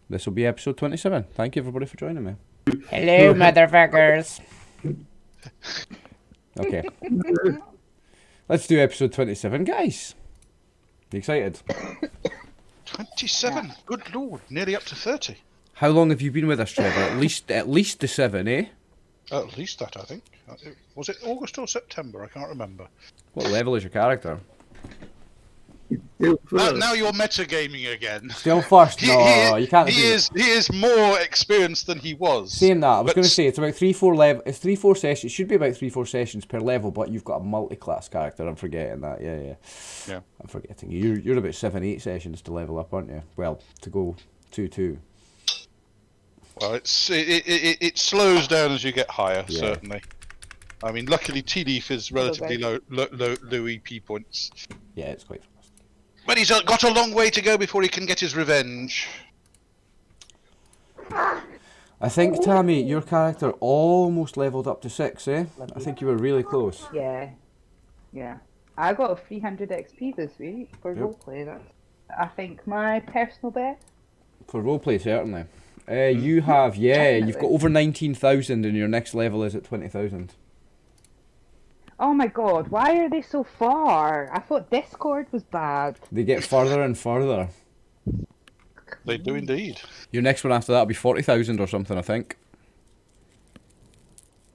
This will be episode 27. Thank you everybody for joining me. Hello, motherfuckers. Okay. Let's do episode 27, guys. You excited? 27? Yeah. Good lord, nearly up to 30. How long have you been with us, Trevor? At least the 7, eh? At least that, I think. Was it August or September? I can't remember. What level is your character? Now you're metagaming again. Still first? No, you can't. He is more experienced than he was. Saying that, I was going to say it's about 3-4 level. It's 3-4 sessions. It should be about 3-4 sessions per level, but you've got a multi-class character. I'm forgetting that. Yeah. I'm forgetting. You're about 7-8 sessions to level up, aren't you? Well, to go 2-2. Well, it slows down as you get higher, certainly. I mean, luckily T-Leaf is relatively low EP points. Yeah, it's quite fast. But he's got a long way to go before he can get his revenge. I think, Tammy, your character almost leveled up to 6, eh? I think you were really close. Yeah. I got a 300 XP this week for roleplay. That's, I think, my personal best. For roleplay, certainly. You have, you've got over 19,000 and your next level is at 20,000. Oh my god, why are they so far? I thought Discord was bad. They get further and further. They do indeed. Your next one after that will be 40,000 or something, I think.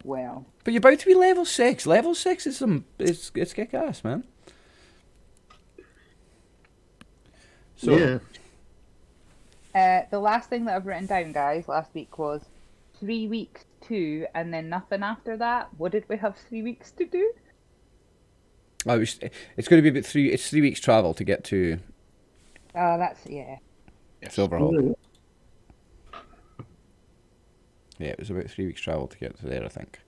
Well. But you're about to be level 6. Level 6 is it's kick-ass, man. So, the last thing that I've written down, guys, last week was 3 weeks to, and then nothing after that. What did we have 3 weeks to do? Oh, it's going to be about 3. It's 3 weeks travel to get to. Oh, that's Silverhall. Yeah, it was about 3 weeks travel to get to there, I think.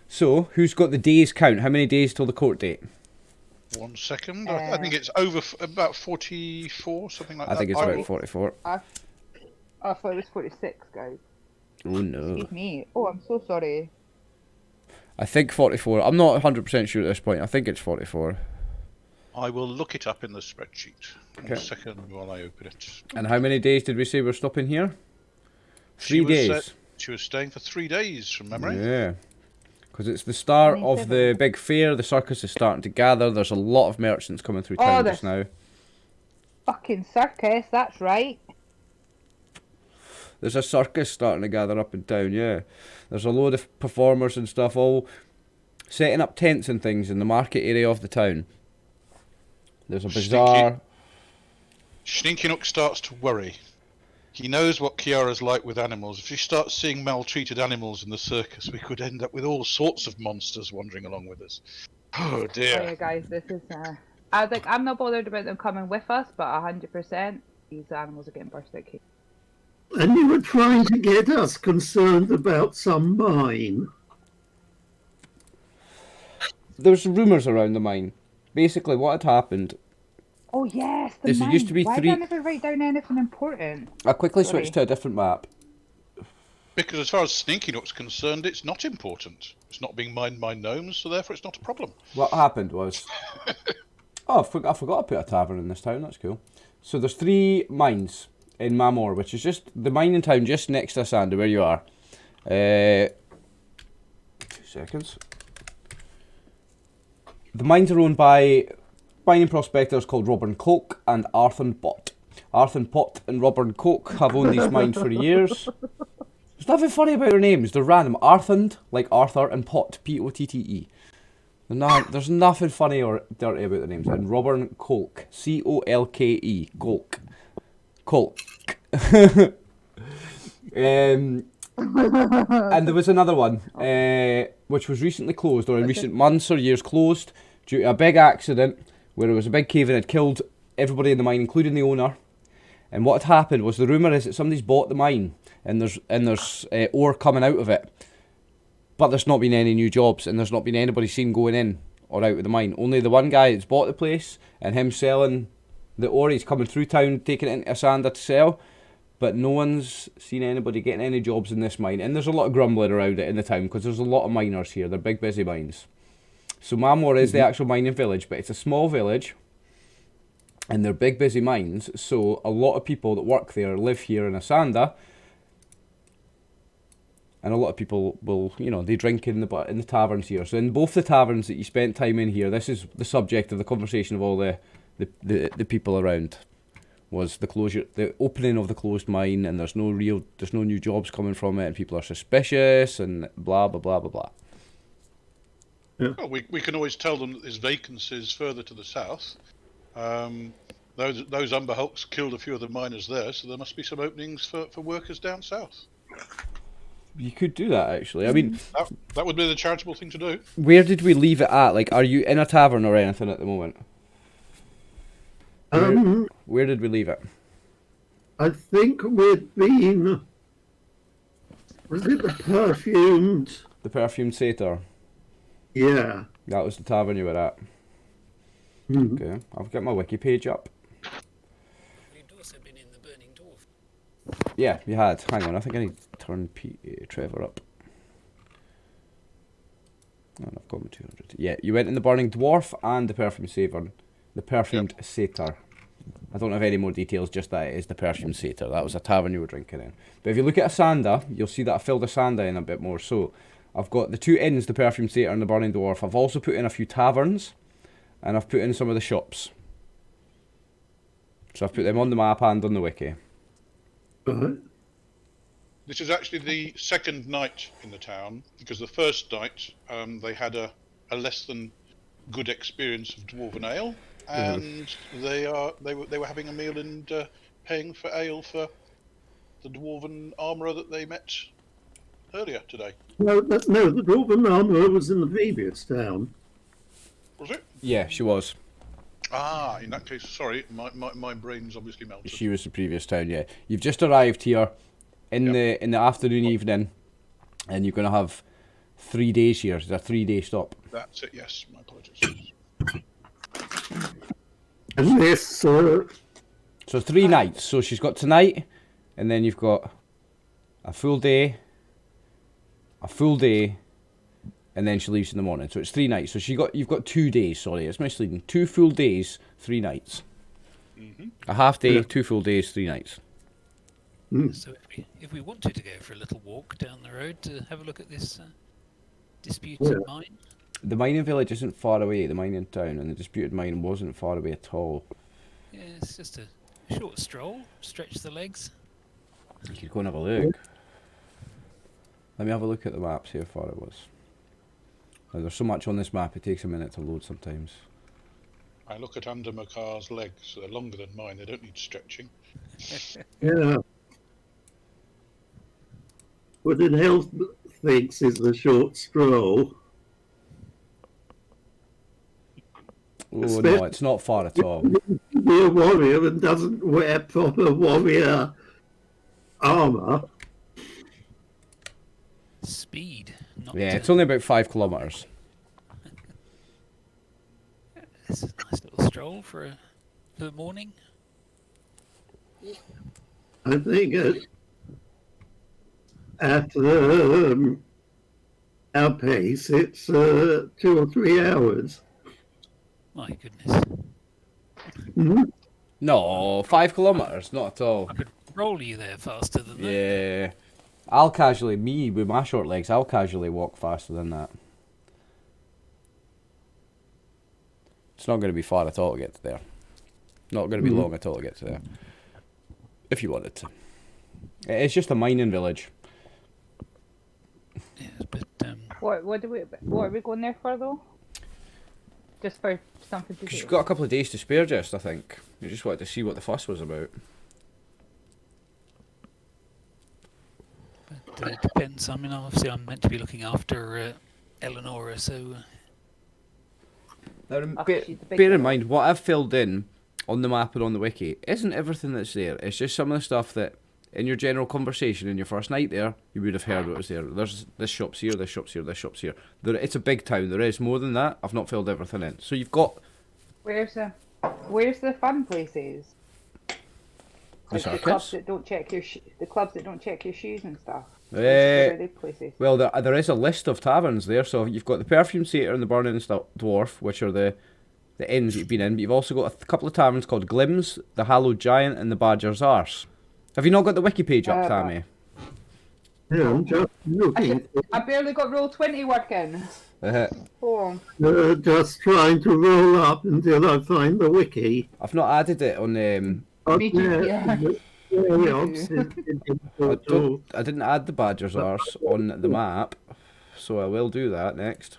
So who's got the days count? How many days till the court date? 1 second. I think it's over about 44, something like that. I think it's about 44. I thought it was 46, guys. Oh no. Excuse me. Oh, I'm so sorry. I think 44. I'm not 100% sure at this point. I think it's 44. I will look it up in the spreadsheet. Okay. 1 second while I open it. And how many days did we say we're stopping here? 3 days. She was staying for 3 days from memory. Yeah. Because it's the start of the big fair. The circus is starting to gather. There's a lot of merchants coming through town just now. Fucking circus, that's right. There's a circus starting to gather up in town, yeah. There's a load of performers and stuff all setting up tents and things in the market area of the town. There's a bazaar. Sneaky Nook starts to worry. He knows what Kiara's like with animals. If she starts seeing maltreated animals in the circus, we could end up with all sorts of monsters wandering along with us. Oh dear. Oh, yeah, guys, this is... I'm not bothered about them coming with us, but 100% these animals are getting burst out cake. And you were trying to get us concerned about some mine. There's rumours around the mine. Basically, what had happened... Oh yes, the mine. Used to be Why 3... did I never write down anything important? I quickly switched to a different map. Because as far as Sneaky Nook's concerned, it's not important. It's not being mined by gnomes, so therefore it's not a problem. What happened was... I forgot to put a tavern in this town, that's cool. So there's 3 mines in Mamor, which is just the mining town just next to Sandy, where you are. 2 seconds. The mines are owned by mining prospectors called Robin Cloak and Arthur Pot. Arthur Pot and Robin Cloak have owned these mines for years. There's nothing funny about their names. They're random. Arthur, like Arthur, and Pot, P-O-T-T-E. There's nothing funny or dirty about their names. And Robin Cloak, C-O-L-K-E, Cloak. Cloak. And there was another one, which was recently closed, or in recent months or years closed, due to a big accident where it was a big cave and had killed everybody in the mine, including the owner. And what had happened was, the rumour is that somebody's bought the mine, and there's ore coming out of it, but there's not been any new jobs, and there's not been anybody seen going in or out of the mine. Only the one guy that's bought the place, and him selling the ore. He's coming through town, taking it into Asanda to sell, but no one's seen anybody getting any jobs in this mine. And there's a lot of grumbling around it in the town, because there's a lot of miners here. They're big, busy mines. So Mamor is the actual mining village, but it's a small village. and they're big busy mines, so a lot of people that work there live here in Asanda, and a lot of people will, they drink in the taverns here. So in both the taverns that you spent time in here, this is the subject of the conversation of all the people around, was the opening of the closed mine, and there's no new jobs coming from it, and people are suspicious, and blah blah blah blah blah. Well, we can always tell them that there's vacancies further to the south. Those Umber Hulks killed a few of the miners there, so there must be some openings for workers down south. You could do that, actually. I mean, that would be the charitable thing to do. Where did we leave it at? Like, are you in a tavern or anything at the moment? Where did we leave it? I think we'd been... Was it the perfumed? The perfumed satyr. Yeah. That was the tavern you were at. Okay, I'll get my wiki page up. You'd also been in the Burning Dwarf. Yeah, you had. Hang on, I think I need to turn Trevor up. And I've got my 200. Yeah, you went in the Burning Dwarf and the Perfumed Satyr. The Perfumed Satyr. I don't have any more details, just that it is the Perfumed Satyr. That was a tavern you were drinking in. But if you look at Asanda, you'll see that I filled Asanda in a bit more. So, I've got the 2 inns, the Perfumed Satyr and the Burning Dwarf. I've also put in a few taverns, and I've put in some of the shops. So I've put them on the map and on the wiki. This is actually the second night in the town, because the first night they had a less than good experience of dwarven ale, and they were having a meal and paying for ale for the dwarven armourer that they met earlier today. No, the dwarven armourer was in the previous town. Was it? Yeah, she was. Ah, in that case, sorry, my brain's obviously melted. She was the previous town, yeah. You've just arrived here in the afternoon, evening, and you're going to have 3 days here. It's a 3-day stop. That's it, yes. My apologies. And this, So 3 nights. So she's got tonight, and then you've got a full day, and then she leaves in the morning. So it's 3 nights. So you've got 2 days. Sorry, it's misleading. 2 full days, 3 nights. A half day, 2 full days, 3 nights. So if we wanted to go for a little walk down the road to have a look at this disputed mine, The mining village isn't far away. The mining town and the disputed mine wasn't far away at all. yeah, it's just a short stroll, stretch the legs. You could go and have a look. Let me have a look at the map, see how far it was. There's so much on this map, it takes a minute to load sometimes. I look at Undermakar's legs. They're longer than mine. They don't need stretching. yeah. What in health thinks is the short stroll. Oh no, it's not far at all. Be a warrior and doesn't wear proper warrior armour. Speed, not Yeah, it's only about 5 kilometres. This is a nice little stroll for the morning. I think at our pace, it's 2 or 3 hours. My goodness. No, 5 kilometres, not at all. I could roll you there faster than that. Yeah. I'll casually, me with my short legs, I'll casually walk faster than that. It's not going to be far at all to get to there. Not going to be long at all to get to there. If you wanted to. It's just a mining village. Yeah, but What are we going there for though? Just for something to do. She's got a couple of days to spare, just I think. You just wanted to see what the fuss was about. it depends. I mean, obviously, I'm meant to be looking after Eleonora, so. Now, she's the big bear in girl. mind, what I've filled in on the map and on the wiki isn't everything that's there. It's just some of the stuff that, in your general conversation in your first night there, you would have heard what was there. There's this shop's here, this shop's here, this shop's here. It's a big town. There is more than that. I've not filled everything in. So you've got... Where's the fun places? Like the clubs that don't check your the clubs that don't check your shoes and stuff. Where are they places? Well, there is a list of taverns there. So you've got the Perfumed Satyr and the Burning Dwarf, which are the the inns that you've been in, but you've also got a couple of taverns called Glim's, the Hallowed Giant, and the Badger's Arse. Have you not got the wiki page up, Tammy? Yeah, I'm just looking. I barely got roll 20 working. Oh. Just trying to roll up until I find the wiki. I've not added it on Me too, yeah. I didn't add the Badger's Arse on the map, so I will do that next.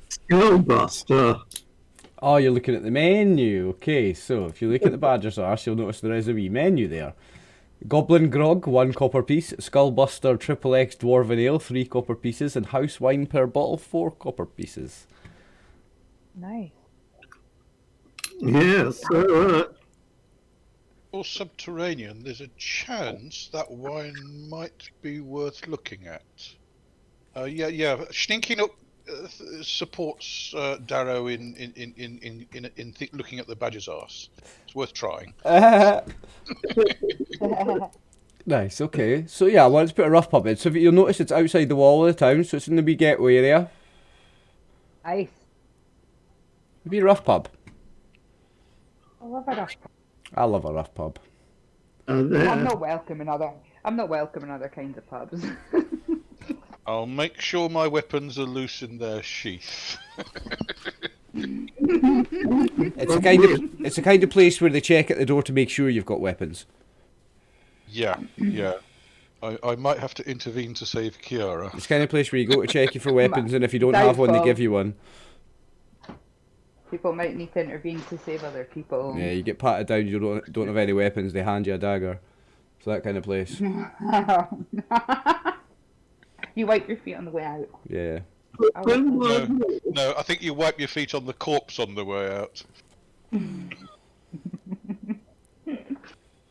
Skullbuster. Oh, you're looking at the menu. Okay, so if you look at the Badger's Arse, you'll notice there is a wee menu there. Goblin Grog, 1 copper piece. Skullbuster Triple X Dwarven Ale, 3 copper pieces. And House Wine per bottle, 4 copper pieces. Nice. Yes. Or subterranean, there's a chance that wine might be worth looking at. Yeah. Stinking up supports Darrow in looking at the Badger's Arse. It's worth trying. Nice, okay. So yeah, I wanted to put a rough pub in. So you'll notice it's outside the wall of the town, so it's in the wee gateway area. Nice. It'd be a rough pub. I love a rough pub. I love a rough pub. I'm not welcome in other kinds of pubs. I'll make sure my weapons are loose in their sheath. It's a kind of place where they check at the door to make sure you've got weapons. Yeah. I might have to intervene to save Kiara. It's the kind of place where you go to check you for weapons, and if you don't have one, they give you one. People might need to intervene to save other people. Yeah, you get patted down, you don't have any weapons, they hand you a dagger. It's that kind of place. You wipe your feet on the way out. Yeah. No, I think you wipe your feet on the corpse on the way out.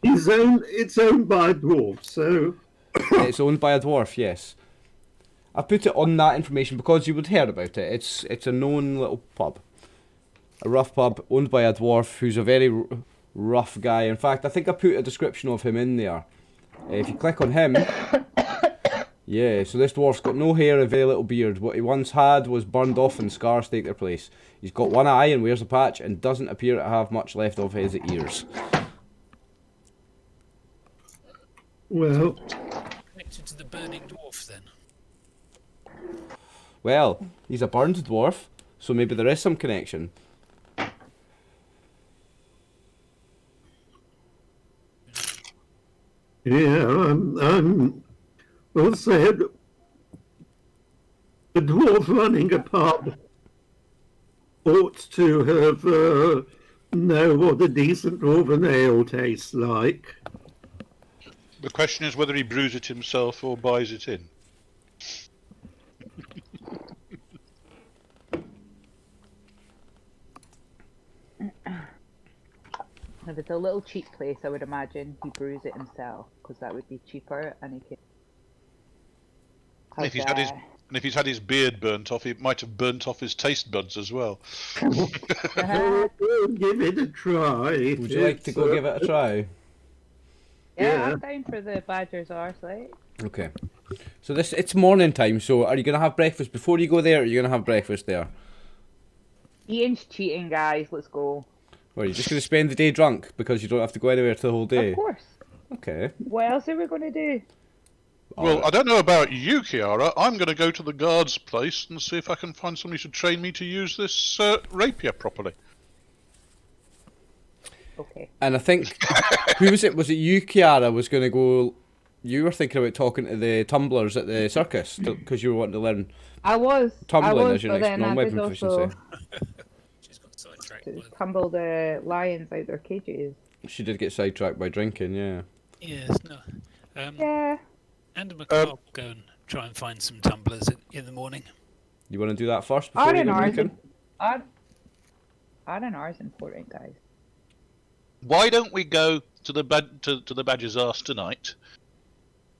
It's owned by a dwarf, so... It's owned by a dwarf, yes. I put it on that information because you would hear about it. It's a known little pub. A rough pub owned by a dwarf who's a very rough guy. In fact, I think I put a description of him in there. If you click on him... Yeah, so this dwarf's got no hair and very little beard. What he once had was burned off and scars take their place. He's got one eye and wears a patch and doesn't appear to have much left of his ears. Well... Connected to the burning dwarf, then? Well, he's a burned dwarf, so maybe there is some connection. Yeah, I'm also a dwarf running a pub ought to have know what a decent dwarven ale tastes like. The question is whether he brews it himself or buys it in. If it's a little cheap place, I would imagine he brews it himself, because that would be cheaper, and he can... And if he's had his beard burnt off, he might have burnt off his taste buds as well. Give it a try. Would you like to go give it a try? Yeah, I'm down for the Badger's Arse, like. Okay. So it's morning time, so are you going to have breakfast before you go there, or are you going to have breakfast there? Eating's cheating, guys, let's go. Or are you just going to spend the day drunk because you don't have to go anywhere for the whole day? Of course. Okay. What else are we going to do? Well, I don't know about you, Kiara. I'm going to go to the guard's place and see if I can find somebody to train me to use this rapier properly. Okay. And I think, who was it? Was it you, Kiara, was going to go... You were thinking about talking to the tumblers at the circus because you were wanting to learn I was tumbling as your but next then I non-weapon did proficiency. also She's got sidetracked. to tumble the lions out their cages. She did get sidetracked by drinking, yeah. Yes, no. Yeah. And McCall will go and try and find some tumblers in the morning. You want to do that first before you go drinking? R&R's important, guys. Why don't we go to the Badger's Arse tonight?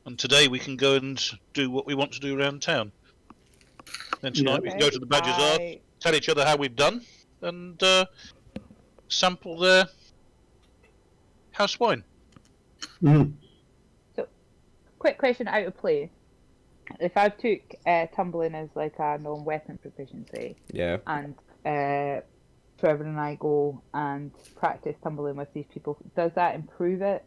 And today we can go and do what we want to do around town. Then tonight we can go to the Badger's Arse, tell each other how we've done, and sample their house wine. Mm. So, quick question out of play. if I took tumbling as like a non-weapon proficiency, Yeah. and Trevor and I go and practice tumbling with these people, does that improve it,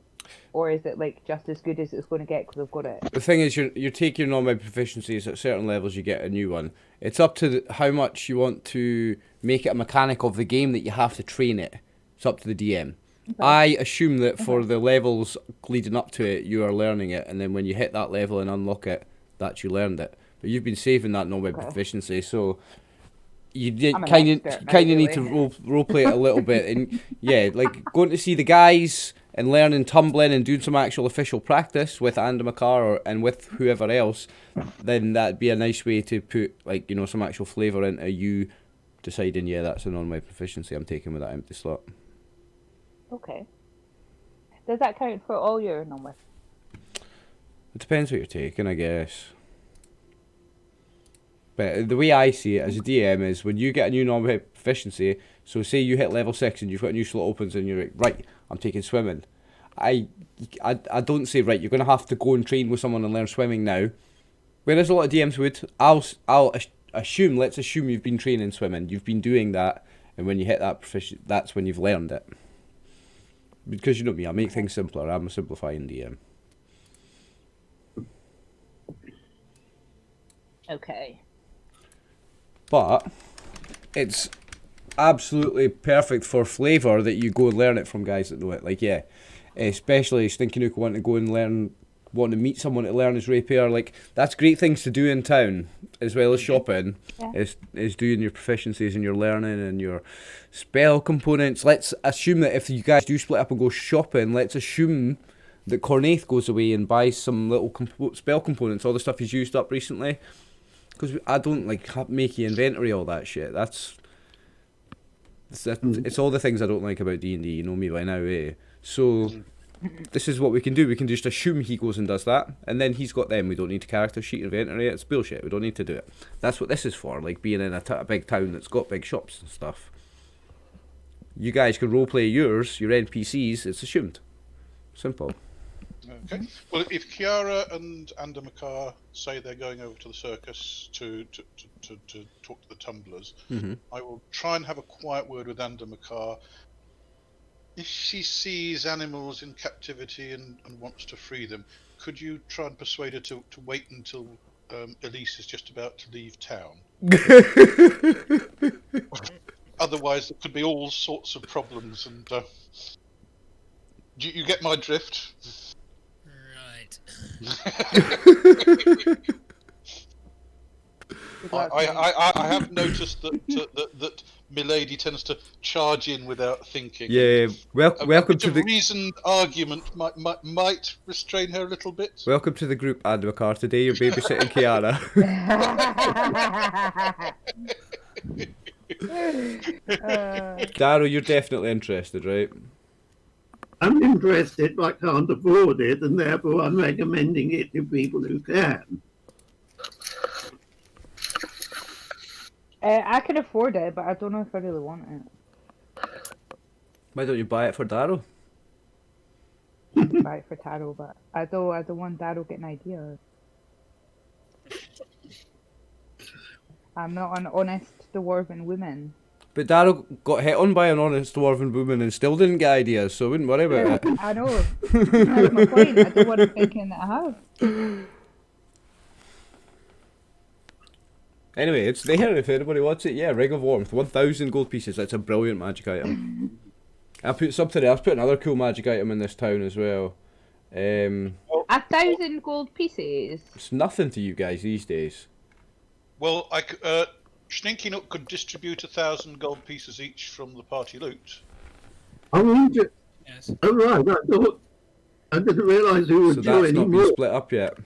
or is it like just as good as it's going to get because I've got it? The thing is, you take your non-weapon proficiencies at certain levels, you get a new one. It's up to how much you want to make it a mechanic of the game that you have to train it. It's up to the DM. Okay. I assume that for the levels leading up to it, you are learning it, and then when you hit that level and unlock it, that you learned it. But you've been saving that non-weapon proficiency, so you kind of need to role play it a little bit, and yeah, like going to see the guys and learning tumbling and doing some actual official practice with Andamakar and with whoever else, then that'd be a nice way to put, like, you know, some actual flavour into you deciding, yeah, that's a non-weapon proficiency I'm taking with that empty slot. Okay. Does that count for all your non-weapon? It depends what you're taking, I guess. But the way I see it as a DM is when you get a new non-weapon proficiency, so say you hit level 6 and you've got a new slot opens and you're like, right, I'm taking swimming. I don't say, right, you're going to have to go and train with someone and learn swimming now. Whereas a lot of DMs would, I'll assume, let's assume you've been training swimming, you've been doing that, and when you hit that proficient, that's when you've learned it. Because you know me, I make things simpler, I'm a simplifying DM. Okay. But it's absolutely perfect for flavour that you go and learn it from guys that know it. Like, yeah, especially Stinky Nook wanting to go and learn, wanting to meet someone to learn his rapier. Like, that's great things to do in town as well as shopping. Yeah. Is doing your proficiencies and your learning and your spell components. Let's assume that if you guys do split up and go shopping, let's assume that Cornaith goes away and buys some little spell components, all the stuff he's used up recently. Because I don't like making inventory, all that shit. It's all the things I don't like about D&D. You know me by now, eh? So this is what we can do. We can just assume he goes and does that, and then he's got them. We don't need to character sheet inventory. It's bullshit. We don't need to do it. That's what this is for. Like being in a big town that's got big shops and stuff. You guys can roleplay yours, your NPCs. It's assumed. Simple. Okay. Well, if Kiara and Andamakar say they're going over to the circus to talk to the tumblers, I will try and have a quiet word with Andamakar. If she sees animals in captivity and wants to free them, could you try and persuade her to wait until Elise is just about to leave town? Otherwise, there could be all sorts of problems. And do you get my drift? I have noticed that Milady tends to charge in without thinking. Yeah, welcome to the reasoned argument might restrain her a little bit. Welcome to the group, Andamakar. Today you're babysitting Kiara. Darrow, you're definitely interested, right? I'm interested, but I can't afford it, and therefore I'm recommending it to people who can. I can afford it, but I don't know if I really want it. Why don't you buy it for Darrow? I can buy it for Taro, but I don't want Taro getting ideas. I'm not an honest dwarven woman. But Darrow got hit on by an honest dwarven woman and still didn't get ideas, so I wouldn't worry about it. I know. That's my point. I don't want to thinking that I have. Anyway, it's there if anybody wants it. Yeah, Ring of Warmth, 1,000 gold pieces. That's a brilliant magic item. I put something else. Put another cool magic item in this town as well. 1,000 gold pieces. It's nothing to you guys these days. Well, Stinky Nook could distribute 1,000 gold pieces each from the party loot. Oh, Yes. oh right. I didn't realise who was So doing that's not more. been split up yet.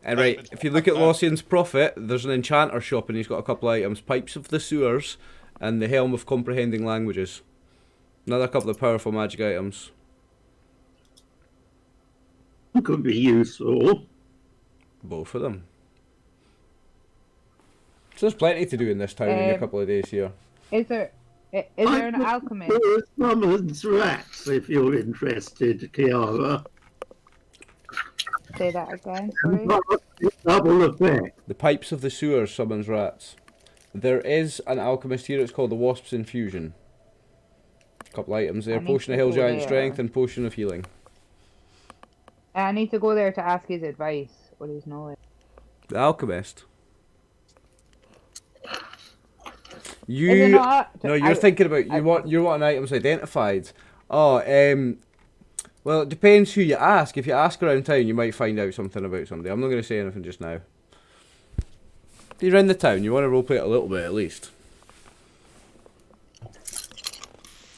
And right, if you look at Lossian's Prophet, there's an enchanter shop and he's got a couple of items. Pipes of the Sewers and the Helm of Comprehending Languages. Another couple of powerful magic items. Could be useful. Both of them. So there's plenty to do in this town in a couple of days here. Is there an alchemist? Summons rats, if you're interested, Kiara. Say that again, sorry. Double effect. The pipes of the sewer summons rats. There is an alchemist here. It's called the Wasp's Infusion. Couple items there: I need potion of to hill go giant there. strength and potion of healing. I need to go there to ask his advice or his knowledge. The alchemist. Is it not? No, you're thinking about you're wanting items identified. Oh, well, it depends who you ask. If you ask around town, you might find out something about somebody. I'm not going to say anything just now. If you're in the town, you want to roleplay it a little bit at least.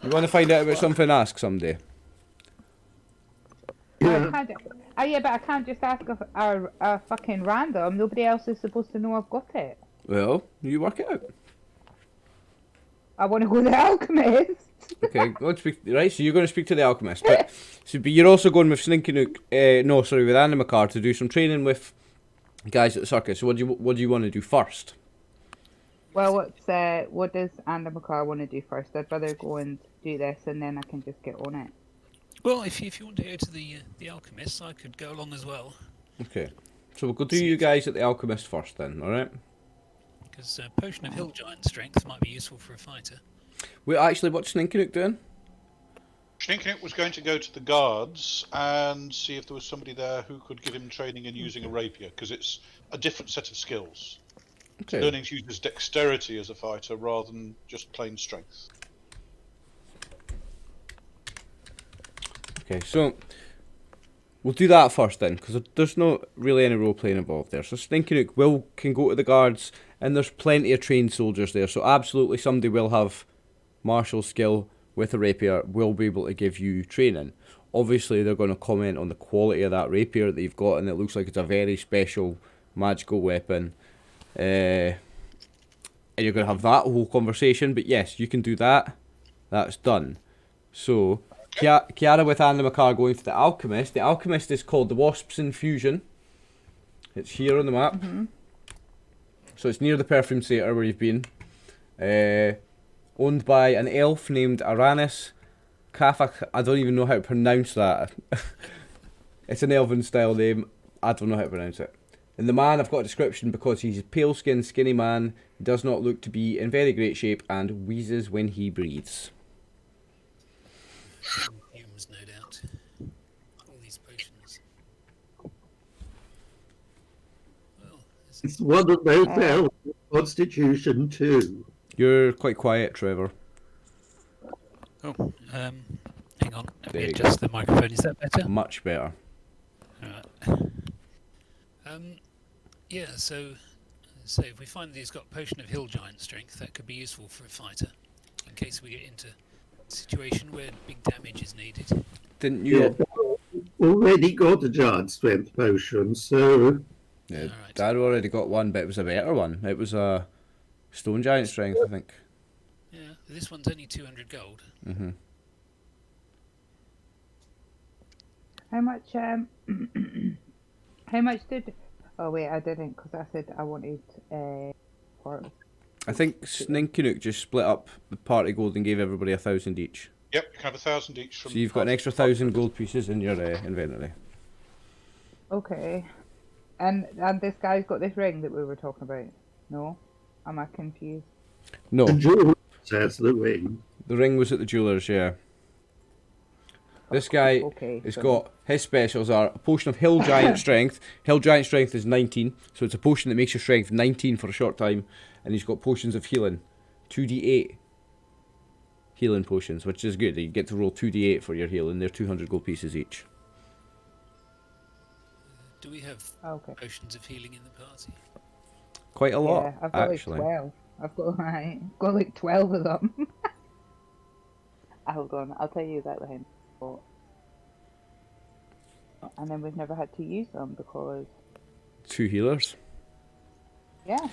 You want to find out about something, ask somebody. Yeah. Yeah, but I can't just ask a fucking random. Nobody else is supposed to know I've got it. Well, you work it out. I want to go to the alchemist. Okay, go and speak. Right, so you're going to speak to the alchemist, but you're also going with Slinky Nook. With Animacar to do some training with guys at the circus. So what do you want to do first? Well, what does Andy McCarr want to do first? I'd rather go and do this, and then I can just get on it. Well, if you want to go to the alchemist, I could go along as well. Okay, so we'll go do you guys at the alchemist first then, all right? Because potion of hill giant strength might be useful for a fighter. Wait, actually, what's Slinky Nook doing? Schninknick was going to go to the guards and see if there was somebody there who could give him training in using a rapier, because it's a different set of skills. Okay. Learning to use his dexterity as a fighter rather than just plain strength. Okay, so we'll do that first then, because there's not really any role playing involved there. So Slinky Nook can go to the guards, and there's plenty of trained soldiers there. So absolutely, somebody will have martial skill with a rapier, will be able to give you training. Obviously, they're going to comment on the quality of that rapier that you've got, and it looks like it's a very special magical weapon. And you're going to have that whole conversation. But yes, you can do that. That's done. So Kiara with Anna McCarr going to the alchemist. The alchemist is called the Wasp's Infusion. It's here on the map. Mm-hmm. So it's near the perfume theatre where you've been. Owned by an elf named Aranis Kafak. I don't even know how to pronounce that. It's an elven style name. I don't know how to pronounce it. And the man, I've got a description because he's a pale-skinned, skinny man. He does not look to be in very great shape and wheezes when he breathes. Fumes, no doubt. All these potions. Well, It's one of those elves with Constitution too. You're quite quiet, Trevor. oh, hang on. Let There me you adjust the microphone. Is that better? Much better. Alright. Yeah, so if we find that he's got potion of hill giant strength, that could be useful for a fighter in case we get into a situation where big damage is needed. Didn't you? Already got a giant strength potion, so Yeah, Alright. Dad already got one, but it was a better one. It was a stone giant strength, I think. Yeah, this one's only 200 gold. Mhm. How much? How much did? Oh wait, I didn't because I said I wanted. Quarters. I think Slinky Nook just split up the party gold and gave everybody 1,000 each. Yep, you can have 1,000 each from. So you've got an extra 1,000 gold pieces in your inventory. Okay. And this guy's got this ring that we were talking about. No, am I confused? No, the jewel has the ring. the ring was at the jeweller's, yeah. This guy Okay. has so- got, his specials are a potion of hill giant strength. Hill giant strength is 19, so it's a potion that makes your strength 19 for a short time. And he's got potions of healing, 2d8 healing potions, which is good. You get to roll 2d8 for your healing. They're 200 gold pieces each. Do we have Okay. potions of healing in the party? Quite a lot, Yeah, I've got actually. like 12. I've got like 12 of them. Hold on, I'll tell you exactly how many I've got. And then we've never had to use them because 2 healers. yeah.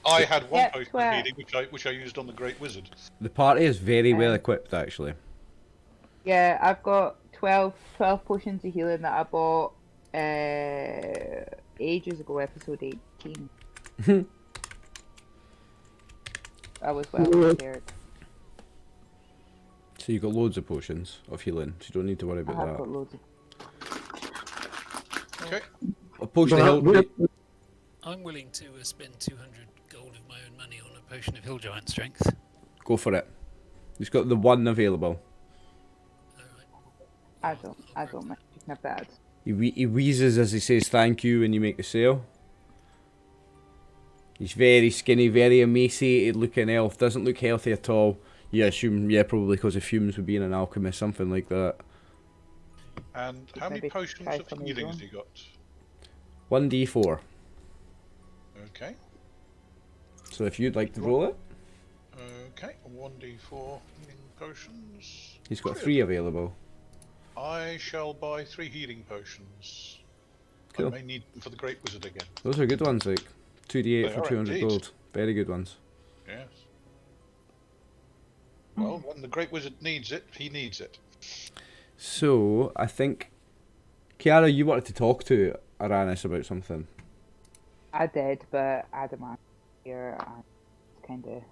I had one Yeah, potion of 12. healing which I used on the Great Wizard. The party is very well equipped, actually. Yeah, I've got 12 potions of healing that I bought ages ago, episode 18. I was well prepared. So you've got loads of potions of healing, so you don't need to worry I about have that. got loads of. Okay. A potion of But hill. with- I'm willing to spend 200 gold of my own money on a potion of hill giant strength. Go for it. He's got the one available. Alright. I don't mind. You can have that. He wheezes as he says thank you when you make the sale. He's very skinny, very emaciated looking elf. Doesn't look healthy at all. You assume, yeah, probably because of fumes with being an alchemist, something like that. And how many Maybe potions try of some of healing these has he got? 1d4. Okay. So if you'd like to roll it, Okay. 1d4 healing potions. he's got Brilliant. 3 available. I shall buy 3 healing potions. Cool. I may need them for the Great Wizard again. Those are good ones, like 2d8 They for are 200 indeed. gold. Very good ones. Yes. Well, when the Great Wizard needs it, he needs it. So, I think, Kiara, you wanted to talk to Aranis about something. I did, but Adam here and kind of.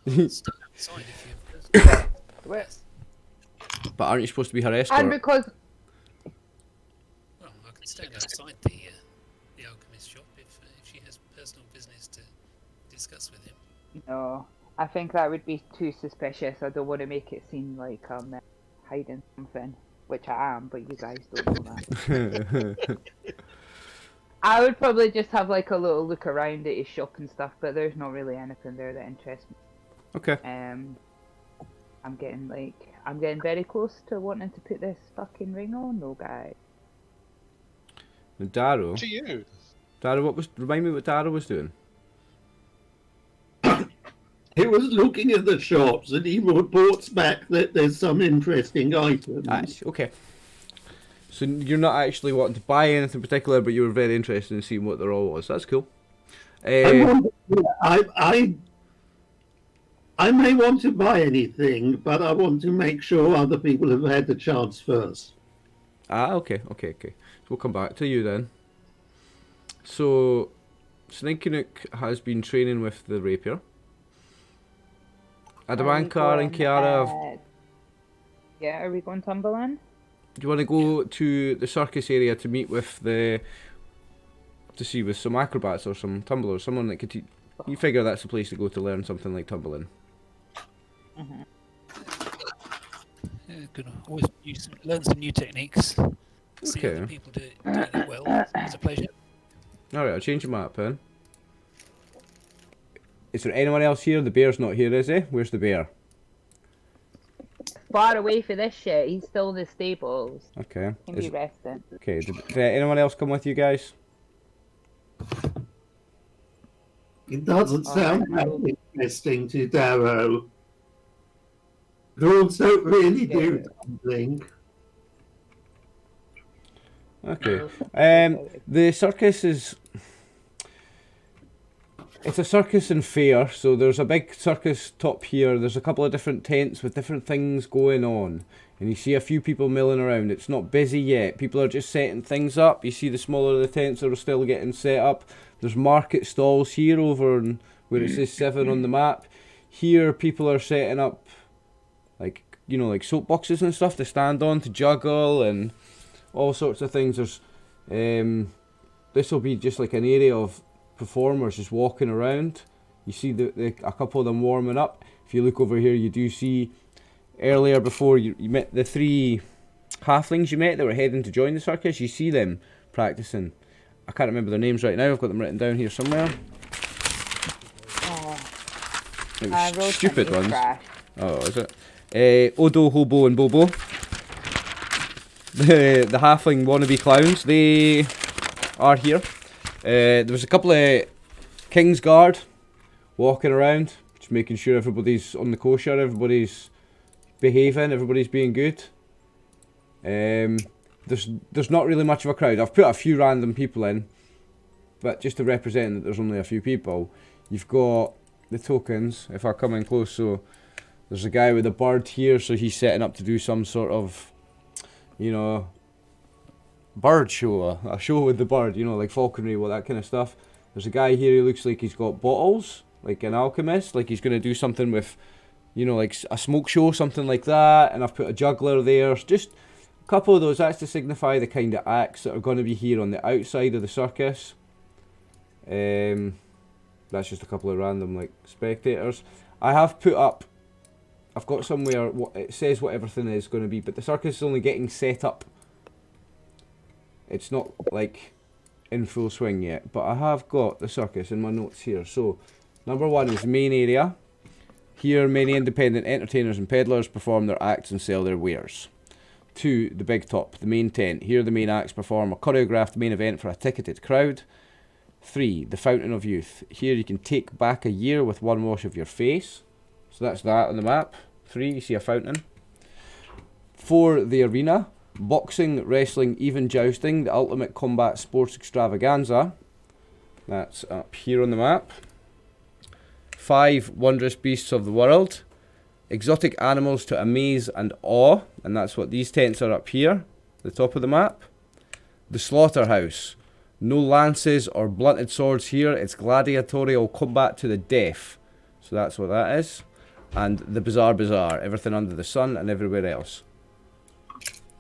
Well, stand outside if you. But aren't you supposed to be her And escort? because Well, I can stand outside the alchemist shop if she has personal business to discuss with him. no, I think that would be too suspicious. I don't want to make it seem like I'm hiding something, which I am, but you guys don't know that. I would probably just have like a little look around at his shop and stuff, but there's not really anything there that interests me. Okay. I'm getting very close to wanting to put this fucking ring on, though, guys. And Darrow, To you. remind me what Darrow was doing? He was looking at the shops and he reports back that there's some interesting items. Okay. So you're not actually wanting to buy anything particular, but you were very interested in seeing what they're all was. That's cool. I may want to buy anything, but I want to make sure other people have had the chance first. Okay. So we'll come back to you then. So, Snakenook has been training with the rapier. Adamankar and Kiara, Yeah, are we going tumbling? do you want to go to the circus area to meet with with some acrobats or some tumblers, someone that could you figure that's the place to go to learn something like tumbling. Yeah, could always learn some new techniques. See Okay. other people doing it well. It's a pleasure. Alright, I'll change the map then. Is there anyone else here? The bear's not here, is he? Where's the bear? Far away for this shit. He's still in the stables. Okay. He can be resting. Okay, did anyone else come with you guys? It doesn't sound that interesting to Darrow. Dwarves don't really do something. Okay. The circus is... It's a circus and fair, so there's a big circus top here. There's a couple of different tents with different things going on. And you see a few people milling around. It's not busy yet. People are just setting things up. You see the smaller the tents are still getting set up. There's market stalls here over where it says 7 on the map. Here people are setting up like soapboxes and stuff to stand on, to juggle and all sorts of things. There's this will be just like an area of performers just walking around. You see a couple of them warming up. If you look over here, you do see earlier before you met the 3 halflings you met that were heading to join the circus. You see them practicing. I can't remember their names right now. I've got them written down here somewhere. It was stupid ones. Crash. Oh, is it? Odo, Hobo, and Bobo. The halfling wannabe clowns. They are here. There was a couple of King's Guard walking around, just making sure everybody's on the kosher, everybody's behaving, everybody's being good. There's not really much of a crowd. I've put a few random people in, but just to represent that there's only a few people. You've got the tokens, if I come in close, so there's a guy with a bird here, so he's setting up to do some sort of, bird show, a show with the bird, like falconry, all that kind of stuff. There's a guy here who looks like he's got bottles, like an alchemist, like he's going to do something with, like a smoke show, something like that. And I've put a juggler there, just a couple of those, that's to signify the kind of acts that are going to be here on the outside of the circus. That's just a couple of random like spectators. I have put up, I've got somewhere, it says what everything is going to be, but the circus is only getting set up. It's not like in full swing yet, but I have got the circus in my notes here. So, number 1 is main area. Here, many independent entertainers and peddlers perform their acts and sell their wares. 2, the big top, the main tent. Here, the main acts perform a choreographed main event for a ticketed crowd. 3, the fountain of youth. Here, you can take back a year with one wash of your face. So that's that on the map. 3, you see a fountain. 4, the arena. Boxing, wrestling, even jousting, the ultimate combat sports extravaganza. That's up here on the map. 5, wondrous beasts of the world. Exotic animals to amaze and awe, and that's what these tents are up here, the top of the map. The slaughterhouse. No lances or blunted swords here, it's gladiatorial combat to the death. So that's what that is. And the bizarre bazaar, everything under the sun and everywhere else.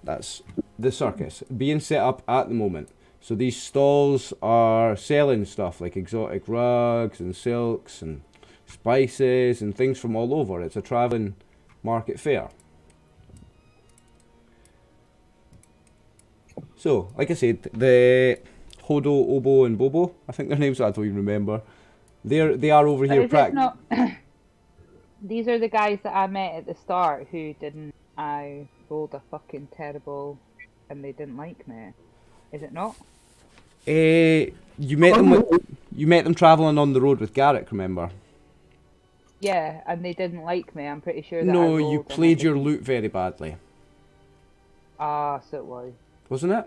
That's the circus being set up at the moment. So these stalls are selling stuff like exotic rugs and silks and spices and things from all over. It's a travelling market fair. So, like I said, the Hodo, Obo and Bobo, I think their names, I don't even remember. They are over here practicing. These are the guys that I met at the start who didn't. I rolled a fucking terrible, and they didn't like me. Is it not? You met them travelling on the road with Garrick, remember? Yeah, and they didn't like me. I'm pretty sure that No, you played your loot very badly. Ah, so it was. Wasn't it?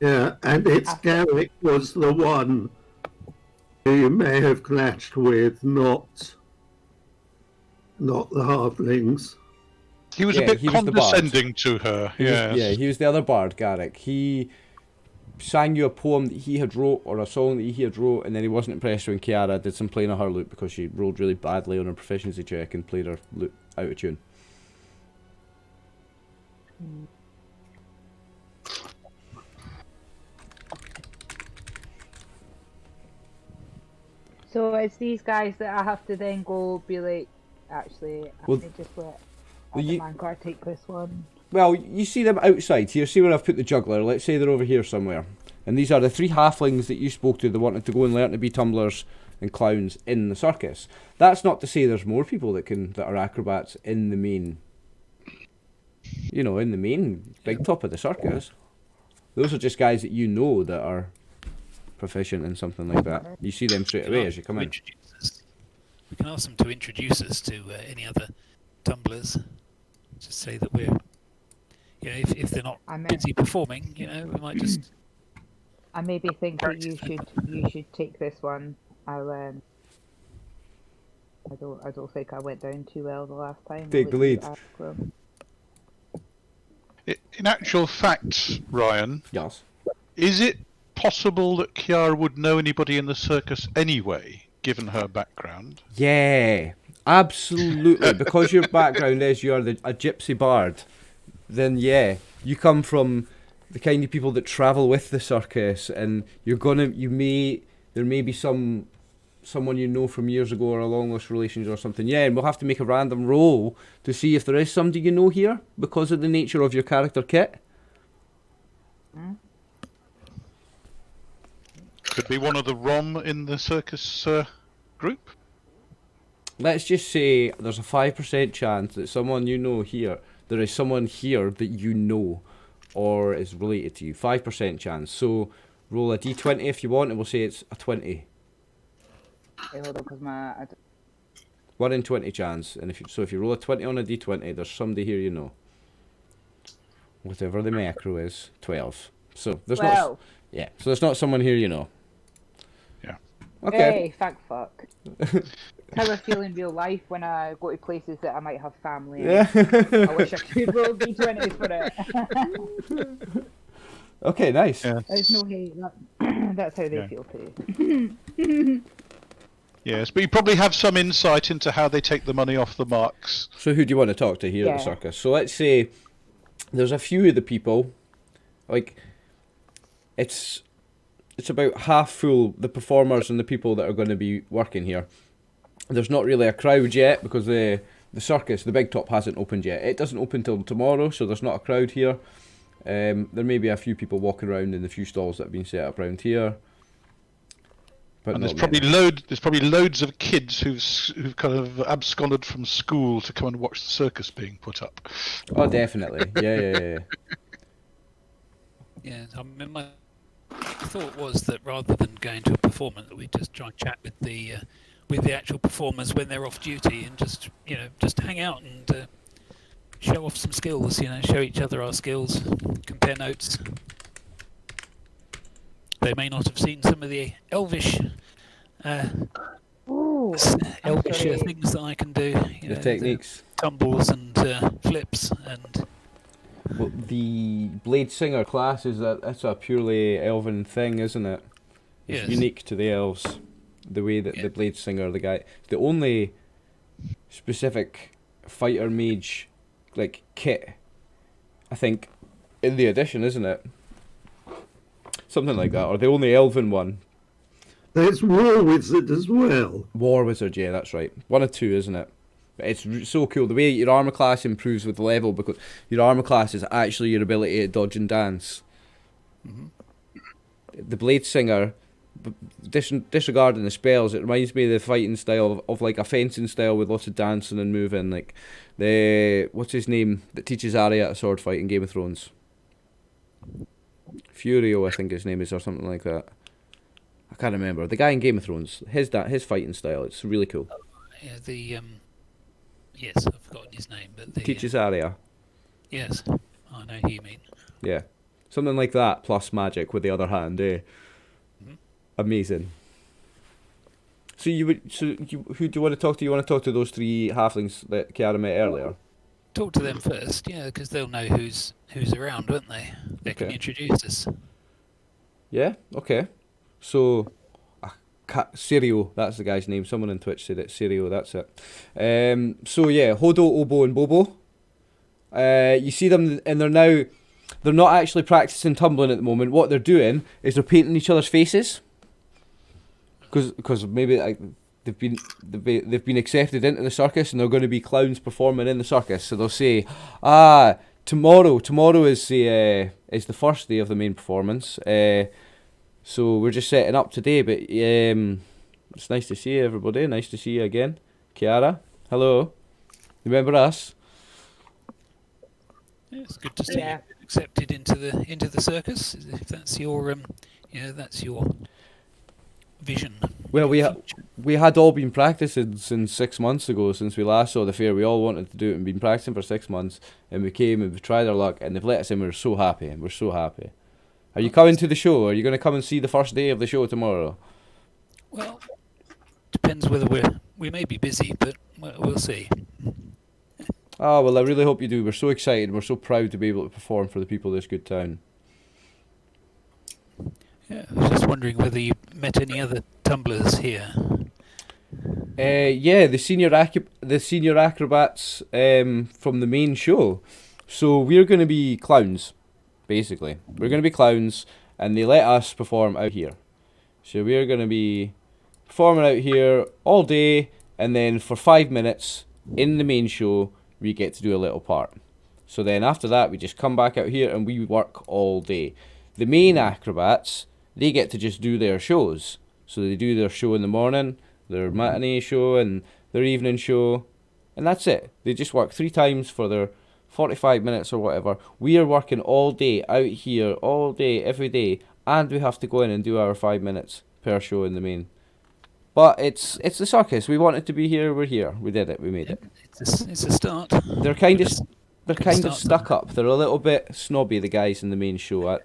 Yeah, and it's Garrick was the one who you may have clashed with, not the halflings. He was a bit condescending to her. He was the other bard, Garrick. He sang you a poem that he had wrote, or a song that he had wrote, and then he wasn't impressed when Kiara did some playing of her lute because she rolled really badly on her proficiency check and played her lute out of tune. So it's these guys that I have to then go be like, actually, I may just let the Mancard take this one. Well, you see them outside here. See where I've put the juggler. Let's say they're over here somewhere. And these are the 3 halflings that you spoke to that wanted to go and learn to be tumblers and clowns in the circus. That's not to say there's more people that are acrobats in the main, in the main big top of the circus. Those are just guys that you know that are proficient in something like that. You see them straight away as you come in. We can ask them to introduce us to any other tumblers. Just say that we're, if they're not busy performing, we might just. I maybe think that you should take this one. I don't think I went down too well the last time. Take the lead. In actual fact, Ryan. Yes. Is it possible that Kiara would know anybody in the circus anyway, given her background? Yeah, absolutely. Because your background is you're a gypsy bard, then yeah, you come from the kind of people that travel with the circus, and there may be someone you know from years ago or a long lost relations or something. Yeah, and we'll have to make a random roll to see if there is somebody you know here because of the nature of your character kit. Could be one of the ROM in the circus group. Let's just say there's a 5% chance that there is someone here that you know or is related to you. 5% chance. So roll a d20 if you want, and we'll say it's a 20. Hey, hold on, because 1 in 20 chance, and if you roll a 20 on a d20, there's somebody here you know. Whatever the macro is, 12. So there's 12. So there's not someone here you know. Yeah. Okay. Hey, thank fuck. How I feel in real life when I go to places that I might have family in. Yeah. I wish I could roll d20s for it. Okay, nice. Yeah. There's no hate. That's how they feel too. Yes, but you probably have some insight into how they take the money off the marks. So who do you want to talk to here at the circus? So let's say there's a few of the people, like, it's about half full, the performers and the people that are going to be working here. There's not really a crowd yet because the circus, the big top, hasn't opened yet. It doesn't open till tomorrow, so there's not a crowd here. There may be a few people walking around in the few stalls that have been set up around here. But and there's probably loads of kids who've kind of absconded from school to come and watch the circus being put up. Oh, definitely. Yeah. Yeah, I mean, my thought was that rather than going to a performance, that we just try and chat with the actual performers when they're off duty, and just hang out and show off some skills. Show each other our skills, compare notes. They may not have seen some of the elvish things that I can do. The techniques, tumbles and flips, and well, the Blade Singer class that's a purely elven thing, isn't it? It's yes. unique to the elves. The way that the Blade Singer, the only specific fighter mage like kit, I think, in the edition, isn't it? Something like that, or the only elven one. There's War Wizard as well. War Wizard, yeah, that's right. One of two, isn't it? But it's so cool. The way your armor class improves with the level, because your armor class is actually your ability to dodge and dance. Mm-hmm. The Blade Singer, disregarding the spells, it reminds me of the fighting style of like a fencing style with lots of dancing and moving. Like what's his name that teaches Arya a sword fight in Game of Thrones? Furio, I think his name is, or something like that. I can't remember. The guy in Game of Thrones, his fighting style, it's really cool. Yeah, yes, I've forgotten his name, but teaches Arya. Yes, I know who you mean. Yeah, something like that plus magic with the other hand. Mm-hmm. Amazing. So who do you want to talk to? You want to talk to those three halflings that Kiara met earlier? Talk to them first, yeah, because they'll know who's around, won't they? They can introduce us. Yeah. Okay. So, Sirio, that's the guy's name. Someone on Twitch said it. Sirio, that's it. So yeah, Hodo, Obo, and Bobo. You see them, and they're not actually practicing tumbling at the moment. What they're doing is they're painting each other's faces. Because maybe like they've been accepted into the circus, and they're going to be clowns performing in the circus. So they'll say, tomorrow is the first day of the main performance. So we're just setting up today, but it's nice to see everybody. Nice to see you again, Kiara. Hello. Remember us? Yeah, it's good to see you accepted into the circus. If that's your that's your vision. Well, we had all been practicing since 6 months ago, since we last saw the fair. We all wanted to do it and been practicing for 6 months, and we came and we tried our luck, and they've let us in. We're so happy. Are you coming to the show? Are you going to come and see the first day of the show tomorrow? Well, depends whether we may be busy, but we'll see. Oh, well, I really hope you do. We're so excited. We're so proud to be able to perform for the people of this good town. Yeah, I was just wondering whether you met any other tumblers here. Yeah, the senior acrobats from the main show. So we're going to be clowns, basically. We're going to be clowns, and they let us perform out here. So we're going to be performing out here all day, and then for 5 minutes in the main show, we get to do a little part. So then after that, we just come back out here, and we work all day. The main acrobats, they get to just do their shows. So they do their show in the morning, their matinee show, and their evening show, and that's it. They just work 3 times for their 45 minutes or whatever. We are working all day out here, all day, every day, and we have to go in and do our 5 minutes per show in the main. But it's the circus. We wanted to be here. We're here. We did it. We made it. It's a start. They're kind of stuck up. They're a little bit snobby, the guys in the main show.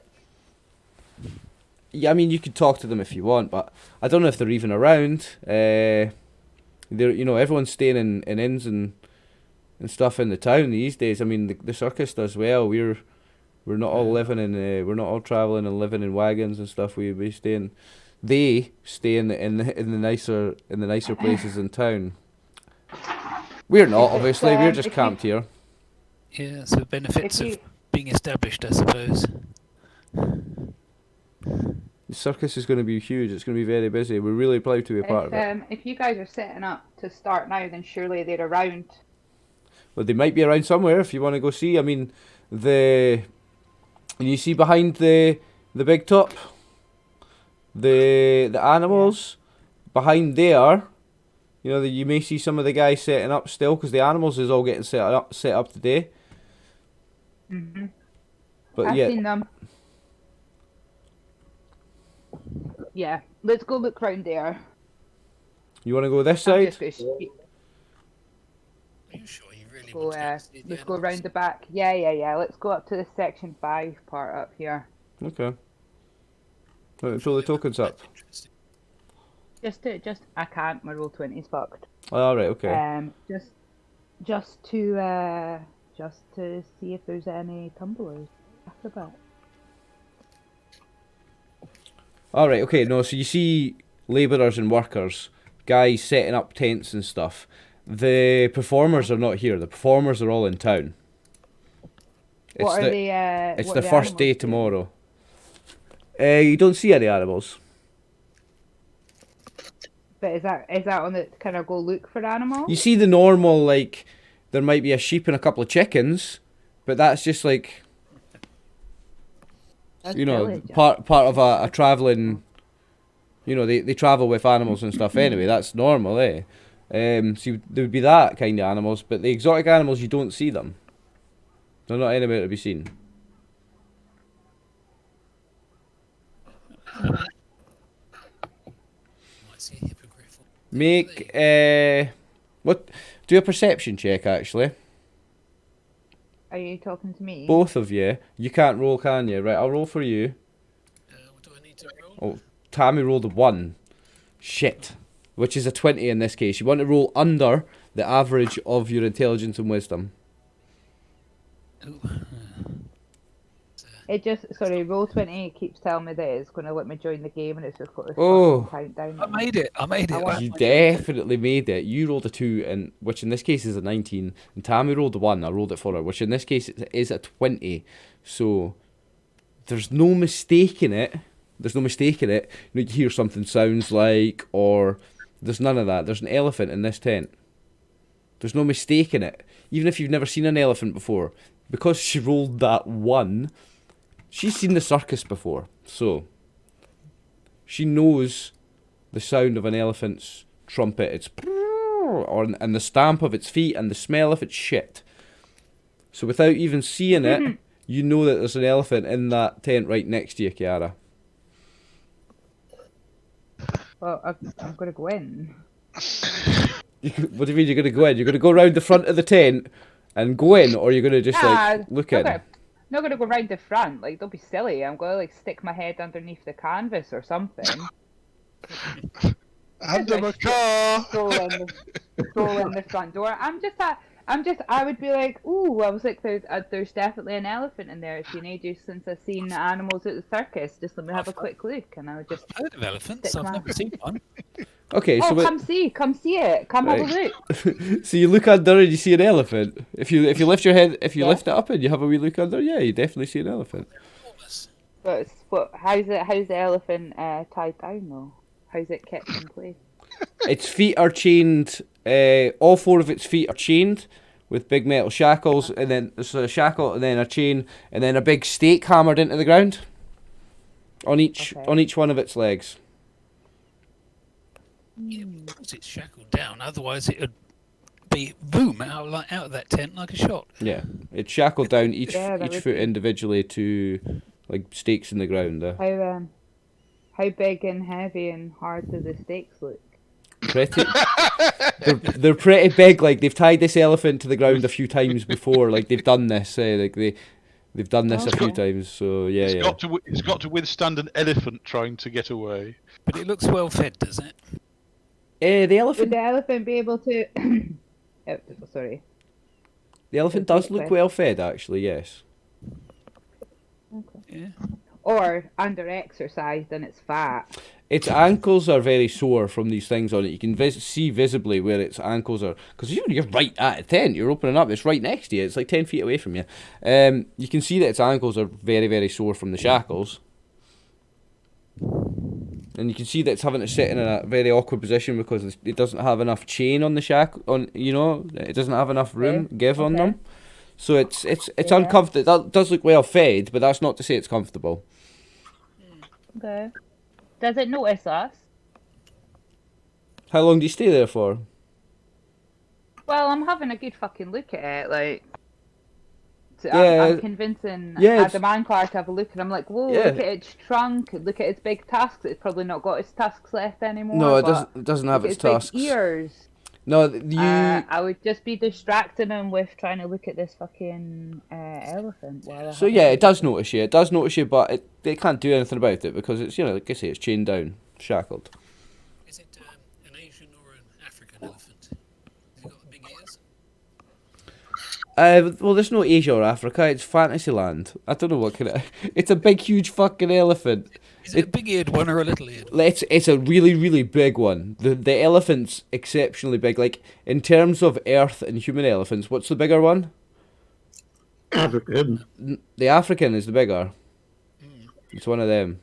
Yeah, I mean, you could talk to them if you want, but I don't know if they're even around. They're, everyone's staying in inns and stuff in the town these days. I mean, the circus does well. We're not all living in we're not all traveling and living in wagons and stuff. They stay in the nicer places in town. We're not, obviously. We're just camped here. Yeah, so benefits of being established, I suppose. The circus is going to be huge. It's going to be very busy. We're really proud to be a part of it. If you guys are setting up to start now, then surely they're around. Well, they might be around somewhere if you want to go see. I mean, you see behind the big top, the animals behind there. You know, you may see some of the guys setting up still because the animals is all getting set up today. Mhm. But I've yeah, seen them. Yeah, let's go look round there. you want to go this I'm side? just gonna Are you sure you really go, want to see the let's go animals? round the back. Yeah. Let's go up to the section 5 part up here. Okay. Right, throw the tokens up. Interesting. I can't. My roll 20's fucked. All right. Okay. Just to see if there's any tumblers after that. All right. Okay. No. So you see labourers and workers, guys setting up tents and stuff. The performers are not here. The performers are all in town. What are the It's what the are first day animals doing? tomorrow. You don't see any animals. But is that on the kind of go look for animals? You see the normal, like, there might be a sheep and a couple of chickens, but that's just like, That's you know, village. part of a travelling, you know, they travel with animals and stuff anyway, that's normal, eh? So there would be that kind of animals, but the exotic animals, you don't see them. They're not anywhere to be seen. Might see a hippogriff. Make, do a perception check, actually. Are you talking to me? Both of you. You can't roll, can you? Right, I'll roll for you. What do I need to roll? Oh, Tammy rolled a 1. Shit. Which is a 20 in this case. You want to roll under the average of your intelligence and wisdom. Ooh. It just roll 20 keeps telling me that it's going to let me join the game and it's just got this Oh. fucking countdown. I made it. You definitely made it. You rolled a 2, and which in this case is a 19. And Tammy rolled a 1. I rolled it for her, which in this case is a 20. So there's no mistaking it. There's no mistaking it. You hear something sounds like, or there's none of that. There's an elephant in this tent. There's no mistaking it. Even if you've never seen an elephant before, because she rolled that 1, she's seen the circus before, so she knows the sound of an elephant's trumpet. It's and the stamp of its feet and the smell of its shit. So without even seeing it, you know that there's an elephant in that tent right next to you, Kiara. Well, I'm going to go in. What do you mean you're going to go in? You're going to go around the front of the tent and go in, or you're going to just look in? I'm not going to go round the front. Like, don't be silly. I'm going to stick my head underneath the canvas or something. Under the car. Stroll in the front door. I would be like, ooh, I was like, there's definitely an elephant in there. It's been ages since I've seen animals at the circus. Just let me have a quick look, and I would just. I've heard of elephants. stick I've my- never seen one. Okay, so come see it. Come have a Right. look. so you look under and you see an elephant. If you lift your head, if you Yeah. lift it up and you have a wee look under, yeah, you definitely see an elephant. Enormous. How's the elephant tied down though? How's it kept in place? Its feet are chained. All 4 of its feet are chained with big metal shackles, and then there's a shackle, and then a chain, and then a big stake hammered into the ground on each one of its legs. Yeah, of course it's shackled down. Otherwise, it would be boom out of that tent like a shot. Yeah, it's shackled down each Yeah, that each would foot be- individually to like stakes in the ground. How big and heavy and hard do the stakes look? Pretty. they're pretty big. Like they've tied this elephant to the ground a few times before. Like they've done this. They've done this a few Okay. times. So yeah, It's got to withstand an elephant trying to get away. But it looks well fed, does it? The Would elephant. the elephant be able to? Sorry. The elephant does look well fed, actually. Yes. Yeah. or under-exercised and it's fat. Its ankles are very sore from these things on it. You can see visibly where its ankles are. Because you're right at a tent. You're opening up. It's right next to you. It's like 10 feet away from you. You can see that its ankles are very, very sore from the shackles. And you can see that it's having to sit in a very awkward position because it doesn't have enough chain on the it doesn't have enough room on them. So it's uncomfortable. That does look well fed, but that's not to say it's comfortable. Okay. Does it notice us? How long do you stay there for? Well, I'm having a good fucking look at it, like... Yeah. I'm convincing Yeah, Adam Anclar to have a look, and I'm like, whoa, Yeah. look at its trunk, look at its big tusks. It's probably not got its tusks left anymore. No, it but doesn't have look its at tusks. big ears. No, you... I would just be distracting him with trying to look at this fucking elephant. So yeah, it does notice you. It does notice you, but it can't do anything about it because it's, like I say, it's chained down, shackled. Is it an Asian or an African elephant? Has it got the big ears? Well, there's no Asia or Africa. It's Fantasyland. I don't know what kind of... It's a big, huge fucking elephant. Is it a big-eared one or a little-eared one? It's a really, really big one. The elephant's exceptionally big. Like, in terms of Earth and human elephants, what's the bigger one? African. The African is the bigger. It's one of them.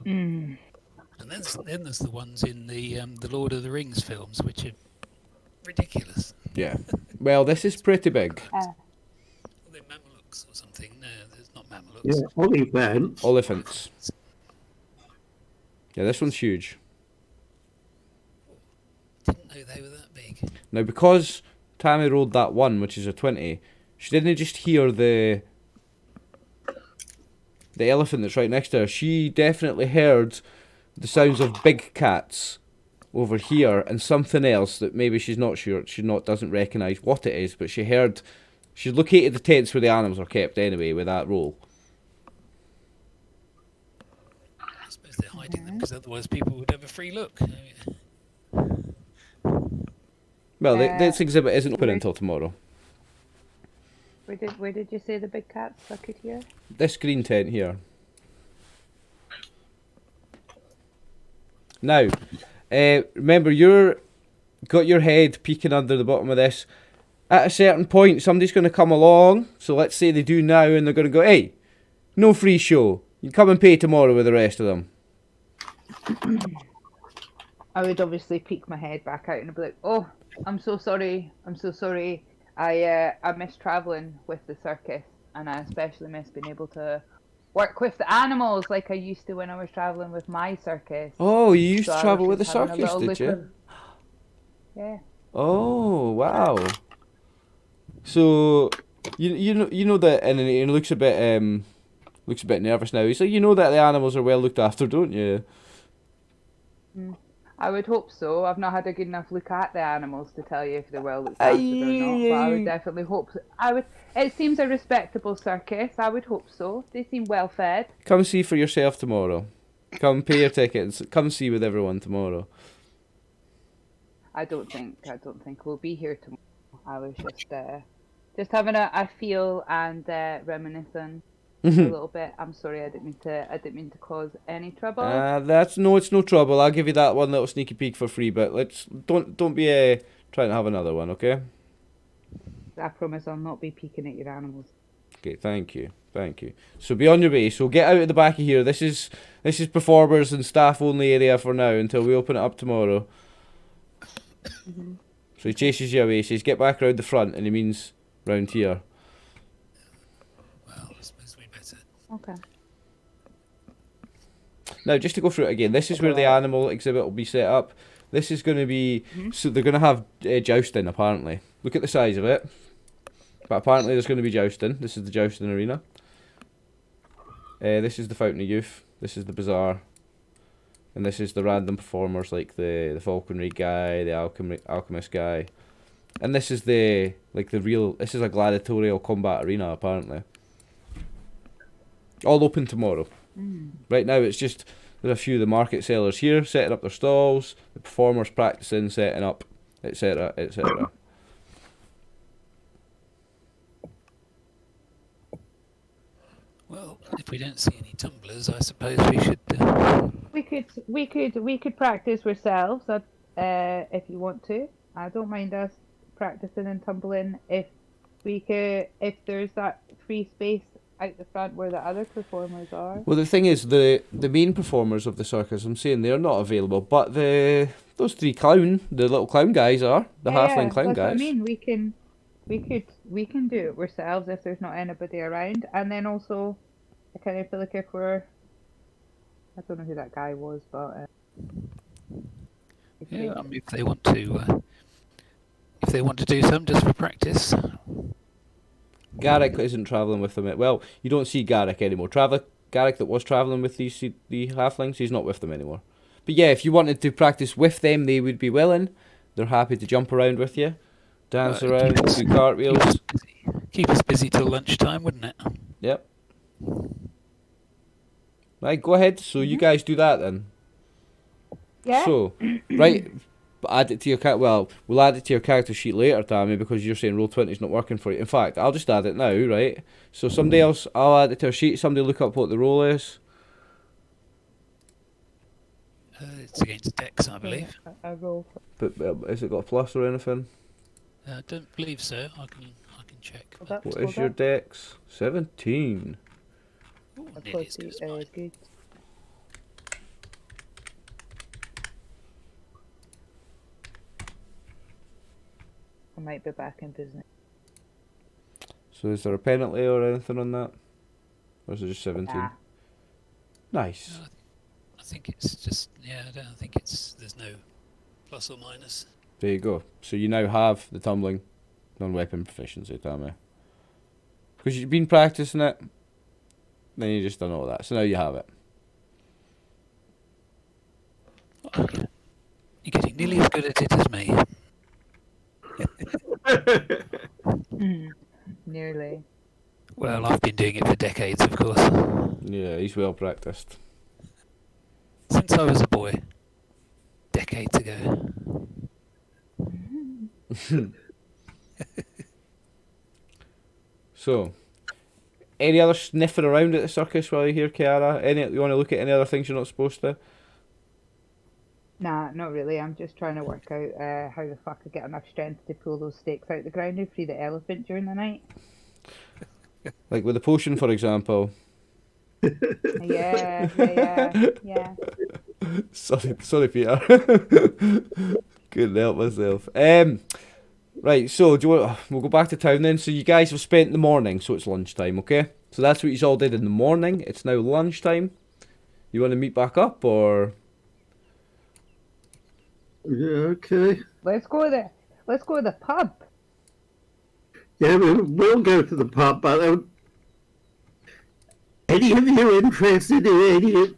And then there's the ones in the Lord of the Rings films, which are ridiculous. Yeah. Well, this is pretty big. Well, they're Mamelukes or something. No, there's not Mamelukes. Yeah, Olifants. Elephants. Yeah, this one's huge. Didn't know they were that big. Now, because Tammy rolled that 1, which is a 20, she didn't just hear the elephant that's right next to her. She definitely heard the sounds of big cats over here and something else that maybe she's not sure, doesn't recognise what it is, but she located the tents where the animals are kept anyway with that roll. I suppose they're hiding them because otherwise people would have a free look. Well, this exhibit isn't open until tomorrow. Where did you say the big cats I could hear? This green tent here. Now, remember, got your head peeking under the bottom of this. At a certain point, somebody's going to come along. So let's say they do now, and they're going to go, "Hey, no free show. You come and pay tomorrow with the rest of them." I would obviously peek my head back out and be like, "Oh, I'm so sorry. I miss travelling with the circus, and I especially miss being able to work with the animals like I used to when I was travelling with my circus." Oh, you used So to I travel was with the just having a circus, little did look you? Yeah. Oh, wow. So you know that, and he looks a bit nervous now. He's like, you know that the animals are well looked after, don't you? I would hope so. I've not had a good enough look at the animals to tell you if they're well looked after or not. But I would definitely hope so. It seems a respectable circus. I would hope so. They seem well fed. Come see for yourself tomorrow. Come pay your tickets. Come see with everyone tomorrow. I don't think we'll be here tomorrow. I was just having a feel and reminiscing a little bit. I'm sorry, I didn't mean to cause any trouble. It's no trouble. I'll give you that one little sneaky peek for free, but don't be trying to have another one, okay? I promise I'll not be peeking at your animals. Okay, thank you. So be on your way. So get out at the back of here. This is performers and staff only area for now until we open it up tomorrow. So he chases you away. He says, "Get back round the front," and he means round here. Well, I suppose we better. Okay. Now, just to go through it again, this is where the animal exhibit will be set up. This is going to be... So they're going to have jousting, apparently. Look at the size of it. But apparently there's going to be jousting. This is the jousting arena. This is the Fountain of Youth. This is the Bazaar. And this is the random performers like the falconry guy, the alchemist guy. And this is this is a gladiatorial combat arena, apparently. All open tomorrow. Right now it's just, there's a few of the market sellers here setting up their stalls, the performers practicing, setting up, etc, etc. if we don't see any tumblers, I suppose we should. We could practice ourselves if you want to. I don't mind us practicing and tumbling if there's that free space out the front where the other performers are. Well, the thing is, the main performers of the circus, I'm saying they're not available, but those three the little clown guys are, the halfling clown that's guys. What I mean, we can do it ourselves if there's not anybody around, and then also, I kind of feel like if we're, I don't know who that guy was, but Yeah, I mean, if they want to do some just for practice. Garrick isn't travelling with them. Well, you don't see Garrick anymore. Garrick that was travelling with the halflings, he's not with them anymore. But yeah, if you wanted to practice with them, they would be willing. They're happy to jump around with you, dance around, do cartwheels. Keep us busy till lunchtime, wouldn't it? Yep. Right, go ahead. So you guys do that then. yeah. So, right, add it to your we'll add it to your character sheet later, Tammy, because you're saying Roll20's not working for you. In fact, I'll just add it now, right? So somebody else, I'll add it to a sheet. Somebody look up what the roll is. It's against Dex, I believe. I roll. But has it got a plus or anything? I don't believe so. I can check. Hold up, What hold is your up. dex? 17. Ooh, That's nearly as good as mine. good. I might be back in business. So is there a penalty or anything on that? Or is it just 17? Nah. Nice. I think it's just I don't think there's no plus or minus. There you go. So you now have the tumbling non-weapon proficiency, Tammy. Because you've been practicing it, then you just done all that. So now you have it. Oh, you're getting nearly as good at it as me. Nearly. Well, I've been doing it for decades, of course. Yeah, he's well practiced. Since I was a boy. Decades ago. So, any other sniffing around at the circus while you're here, Kiara? You want to look at any other things you're not supposed to? Nah, not really. I'm just trying to work out how the fuck I get enough strength to pull those stakes out the ground and free the elephant during the night. Like with the potion, for example. Yeah. Sorry, Peter. Couldn't help myself. Right, so we'll go back to town then. So you guys have spent the morning, so it's lunchtime, okay? So that's what you all did in the morning. It's now lunchtime. You want to meet back up, or? Yeah, okay. Let's go to the pub. Yeah, we'll go to the pub, but any of you interested in any of...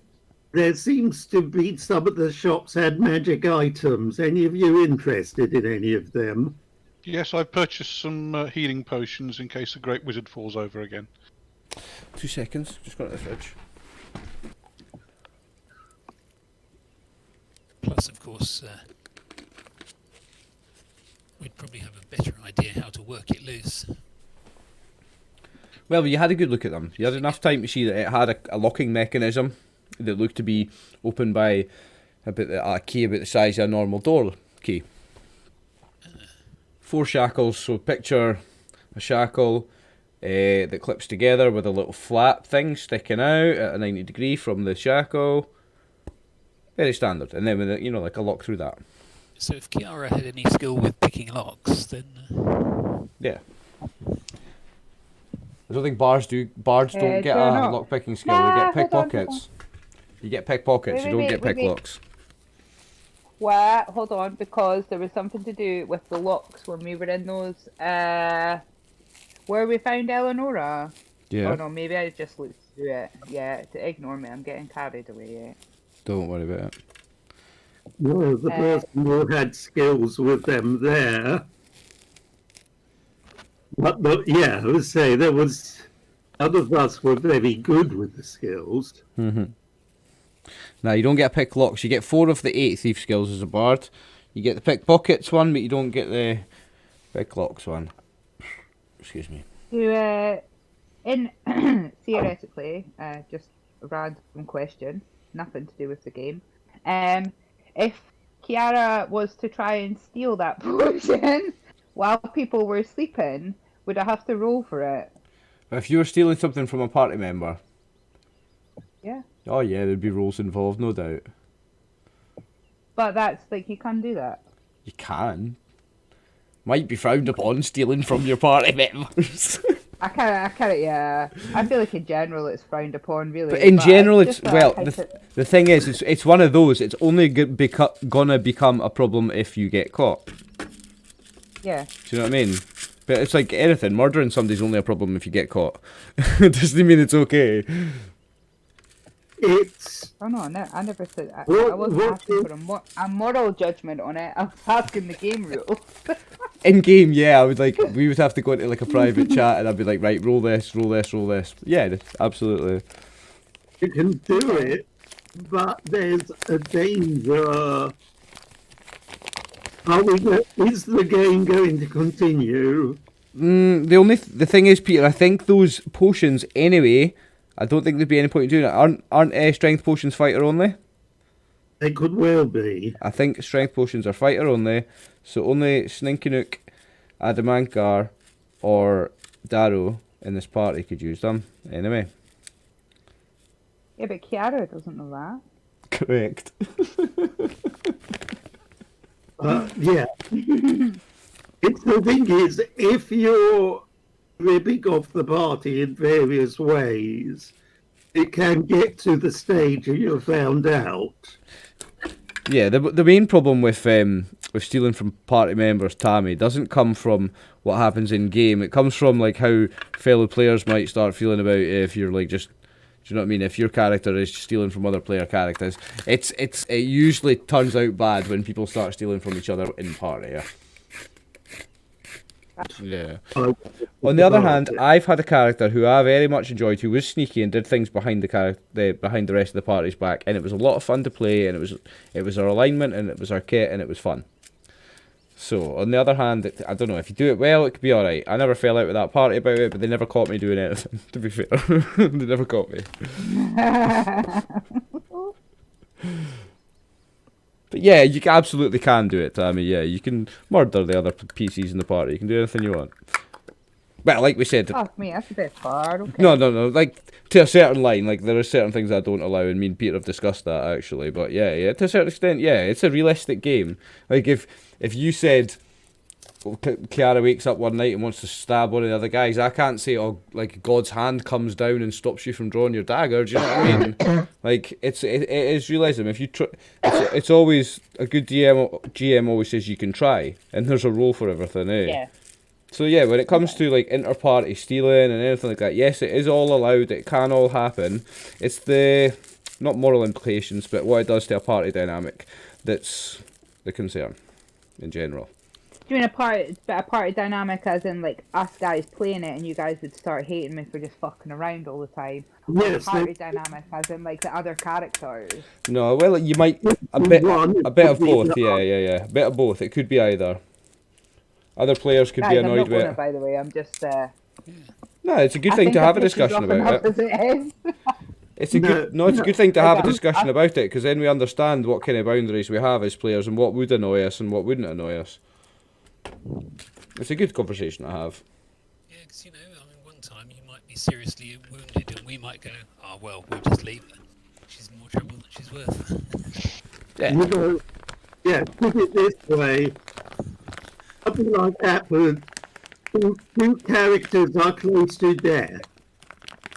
There seems to be some of the shops had magic items. Any of you interested in any of them? Yes, I've purchased some healing potions in case the Great Wizard falls over again. 2 seconds. Just got to the fridge. Plus, of course, we'd probably have a better idea how to work it loose. Well, you had a good look at them. You had enough time to see that it had a locking mechanism that looked to be opened by a key about the size of a normal door key. 4 shackles, so picture a shackle that clips together with a little flap thing sticking out at a 90 degree from the shackle. Very standard. And then with like a lock through that. So if Kiara had any skill with picking locks, then... Yeah. I don't think bards don't get a lock picking skill. They get pickpockets. You get pickpockets. You don't get picklocks. What? Hold on, because there was something to do with the locks when we were in those. Where we found Eleonora. Yeah. Oh no, maybe I just looked through it. Yeah, ignore me. I'm getting carried away. Yeah. Don't worry about it. No, the person who had skills with them there. But yeah, I would say there was... None of us were very good with the skills. Mm-hmm. Now, you don't get picklocks. You get 4 of the 8 thief skills as a bard. You get the pickpockets one, but you don't get the picklocks one. Excuse me. In theoretically, just a random question, nothing to do with the game. If Kiara was to try and steal that potion while people were sleeping, would I have to roll for it? If you were stealing something from a party member, Yeah. oh yeah, there'd be rules involved, no doubt. But that's like, you can't do that. You can. Might be frowned upon stealing from your party members. I can't, yeah. I feel like in general it's frowned upon, really. But in general, it's just well. The thing is, it's one of those. It's only gonna become a problem if you get caught. Yeah. Do you know what I mean? But it's like anything. Murdering somebody's only a problem if you get caught. It doesn't mean it's okay. It's Oh no, I never said. I What- wasn't what asking is- for a moral judgment on it. I was asking the game rules. In game, yeah, I would we would have to go into like a private chat, and I'd be like, right, roll this, roll this, roll this. Yeah, absolutely. you can do it, but there's a danger. Is the game going to continue? The thing is, Peter, I think those potions anyway. I don't think there'd be any point in doing it. Aren't strength potions fighter only? They could well be. I think strength potions are fighter only, so only Sninkinook, Adamankar, or Darrow in this party could use them. Anyway. Yeah, but Kiara doesn't know that. Correct. Yeah. The thing is, if you're ripping off the party in various ways, it can get to the stage and you're found out. Yeah, the main problem with stealing from party members, Tammy, doesn't come from what happens in game. It comes from like how fellow players might start feeling about it if you're like just, do you know what I mean? If your character is stealing from other player characters, it usually turns out bad when people start stealing from each other in party. Yeah. Yeah. On the other hand, I've had a character who I very much enjoyed, who was sneaky and did things behind behind the rest of the party's back, and it was a lot of fun to play, and it was our alignment, and it was our kit, and it was fun. So, on the other hand, I don't know, if you do it well, it could be alright. I never fell out with that party about it, but they never caught me doing anything, to be fair. They never caught me. But yeah, you absolutely can do it, Tammy. Yeah, you can murder the other PCs in the party. You can do anything you want. Well, like we said... Fuck me, that's a bit far, okay. No, like, to a certain line. Like, there are certain things I don't allow, and me and Peter have discussed that, actually. But yeah, to a certain extent, yeah, it's a realistic game. Like, if you said... Kiara wakes up one night and wants to stab one of the other guys, I can't say, oh, like, God's hand comes down and stops you from drawing your dagger. Do you know what I mean? Like, it is realism. If you it's always a good GM always says you can try, and there's a role for everything, eh? Yeah. So yeah, when it comes to like inter-party stealing and anything like that, yes, it is all allowed. It can all happen. It's the not moral implications, but what it does to a party dynamic that's the concern in general. Doing a party dynamic as in like us guys playing it and you guys would start hating me for just fucking around all the time. Yes, Party dynamic as in like the other characters. No, well, you might a bit of both. Yeah, a bit of both. It could be either. Other players could be Guys, annoyed I'm not with gonna, it. by the way, I'm just No, it's a good I thing think to I have a pissed you discussion off about enough it. as it is. It's a good thing to have a discussion about it, because then we understand what kind of boundaries we have as players and what would annoy us and what wouldn't annoy us. It's a good conversation to have. Yeah, because, one time you might be seriously wounded and we might go, oh, well, we'll just leave her. She's more trouble than she's worth. Yeah. Put it this way. Something like that would... Two characters are close to death.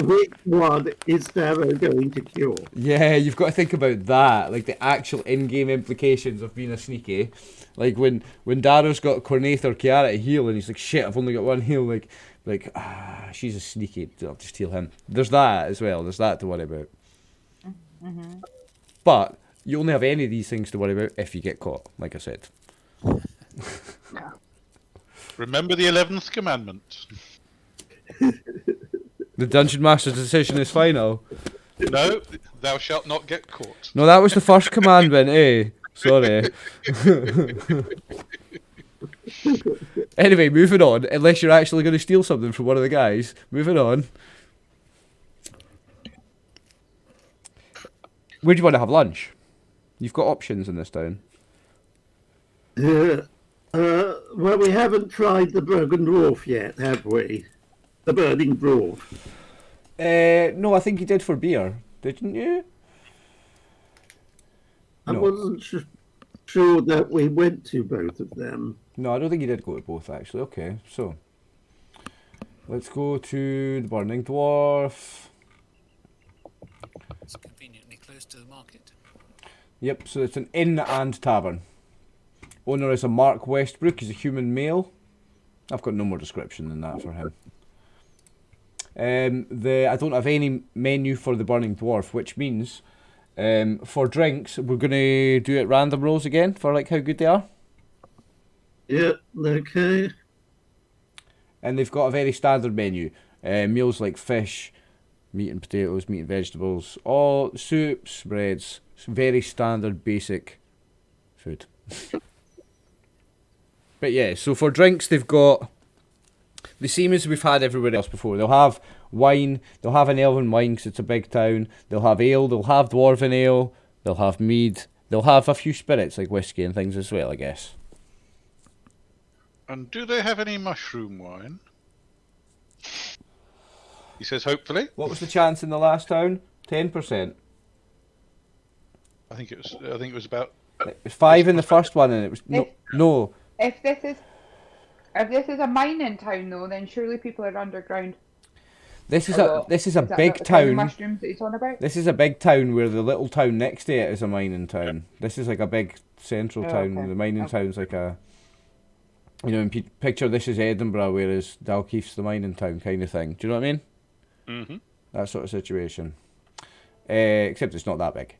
Which one is Darrow going to cure? Yeah, you've got to think about that, like the actual in-game implications of being a sneaky. Like when Darrow's got Cornaith or Kiara to heal, and he's like, shit, I've only got one heal. She's a sneaky. I'll just heal him. There's that as well. There's that to worry about. Mm-hmm. But you only have any of these things to worry about if you get caught, like I said. Remember the 11th commandment. The Dungeon Master's decision is final. No, thou shalt not get caught. No, that was the first commandment, eh? Sorry. Anyway, moving on. Unless you're actually going to steal something from one of the guys. Moving on. Where do you want to have lunch? You've got options in this town. Well, we haven't tried the Broken Dwarf yet, have we? The Burning Dwarf. No, I think you did for beer, didn't you? I No. wasn't sure that we went to both of them. No, I don't think you did go to both, actually. Okay, so let's go to the Burning Dwarf. It's conveniently close to the market. Yep, so it's an inn and tavern. Owner is a Mark Westbrook. He's a human male. I've got no more description than that for him. I don't have any menu for the Burning Dwarf, which means for drinks we're gonna do it random rolls again for like how good they are. Yeah, okay. And they've got a very standard menu. Meals like fish, meat and potatoes, meat and vegetables, all soups, breads. It's very standard, basic food. But yeah, so for drinks they've got the same as we've had everywhere else before. They'll have wine, they'll have an elven wine because it's a big town. They'll have ale, they'll have dwarven ale, they'll have mead, they'll have a few spirits like whiskey and things as well, I guess. And do they have any mushroom wine? He says, hopefully. What was the chance in the last town? 10%. I think it was about. It was 5 in the first one, and it was no. If this is a mining town, though, then surely people are underground. This is Although, a is that big the kind of town. mushrooms that he's on about? This is a big town where the little town next to it is a mining town. This is like a big central town. okay. The mining town's like a, you know, picture this is Edinburgh, whereas Dalkeith's the mining town kind of thing. Do you know what I mean? Mm-hmm. That sort of situation. Except it's not that big.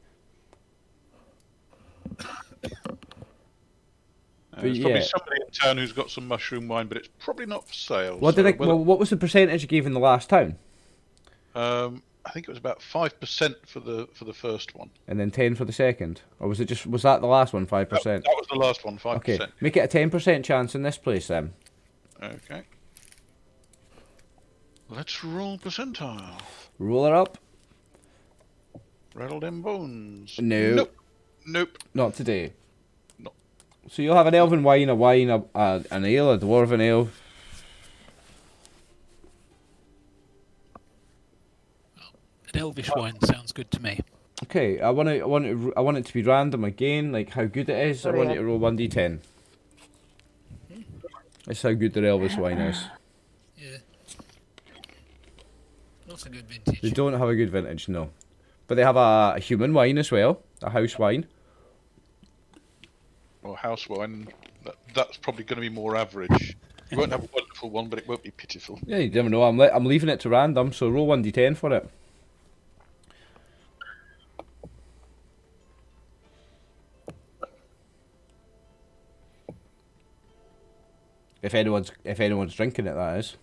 There's probably somebody in town who's got some mushroom wine, but it's probably not for sale. What was the percentage you gave in the last town? I think it was about 5% for the first one. And then 10 for the second, or was that the last one? 5%. That was the last one, 5%. Okay, make it a 10% chance in this place then. Okay. Let's roll percentile. Roll her up. Rattle them bones. No. Nope. Not today. No. So you'll have an elven wine, an ale, a dwarven ale. An elvish wine sounds good to me. Okay, I want it to be random again, like how good it is. I want you to roll 1d10. That's how good the elvish wine is. Yeah. Not a good vintage. They don't have a good vintage, no. But they have a human wine as well, a house wine. Or house wine. That's probably going to be more average. You won't have a wonderful one, but it won't be pitiful. Yeah, you never know. I'm leaving it to random, so roll 1d10 for it. If anyone's drinking it, that is.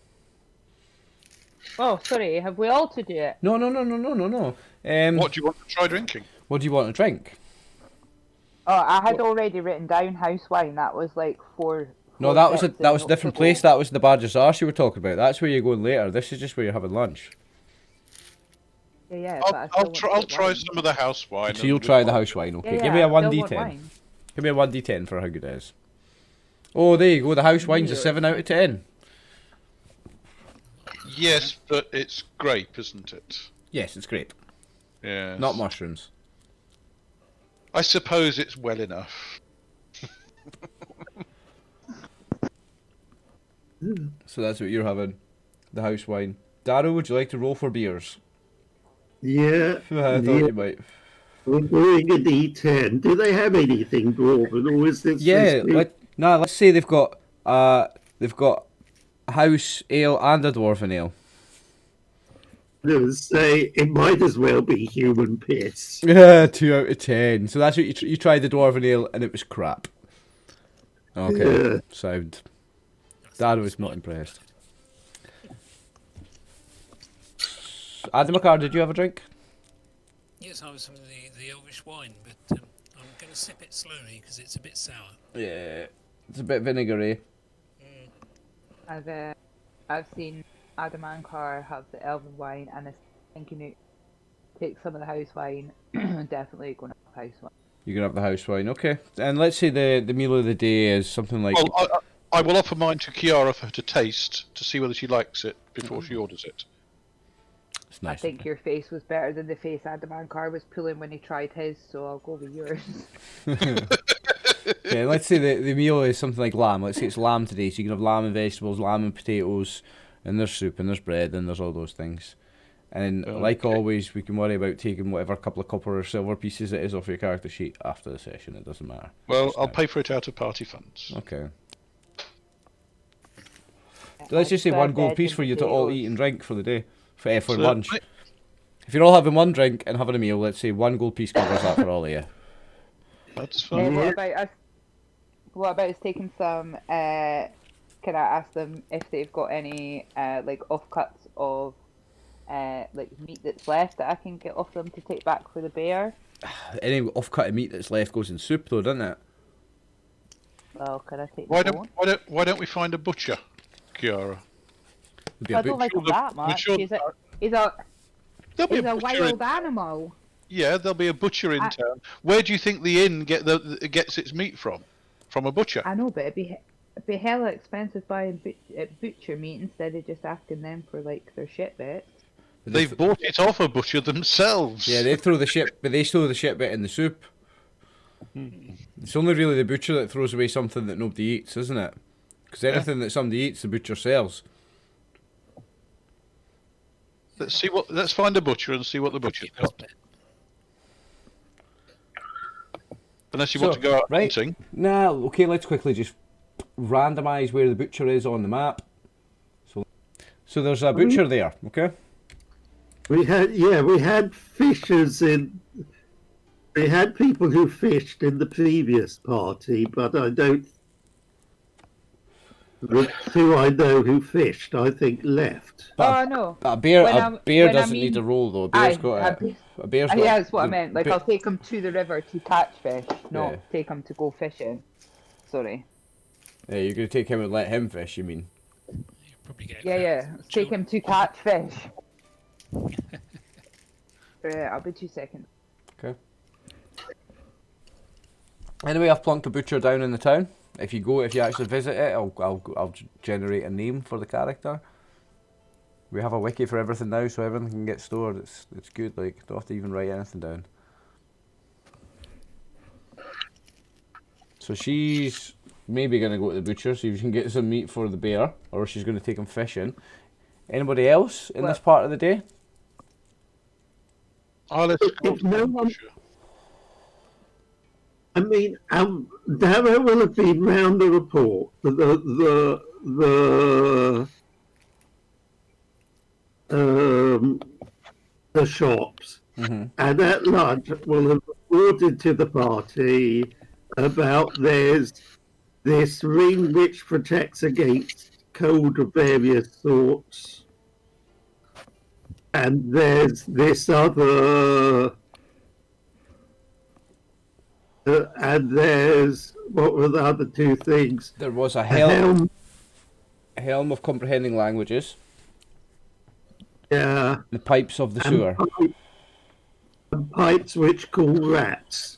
Oh, sorry. Have we all to do it? No. What do you want to try drinking? What do you want to drink? Oh, I had already written down house wine. That was like four. No, that was a different place. That was the Badger's Arse you were talking about. That's where you're going later. This is just where you're having lunch. Yeah, I'll try some of the house wine. So you'll try the house wine, okay? Give me a 1d10. Give me a 1d10 for how good it is. Oh, there you go. The house wine's a 7 out of 10. Yes, but it's grape, isn't it? Yes, it's great. Yes. Not mushrooms. I suppose it's well enough. So that's what you're having. The house wine. Darrow, would you like to roll for beers? Yeah. I thought you might. We're doing a D10. Do they have anything dwarven, or is this? Yeah, let's say they've got a house ale and a dwarven ale. Say it might as well be human piss. Yeah, 2 out of 10. So that's what you tried the dwarven ale and it was crap. Okay, Yeah. sound. Dad was not impressed. Adam McCarr, did you have a drink? Yes, I was from the elvish wine, but I'm going to sip it slowly because it's a bit sour. Yeah, it's a bit vinegary. I've seen Adam Ankar have the elven wine and a thinking take some of the house wine. Definitely going to have house wine. You're gonna have the house wine, okay? And let's say the meal of the day is something like. Well, I will offer mine to Kiara for her to taste to see whether she likes it before she orders it. It's nice. I think your face was better than the face Adamankar was pulling when he tried his, so I'll go with yours. Okay, let's say the meal is something like lamb. Let's say it's lamb today, so you can have lamb and vegetables, lamb and potatoes, and there's soup, and there's bread, and there's all those things. And like always, we can worry about taking whatever couple of copper or silver pieces it is off your character sheet after the session. It doesn't matter. Well, I'll pay for it out of party funds. Okay. So let's just say one gold piece for you to all eat and drink for the day, for lunch. If you're all having one drink and having a meal, let's say one gold piece covers that for all of you. That's fine. What about us taking some? Can I ask them if they've got any like offcuts of like meat that's left that I can get off them to take back for the bear? Any offcut of meat that's left goes in soup, though, doesn't it? Well, can I take? Why don't we find a butcher, Kiara? Be I a don't like him that much. sure He's a There'll be a wild animal. Yeah, there'll be a butcher in town. Where do you think the inn gets its meat from? From a butcher? I know, but it'd be hella expensive buying butcher meat instead of just asking them for like their shit bits. They've bought it off a butcher themselves. Yeah, they throw the shit, but they throw the shit bit in the soup. It's only really the butcher that throws away something that nobody eats, isn't it? Because anything that somebody eats, the butcher sells. Let's find a butcher and see what the butcher's got. Unless you want to go out hunting. Nah, okay, let's quickly just randomise where the butcher is on the map. So there's a butcher there, okay? We had fishers in. We had people who fished in the previous party, but I don't. The two I know who fished, I think, left. But no. A bear doesn't need a roll though. A bear's a bear's got. Yeah, that's what I meant. Like, I'll take him to the river to catch fish, not take him to go fishing. Sorry. Yeah, you're gonna take him and let him fish. You mean? Yeah. Take him to catch fish. I'll be 2 seconds. Okay. Anyway, I've plunked a butcher down in the town. If you actually visit it, I'll generate a name for the character. We have a wiki for everything now, so everything can get stored. It's good. Like, don't have to even write anything down. So she's maybe gonna go to the butcher, so you can get some meat for the bear, or she's gonna take him fishing. Anybody else in this part of the day? If no one, I mean, Dara will have been round the report, the shops, and at lunch will have reported to the party about there's this ring which protects against cold of various sorts, and there's this other. And there's, what were the other two things? There was a helm of comprehending languages. Yeah. The pipes of the sewer. And pipes which call rats.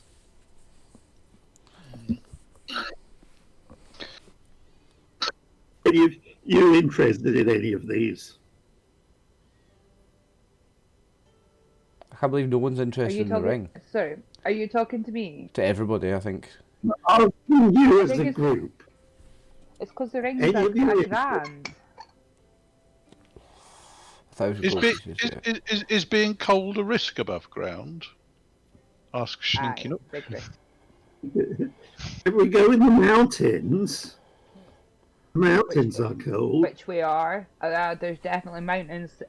Are you interested in any of these? I can't believe no one's interested in the ring. Sorry, are you talking to me? To everybody, I think. You as a group. It's because the ring is a grand. 1,000 gold. Is being cold a risk above ground? Asks Slinky Nook. If we go in the mountains, are cold. Which we are. There's definitely mountains.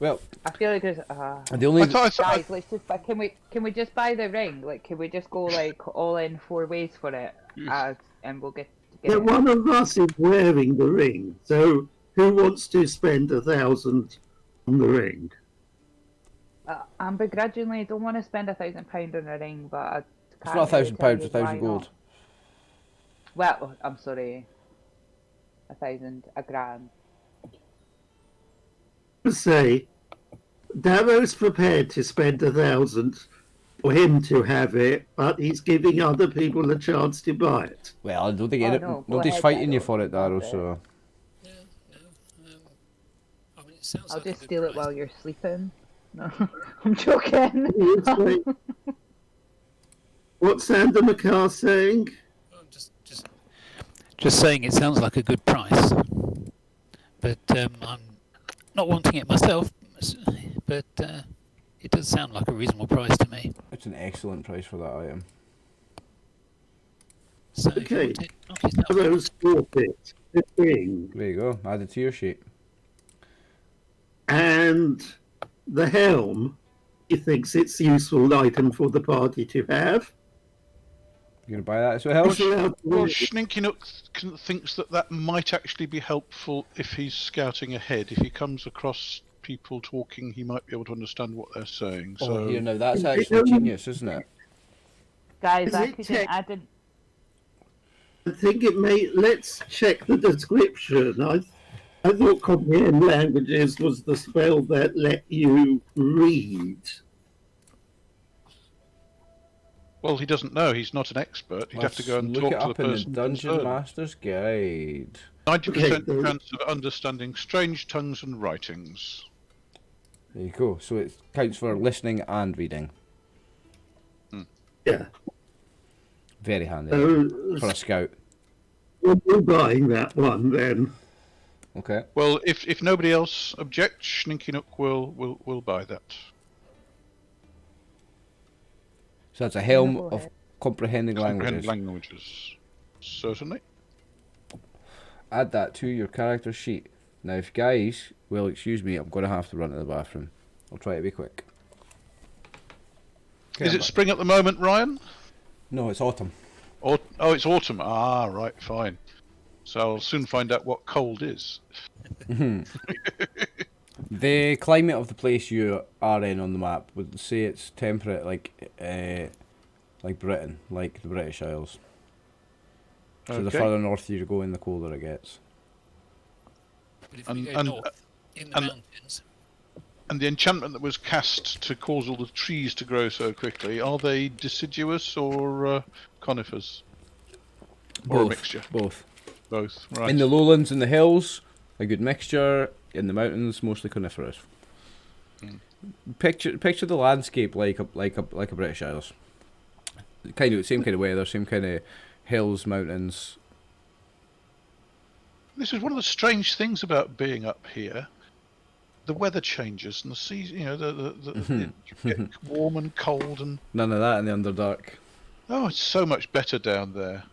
Well, I feel like there's. the only Guys, let's just. Can we just buy the ring? Like, can we just go like all in 4 ways for it, and we'll get it. One of us is wearing the ring, so who wants to spend 1,000 on the ring? I'm begrudgingly don't want to spend £1,000 on a ring, but I it's not £1,000, it's 1,000 gold. Well, I'm sorry, a grand. Say, Darrow's prepared to spend 1,000 for him to have it, but he's giving other people a chance to buy it. Well, I don't think Oh, any- no, go nobody's ahead, fighting you Darrow. for it, Darrow. Love it. So No, I mean, it sounds I'll like a just good steal it price. while you're sleeping. No, I'm joking. It's like, what's Sander McCarr saying? I'm just saying it sounds like a good price, but I'm not wanting it myself. But it does sound like a reasonable price to me. it's an excellent price for that item. So if you Okay. want it, knock yourself out. Darrow's bought it. The thing. There you go. Add it to your sheet. And the helm, he thinks it's a useful item for the party to have. You gonna buy that as well? He's allowed to Well, wear it. Schninkenuk thinks that might actually be helpful if he's scouting ahead. If he comes across people talking, he might be able to understand what they're saying. So Oh, here now. That's It actually doesn't- genius, isn't it? Guys, Is I it couldn't tech- add it. I think it may. Let's check the description. I thought comprehend languages was the spell that let you read. well, he doesn't know. He's not an expert. He'd have to go and look talk it to the up in the person. Dungeon concerned. Master's Guide. 90% Okay, chance of understanding strange tongues and writings. There you go. So it counts for listening and reading. Yeah. Very handy So for a scout. we're buying that one then. Okay. Well, if nobody else objects, Schninkenuk will buy that. So that's a helm Go of ahead. comprehending Comprehend languages. languages. Certainly. Add that to your character sheet. Now, if guys will excuse me, I'm going to have to run to the bathroom. I'll try to be quick. Okay, Is I'm it back. spring at the moment, Ryan? No, it's autumn. Or oh, it's autumn. Ah, right, fine. So I'll soon find out what cold is. The climate of the place you are in on the map would say it's temperate, like Britain, like the British Isles. So the Okay. further north you go in, the colder it gets. But if we And- go and- north in the and- mountains, And the enchantment that was cast to cause all the trees to grow so quickly, are they deciduous or conifers? Or a Both. mixture? Both. Both, right. In the lowlands and the hills, a good mixture. In the mountains, mostly coniferous. Picture the landscape like a British Isles. Kind of same kind of weather, same kind of hills, mountains. This is one of the strange things about being up here. The weather changes and the season, you know, it get warm and cold and None of that in the Underdark. oh, it's so much better down there.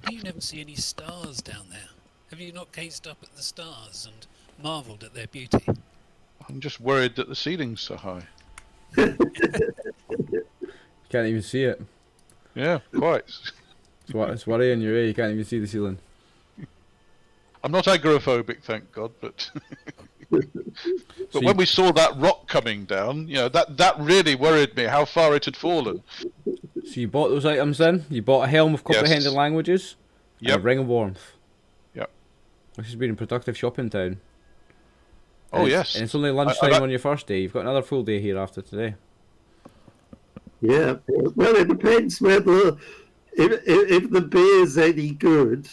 you never see any stars down there. Have you not gazed up at the stars and marvelled at their beauty? I'm just worried that the ceiling's so high. Can't even see it. Yeah, quite. It's worrying you, eh? You can't even see the ceiling. I'm not agoraphobic, thank God, but but So when we saw that rock coming down, you know, that really worried me how far it had fallen. So you bought those items then? You bought a helm of comprehending Yes. languages? And a Yep. ring of warmth. Yep. This has been a productive shopping town. Oh, And it's- yes. And it's only lunchtime I- on your first day. You've got another full day here after today. Yeah. Well, it depends whether if the beer's any good.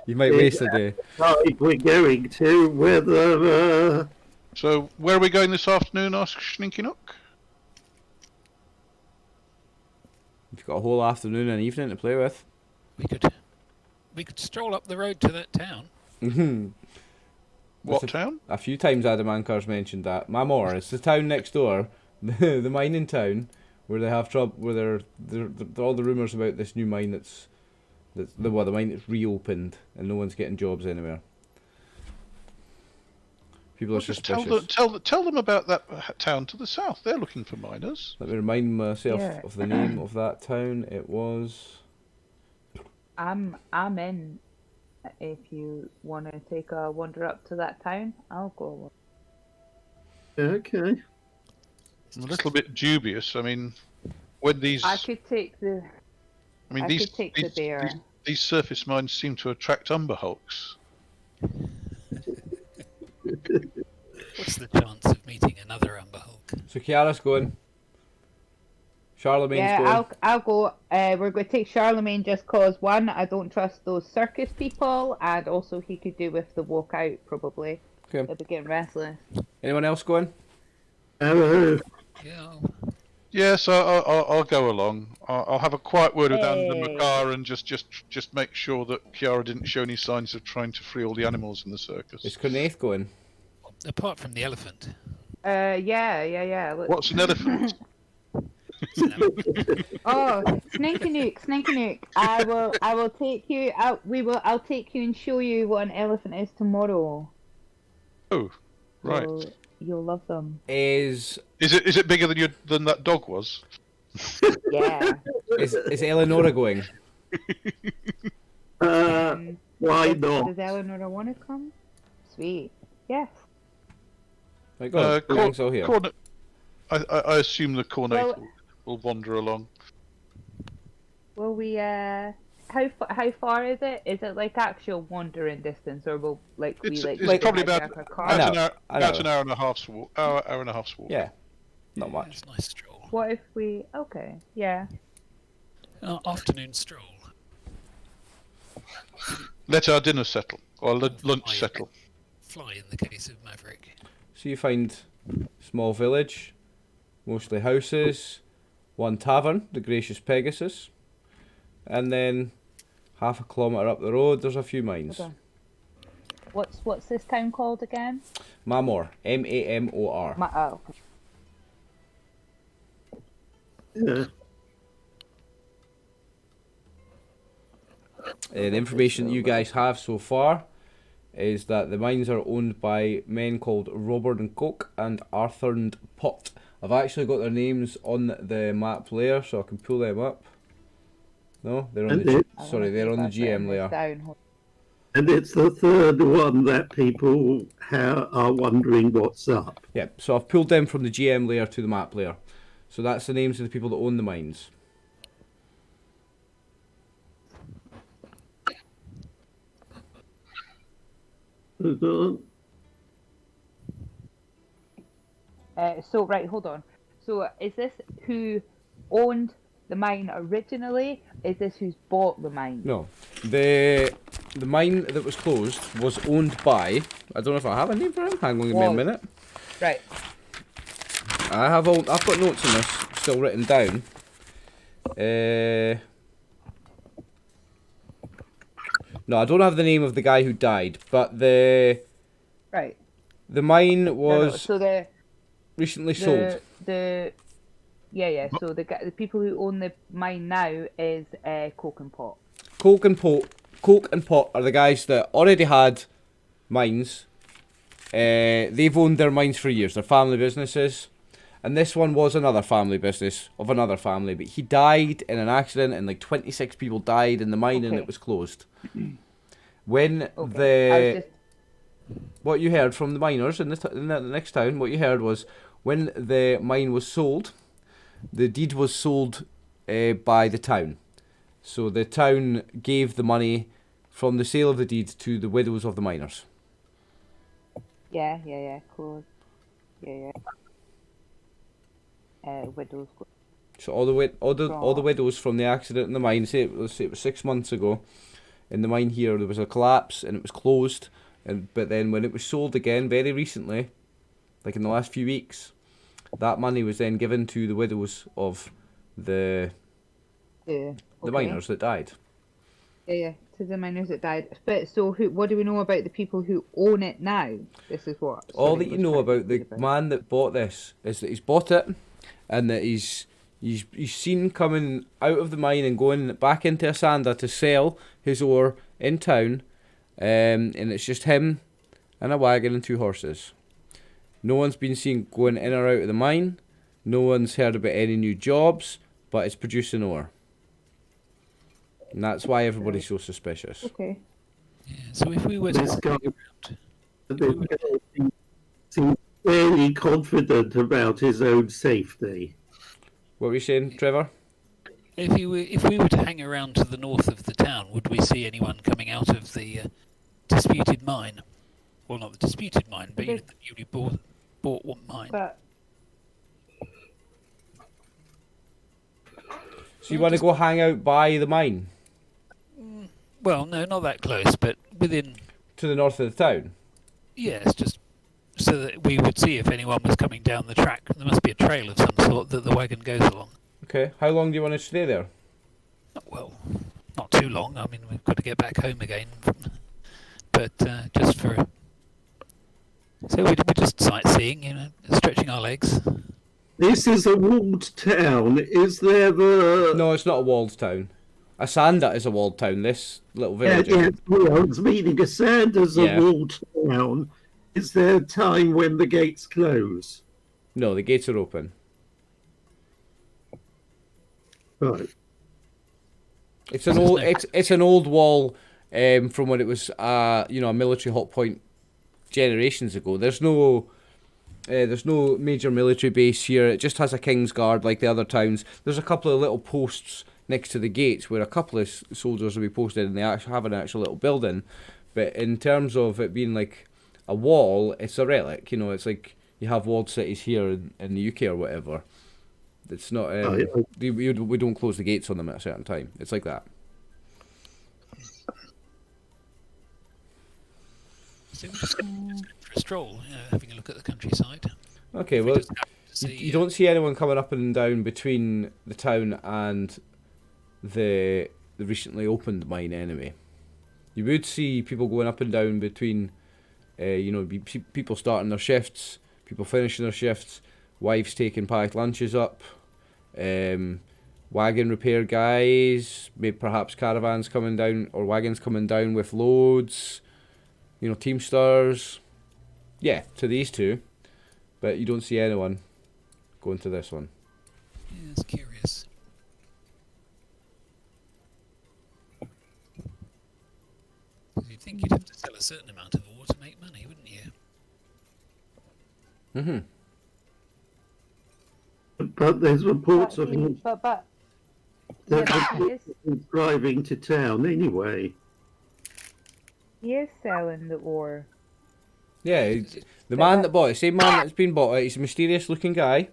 You might waste a day. Like we're going to whether. So where are we going this afternoon, asked Schninkenuk? You've got a whole afternoon and evening to play with. We could stroll up the road to that town. What That's town? A few times Adamankar's mentioned that. Mamor, it's the town next door, the mining town, where they have trouble, where they're all the rumours about this new mine that's the mine that's reopened and no one's getting jobs anywhere. People are Well, just suspicious. tell them about that town to the south. They're looking for miners. Let me remind myself Yeah. of the name of that town. It was... I'm in. If you want to take a wander up to that town, I'll go. Okay. I'm a little bit dubious. I mean, when these, I could take the. I mean, I these, could take the bear. these surface mines seem to attract umberhulks. What's the chance of meeting another Amber Hulk? So Kiara's going. Charlemagne's Yeah, going. I'll go. We're going to take Charlemagne just cause one, I don't trust those circus people, and also he could do with the walk out probably. Okay. They'll be getting restless. Anyone else going? Hello. Yeah. Yes, I'll go along. I'll have a quiet word with Anna Hey. McGar and just make sure that Kiara didn't show any signs of trying to free all the animals in the circus. Is Cornaith going? Apart from the elephant. Yeah. Look. What's an elephant? It's an elephant. Oh, Snakey Nuke. I will take you out. I'll take you and show you what an elephant is tomorrow. Oh, right. You'll love them. Is it bigger than that dog was? Yeah. is Eleonora going? Why not? Does Eleanor want to come? Sweet. Yes. Right, go on. Gang's all here. I assume the cornet Well- will wander along. Will we? How far is it? Is it like actual wandering distance, or will It's like- probably hijack about a car? I know. an hour and a half's walk. Hour and a half's walk. Yeah, not much. It's a nice stroll. What if we? Okay. Yeah. Afternoon stroll. Let our dinner settle, or lunch Fly. settle. Fly in the case of Maverick. So you find small village, mostly houses, one tavern, the Gracious Pegasus, and then half a kilometre up the road there's a few mines. Okay. What's this town called again? Mamor, Mamor. Oh. Yeah. The information that you guys have so far is that the mines are owned by men called Robert and Coke and Arthur and Pot. I've actually got their names on the map layer, so I can pull them up. No, they're on the they're on the GM layer. And it's the third one that people are wondering what's up. Yeah, so I've pulled them from the GM layer to the map layer. So that's the names of the people that own the mines. So right, hold on. So is this who owned the mine originally? Is this who's bought the mine? No, the mine that was closed was owned by. I don't know if I have a name for him. Hang on, give me a Was. minute. Right. I've got notes on this still written down. No, I don't have the name of the guy who died, but the mine was So the recently sold. So the people who own the mine now is Coke and Pot. Coke and Pot are the guys that already had mines. They've owned their mines for years. They're family businesses. And this one was another family business of another family, but he died in an accident, and like 26 people died in the mine, and it was closed. When what you heard from the miners in the next town, what you heard was when the mine was sold, the deed was sold by the town. So the town gave the money from the sale of the deed to the widows of the miners. Yeah, cool. Yeah. Widows. So all the widows from the accident in the mine, let's say it was 6 months ago, in the mine here there was a collapse and it was closed, but then when it was sold again very recently, like in the last few weeks, that money was then given to the widows of the miners that died. Yeah, to the miners that died. But so, what do we know about the people who own it now? This is what. All that you know about the man that bought this is that he's bought it, and that he's seen coming out of the mine and going back into Asanda to sell his ore in town, and it's just him and a wagon and 2 horses. No one's been seen going in or out of the mine. No one's heard about any new jobs, but it's producing ore. And that's why everybody's so suspicious. Okay. Yeah, so if we were to This guy- hang around, Seems fairly confident about his own safety. What were you saying, Trevor? if we were to hang around to the north of the town, would we see anyone coming out of the disputed mine. Well, not the disputed mine, but But the newly bought one mine. But So you want to go hang out by the mine Well, no, not that close, but within. to the north of the town? Yes, just so that we would see if anyone was coming down the track. There must be a trail of some sort that the wagon goes along. Okay. How long do you want to stay there? Well, not too long. I mean, we've got to get back home again. But just for. So we're just sightseeing, stretching our legs. This is a walled town. Is there the... No, it's not a walled town. Asanda is a walled town. This little Yeah, village. yeah, I was meaning Asanda's Yeah. a walled town. Is there a time when the gates close? No, the gates are open. Right. It's an old. It's an old wall from when it was a military hot point generations ago. There's no major military base here. It just has a king's guard like the other towns. There's a couple of little posts next to the gates where a couple of soldiers will be posted, and they actually have an actual little building. But in terms of it being like a wall, it's a relic. It's like you have walled cities here in the UK or whatever. It's not. We don't close the gates on them at a certain time. It's like that. So we're just going for a stroll, having a look at the countryside. Okay, We well, just happen to see, you don't see anyone coming up and down between the town and the recently opened mine anyway. You would see people going up and down between, people starting their shifts, people finishing their shifts, wives taking packed lunches up, wagon repair guys, maybe perhaps caravans coming down or wagons coming down with loads, teamsters. Yeah, to these two, but you don't see anyone going to this one. Yeah, it's curious. You'd think you'd have to sell a certain amount of ore to make money, wouldn't you? But there's reports of but him yeah, but he is, driving to town anyway. he is selling the ore. Yeah, the man that bought it, same man that's been bought it, he's a mysterious looking guy.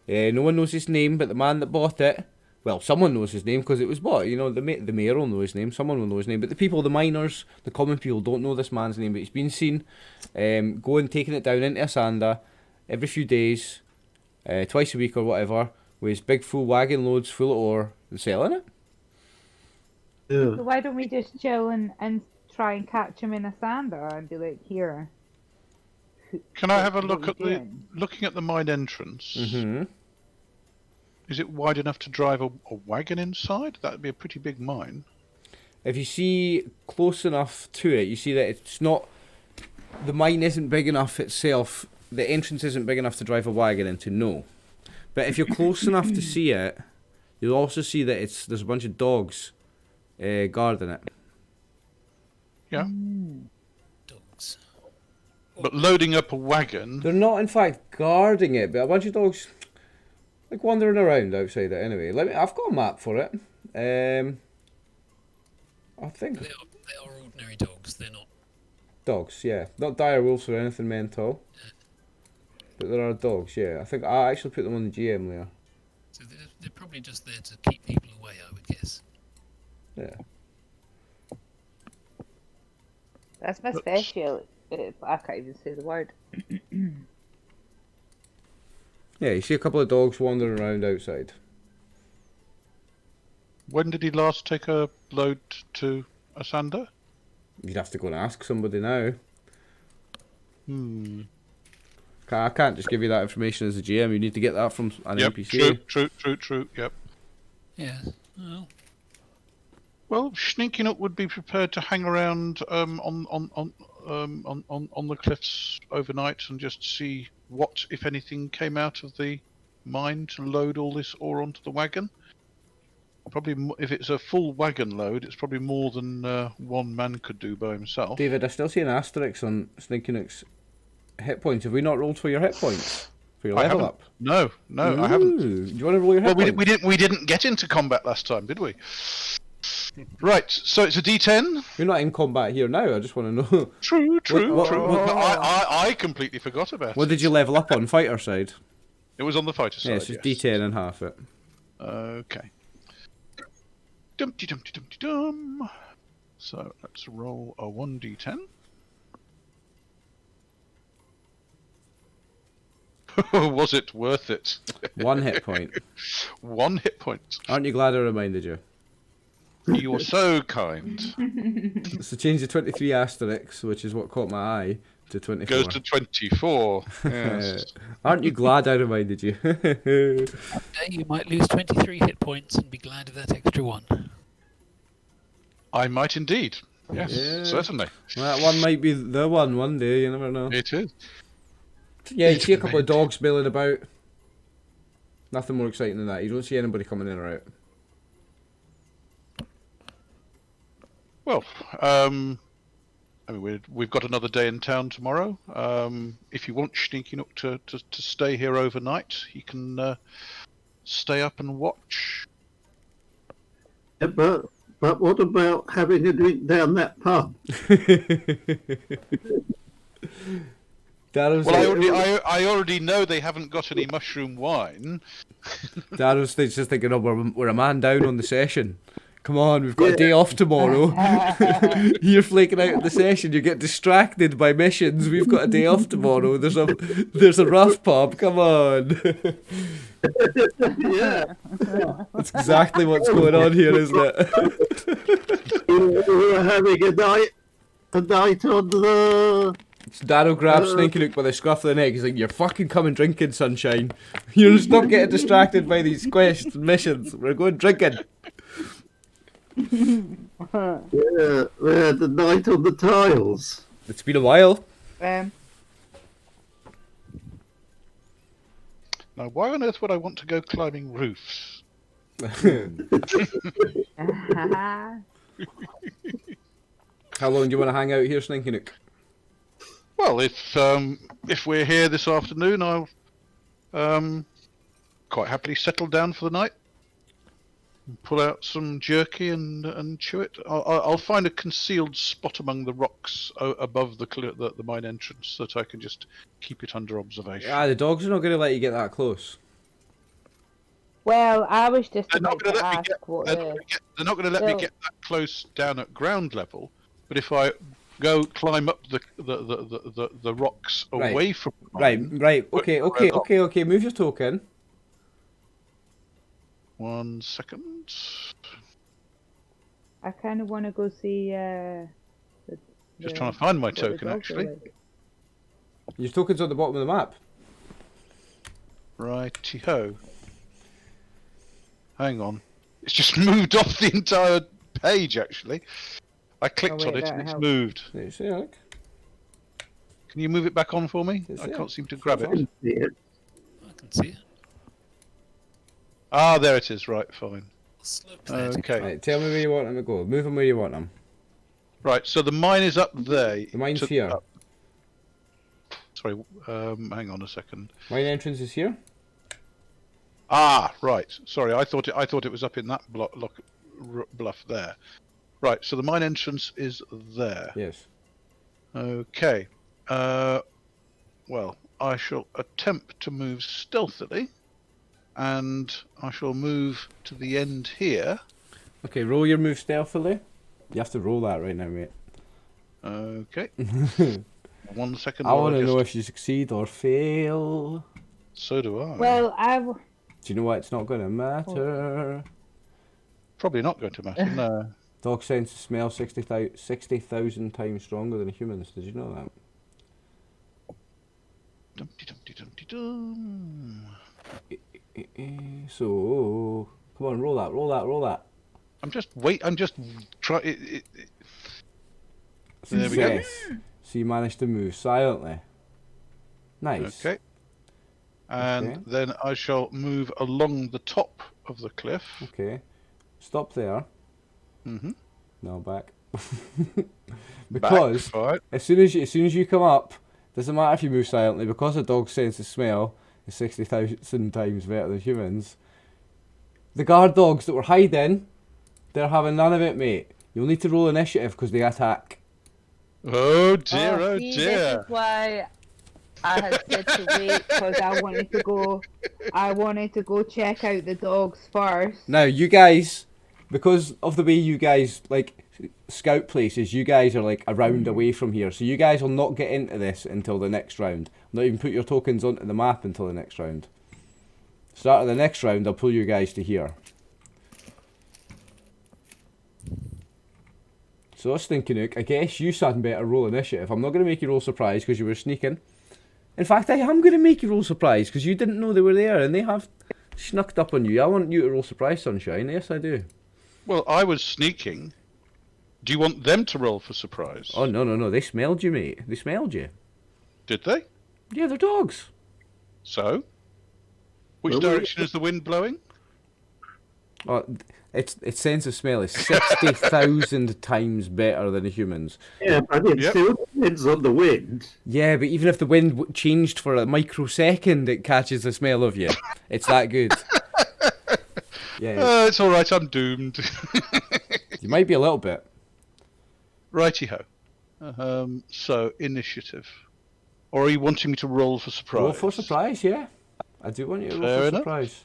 No one knows his name, but the man that bought it, well, someone knows his name because it was bought. The mayor will know his name, someone will know his name, but the people, the miners, the common people don't know this man's name, but he's been seen going, taking it down into Asanda every few days, twice a week or whatever, with his big full wagon loads full of ore and selling it. Yeah. So why don't we just chill and try and catch him in a sander and be like, here. Can I have a look what at you the doing? looking at the mine entrance? Mm-hmm. Is it wide enough to drive a wagon inside? That'd be a pretty big mine. If you see close enough to it, you see that it's not. The mine isn't big enough itself. The entrance isn't big enough to drive a wagon into. No, but if you're close enough to see it, you'll also see that there's a bunch of dogs guarding it. Yeah. Dogs. But loading up a wagon. They're not, in fact, guarding it, but a bunch of dogs like wandering around outside it. Anyway, I've got a map for it. I think They are ordinary dogs. They're not. dogs. Yeah, not dire wolves or anything mental. But there are dogs. Yeah, I think I actually put them on the GM there. So they're probably just there to keep people away, I would guess. Yeah. That's my special. I can't even say the word. Yeah, you see a couple of dogs wandering around outside. When did he last take a load to Asanda? You'd have to go and ask somebody now. Hmm. I can't just give you that information as a GM. You need to get that from an Yep. NPC. True. Yep. Yeah. Well, Well, Sneaking would be prepared to hang around on the cliffs overnight and just see what, if anything, came out of the mine to load all this ore onto the wagon. Probably, if it's a full wagon load, it's probably more than one man could do by himself. David, I still see an asterisk on Sneakinuk's hit points. Have we not rolled for your hit points? For your I level haven't. up? No, I haven't. Ooh, do you want to roll your hit Well, points? we didn't get into combat last time, did we? Right, so it's a D10. You're not in combat here now. I just want to know. True, true, what- true. what- I completely forgot about it. What did you level up on fighter side? It was on the fighter side. Yeah, it's just yes. D10 and half it. Okay. Dumpty dumpty dumpty dum. So let's roll a 1d10. Was it worth it? 1 hit point. 1 hit point. Aren't you glad I reminded you? You were so kind. So change the 23 asterisks, which is what caught my eye, to 24. Goes to 24. Yes. Aren't you glad I reminded you? Today you might lose 23 hit points and be glad of that extra one. I might indeed. Yes, Yeah. certainly. That one might be the one day, you never know. It is. Yeah, you see a couple of dogs milling about. Nothing more exciting than that. You don't see anybody coming in or out. Well, I mean, we've got another day in town tomorrow. If you want Sneaky Nook to stay here overnight, he can stay up and watch. Yeah, but what about having a drink down that pub? Darrow's Well, I already know they haven't got any mushroom wine. Darrow's just thinking, oh, we're a man down on the session. Come on, we've got a day off tomorrow. You're flaking out of the session. You get distracted by missions. We've got a day off tomorrow. There's a rough pub. Come on. Yeah. That's exactly what's going on here, isn't it? We're having a night on the... Darrow grabs Sneaky Nook by the scruff of the neck. He's like, "You're fucking coming drinking, sunshine. You're stop getting distracted by these quests and missions. We're going drinking." Yeah, we had the night on the tiles. It's been a while. Now, why on earth would I want to go climbing roofs? How long do you want to hang out here, Sneaky Nook? Well, if we're here this afternoon, I'll quite happily settle down for the night. Pull out some jerky and chew it. I'll find a concealed spot among the rocks above the mine entrance so that I can just keep it under observation. Ah, the dogs are not going to let you get that close. Well, I was just They're not about going to to let me ask get. what They're the... not going to let me get that close down at ground level. But if I go climb up the rocks Right. away from the Right, mine, right. Okay. Move your token. 1 second. I kind of want to go see Just trying to find my what the token dogs are actually. like. Your token's on the bottom of the map. Righty-ho. Hang on. It's just moved off the entire page, actually. I clicked wait, on it that and it's helps. moved. There you see, look. Can you move it back on for me? Yes, I yeah. can't seem to grab That's it. Yeah. I can see it. Ah, there it is. Right, fine. Slope there. Okay. Right, tell me where you want them to go. Move them where you want them. Right, so the mine is up there. The mine's To- here. Sorry, hang on a second. Mine entrance is here. Ah, right. Sorry, I thought it was up in that bluff there. Right, so the mine entrance is there. Yes. Okay. Well, I shall attempt to move stealthily, and I shall move to the end here. Okay, roll your move stealthily. You have to roll that right now, mate. Okay. 1 second. I while want to just- know if you succeed or fail. So do I. Well, Do you know what? It's not going to matter. Probably not going to matter. No. Dog sense of smell 60,000 times stronger than humans. Did you know that? Dumpty dumpty dumpty dum. So, come on, roll that. I'm just trying. There we go. Success. So you managed to move silently. Nice. Okay. And Okay. then I shall move along the top of the cliff. Okay. Stop there. Mm-hmm. No, back. Because Back, as soon as you come up, doesn't matter if you move silently, because a dog's sense of smell is 60,000 times better than humans. The guard dogs that were hiding, They're having none of it, mate. You'll need to roll initiative because they attack. Oh dear, oh see, dear. This is why I had said to wait because I wanted to go. I wanted to go check out the dogs first. Now, you guys, because of the way you guys like scout places, you guys are like a round away from here, so you guys will not get into this until the next round. Not even put your tokens onto the map until the next round. Start of the next round, I'll pull you guys to here. So I was thinking, I guess you had better roll initiative. I'm not going to make you roll surprise because you were sneaking. In fact, I am going to make you roll surprise because you didn't know they were there and they have snuck up on you. I want you to roll surprise, Sunshine. Yes, I do. Well, I was sneaking. Do you want them to roll for surprise? Oh, no. They smelled you, mate. They smelled you. Did they? Yeah, they're dogs. So? Which Well, direction is the wind blowing? Oh, its sense of smell is 60,000 times better than a human's. Yeah, but it Yep. still depends on the wind. Yeah, but even if the wind changed for a microsecond, it catches the smell of you. It's that good. Yeah, It's alright, I'm doomed. you might be a little bit. Righty-ho. So, initiative. Or are you wanting me to roll for surprise? Roll for surprise, yeah. I do want you to roll Fair for enough. surprise.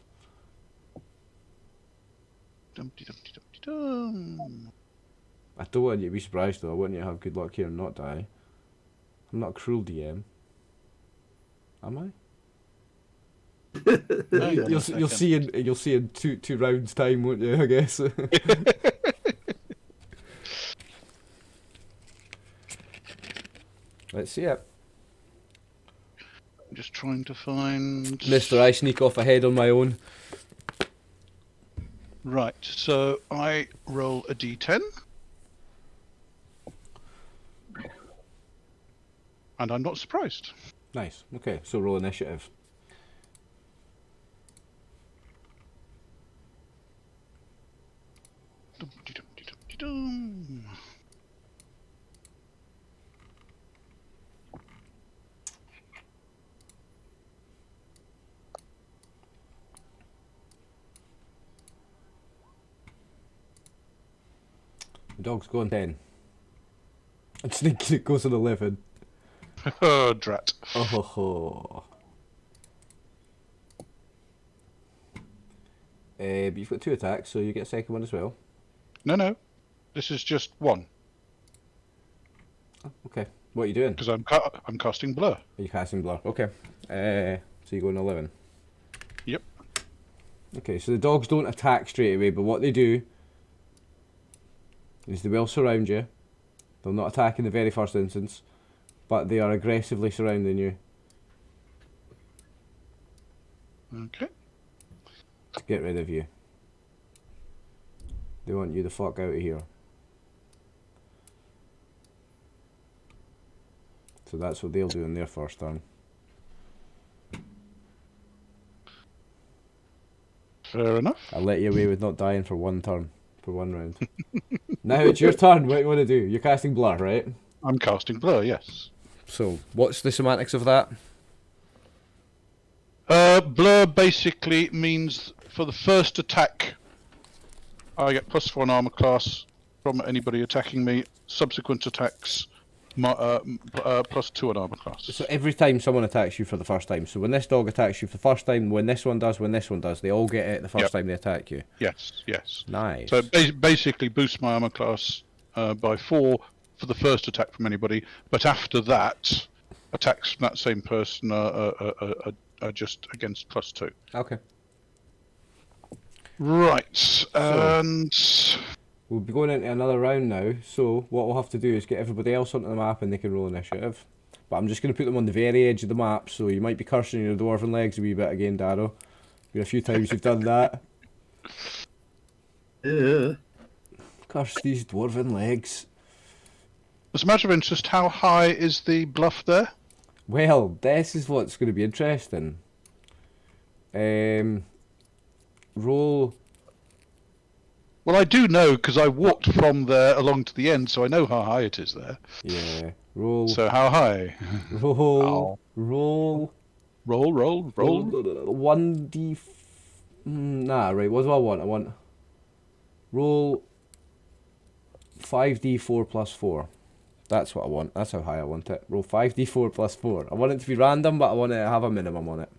Dum-de-dum-de-dum-de-dum. I don't want you to be surprised though. I want you to have good luck here and not die. I'm not a cruel DM. Am I? Hang on a You'll second. see in two rounds time, won't you? I guess. Let's see it. I'm just trying to find... Mister, I sneak off ahead on my own. Right, so I roll a d10. And I'm not surprised. Nice. Okay, so roll initiative. Dum-de-dum-de-dum-de-dum. The dog's going 10. And sneaking it goes on 11. Oh, drat. Oh ho ho. But you've got 2 attacks, so you get a second one as well. No. This is just one, Oh, okay. What are you doing? because I'm casting Blur. Are you casting Blur? Okay. So you go on 11. Yep. Okay, so the dogs don't attack straight away, but what they do is they will surround you. They'll not attack in the very first instance, but they are aggressively surrounding you Okay. to get rid of you. They want you the fuck out of here. So that's what they'll do in their first turn. Fair enough. I'll let you away with not dying for one turn, for one round. Now it's your turn. What do you want to do? You're casting Blur, right? I'm casting Blur, yes. So, what's the semantics of that? Blur basically means for the first attack, I get +1 armor class from anybody attacking me. Subsequent attacks, +2 on armor class. So every time someone attacks you for the first time, so when this dog attacks you for the first time, when this one does, they all get it the first Yep. time they attack you. Yes. Nice. So basically boost my armor class by 4 for the first attack from anybody, but after that, attacks from that same person are just against +2. Okay. Right, and We'll be going into another round now, so what we'll have to do is get everybody else onto the map and they can roll initiative. But I'm just going to put them on the very edge of the map, so you might be cursing your dwarven legs a wee bit again, Darrow. Been a few times you've done that. Curse these dwarven legs. as a matter of interest, how high is the bluff there? Well, this is what's going to be interesting. Roll. Well, I do know because I walked from there along to the end, so I know how high it is there. Yeah. Roll. So how high? Roll. Roll. Roll. 1d. Nah, right. What do I want? I want. Roll 5d4 plus 4. That's what I want. That's how high I want it. Roll 5d4 plus 4. I want it to be random, but I want it to have a minimum on it.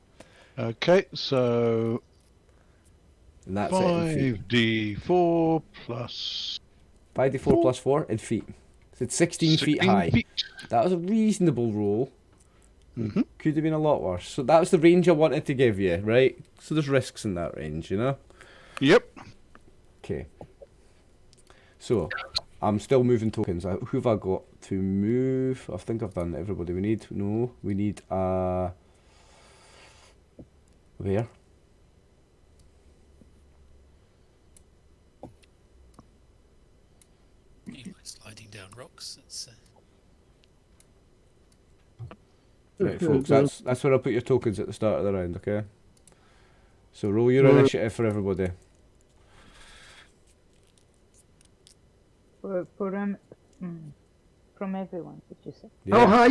Okay, so And that's it in feet. 5d4 plus 5d4 plus 4 in feet. So it's 16 feet high. feet. That was a reasonable roll. Mhm. Could have been a lot worse. So that was the range I wanted to give you, right? So there's risks in that range, you know? Yep. Okay. So, I'm still moving tokens. Who have I got to move? I think I've done everybody. We need where? Anyway, sliding down rocks. It's, Right, folks, that's where I'll put your tokens at the start of the round, okay? So roll your initiative for everybody. From everyone, did you say? Yeah. Oh, hi.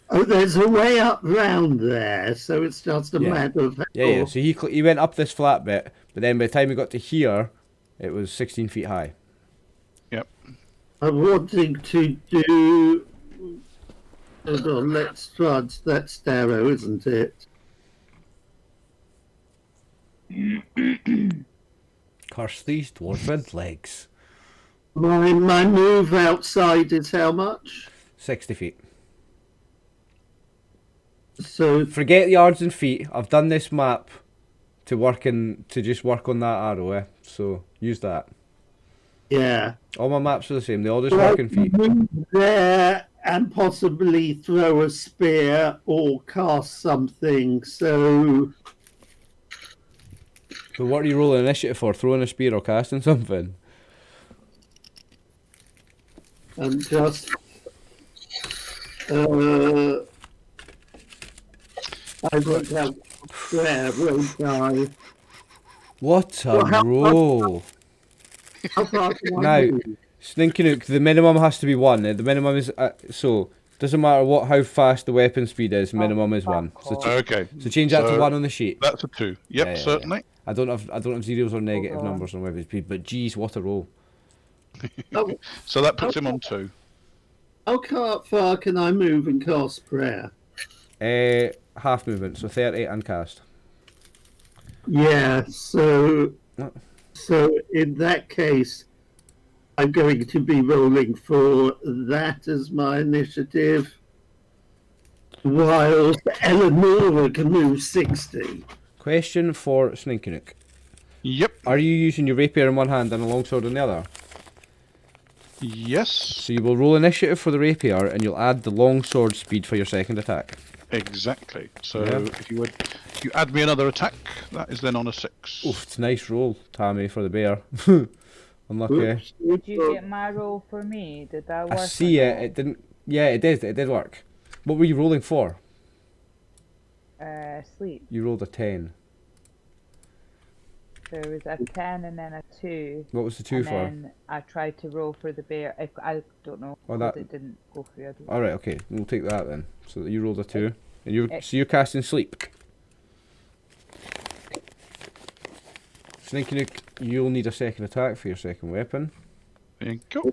Oh, there's a way up round there, so it's just a Yeah. matter of... Yeah. So he went up this flat bit, but then by the time he got to here, it was 16 feet high. Yep. I'm wanting to do... Hold on, let's trudge. That's Darrow, isn't it? Curse these dwarven legs. My move outside is how much? 60 feet. So, Forget yards and feet. I've done this map to just work on that arrow, eh? So use that. yeah. All my maps are the same. They all just work in feet. Move there and possibly throw a spear or cast something, so... But what are you rolling initiative for? Throwing a spear or casting something? I'm just... I won't have prayer, won't I? What a Well, roll! How far can I Now, move? Sninkinook, the minimum has to be 1. The minimum is so doesn't matter how fast the weapon speed is. Minimum is 1. So, Okay. so change that to So 1 on the sheet. That's a 2. Yep, Yeah. certainly. I don't have zeros or negative Hold on. numbers on weapon speed, but geez, what a roll! Oh, So that puts him on 2. how far can I move and cast prayer? Half movement, so 30 and cast. Yeah, so What? in that case, I'm going to be rolling for that as my initiative, whilst Eleonora can move 60. Question for Sninkinook: Yep. are you using your rapier in one hand and a longsword in the other? Yes. So you will roll initiative for the rapier, and you'll add the longsword speed for your second attack. Exactly. So Yeah. if you add me another attack, that is then on a 6. Oof, it's a nice roll, Tammy, for the bear. Unlucky. Oops. Did you get my roll for me? Did that work? I see or it. It didn't. Yeah, it did. It did work. What were you rolling for? not? Sleep. You rolled a 10. There was a 10 and then a 2. What was the 2 and for? then I tried to roll for the bear. I don't know. Oh, 'cause that- it didn't go through. I don't All right. Okay. We'll take that then. So that you rolled a 2, and Eh. so you're casting sleep. Sninkinook, you'll need a second attack for your second weapon. There you go.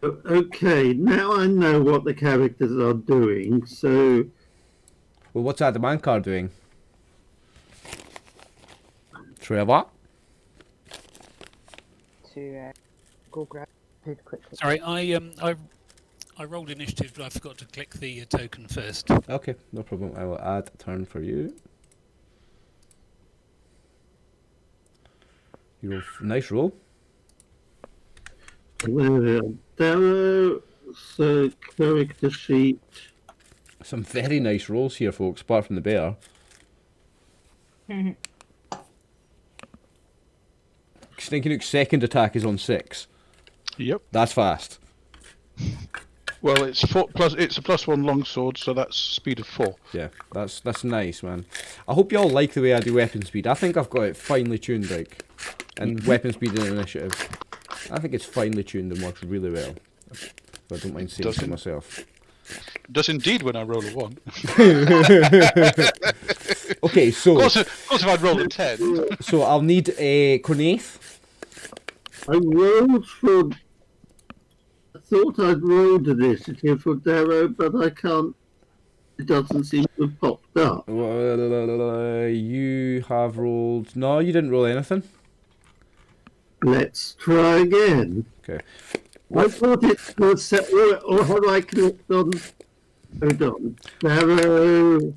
Okay, now I know what the characters are doing, so Well, what's Adamankar doing? Trevor? to go grab it quickly. sorry, I rolled initiative, but I forgot to click the token first. Okay, no problem. I will add a turn for you. You roll nice roll. Darrow, so character sheet. Some very nice rolls here, folks, apart from the bear. Sninkinook's second attack is on 6. Yep. That's fast. Well, it's 4 plus. It's a +1 longsword, so that's speed of 4. Yeah, that's nice, man. I hope you all like the way I do weapon speed. I think I've got it finely tuned, like, and weapon speed and initiative. I think it's finely tuned and works really well. If I don't mind saying so Doesn't- myself. Does indeed when I roll a 1. Okay, Of course, if I'd rolled a 10. so I'll need a Cornaith. I rolled for thought I'd rolled initiative for Darrow, but I can't. It doesn't seem to have popped up. You have rolled. No, you didn't roll anything. Let's try again. Okay. I thought it was set, or have I clicked on? Hold on. Darrow.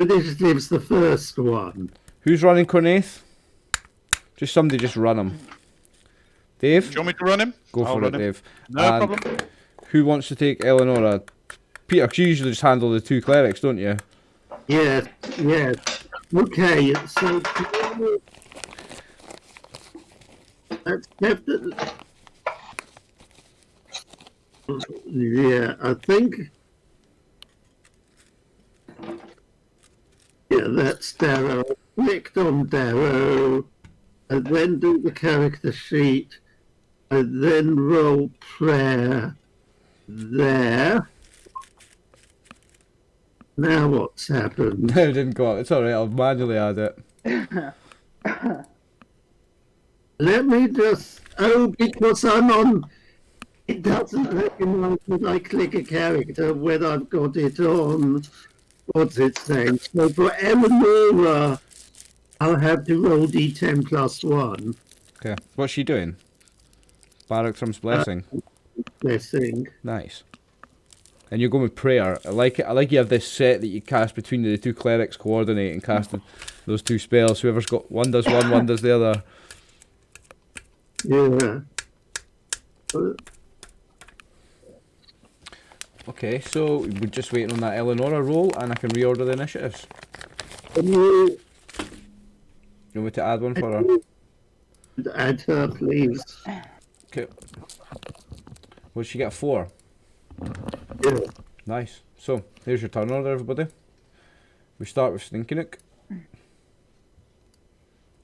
Initiative's the first one. Who's running Cornaith? Just somebody just run him. Dave? Do you want me to run him? Go I'll for run it, him. Dave. No And problem. who wants to take Eleonora? Peter, 'cause you usually just handle the two clerics, don't you? Yes, yes. Okay, so that's definitely. Yeah, I think. Yeah, that's Darrow. Clicked on Darrow, and then do the character sheet, and then roll prayer there. Now what's happened? No, it didn't go up. It's alright, I'll manually add it. Let me just. Oh, because I'm on. It doesn't recognise when I click a character when I've got it on. What's it saying? So for Eleonora, I'll have to roll d10 plus 1. Okay. What's she doing? Barrackstrom's Blessing. Blessing. Nice. And you're going with prayer. I like it. I like you have this set that you cast between the two clerics, coordinate and casting those two spells. Whoever's got one does one does the other. Yeah. Okay, so we're just waiting on that Eleonora roll, and I can reorder the initiatives. Can you You want me to add one for her? add her, please? Okay. What did she get? 4. Yeah. Nice. So, here's your turn order, everybody. We start with Stinkynook.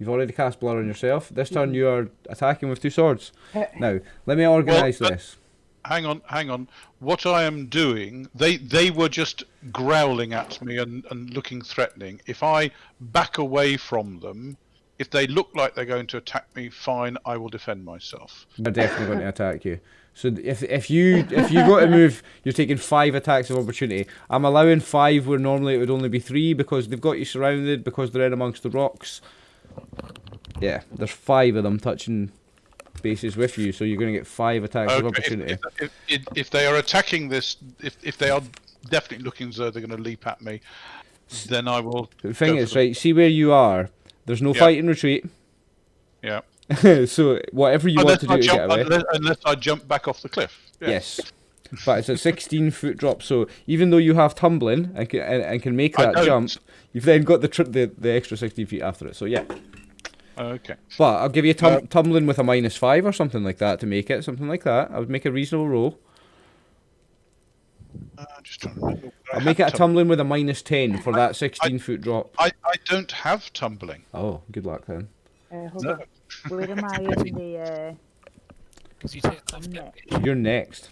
You've already cast Blur on yourself. This turn you are attacking with 2 swords. Now, let me organise this. Hang on. What I am doing, they were just growling at me and looking threatening. If I back away from them, if they look like they're going to attack me, fine, I will defend myself. They're definitely going to attack you. So if you go to move, you're taking 5 attacks of opportunity. I'm allowing 5 where normally it would only be 3 because they've got you surrounded, because they're in amongst the rocks. Yeah, there's 5 of them touching bases with you, so you're going to get 5 attacks of opportunity. If they are attacking this, if they are definitely looking as though they're going to leap at me, then I will. The thing is, right, see where you are. There's no fight and retreat. Yeah. So whatever you want to do to get away. Unless I jump back off the cliff. Yeah. Yes. But it's a 16-foot drop, so even though you have tumbling and can make that jump, you've then got the extra 16 feet after it. So yeah. Okay. But I'll give you tumbling with a -5 or something like that to make it. Something like that. I would make a reasonable roll. Just trying to remember. I'll make it a tumbling with a -10 for that 16-foot drop. I don't have tumbling. Oh, good luck then. Hold on. Where am I in the... Because you take half damage. You're next.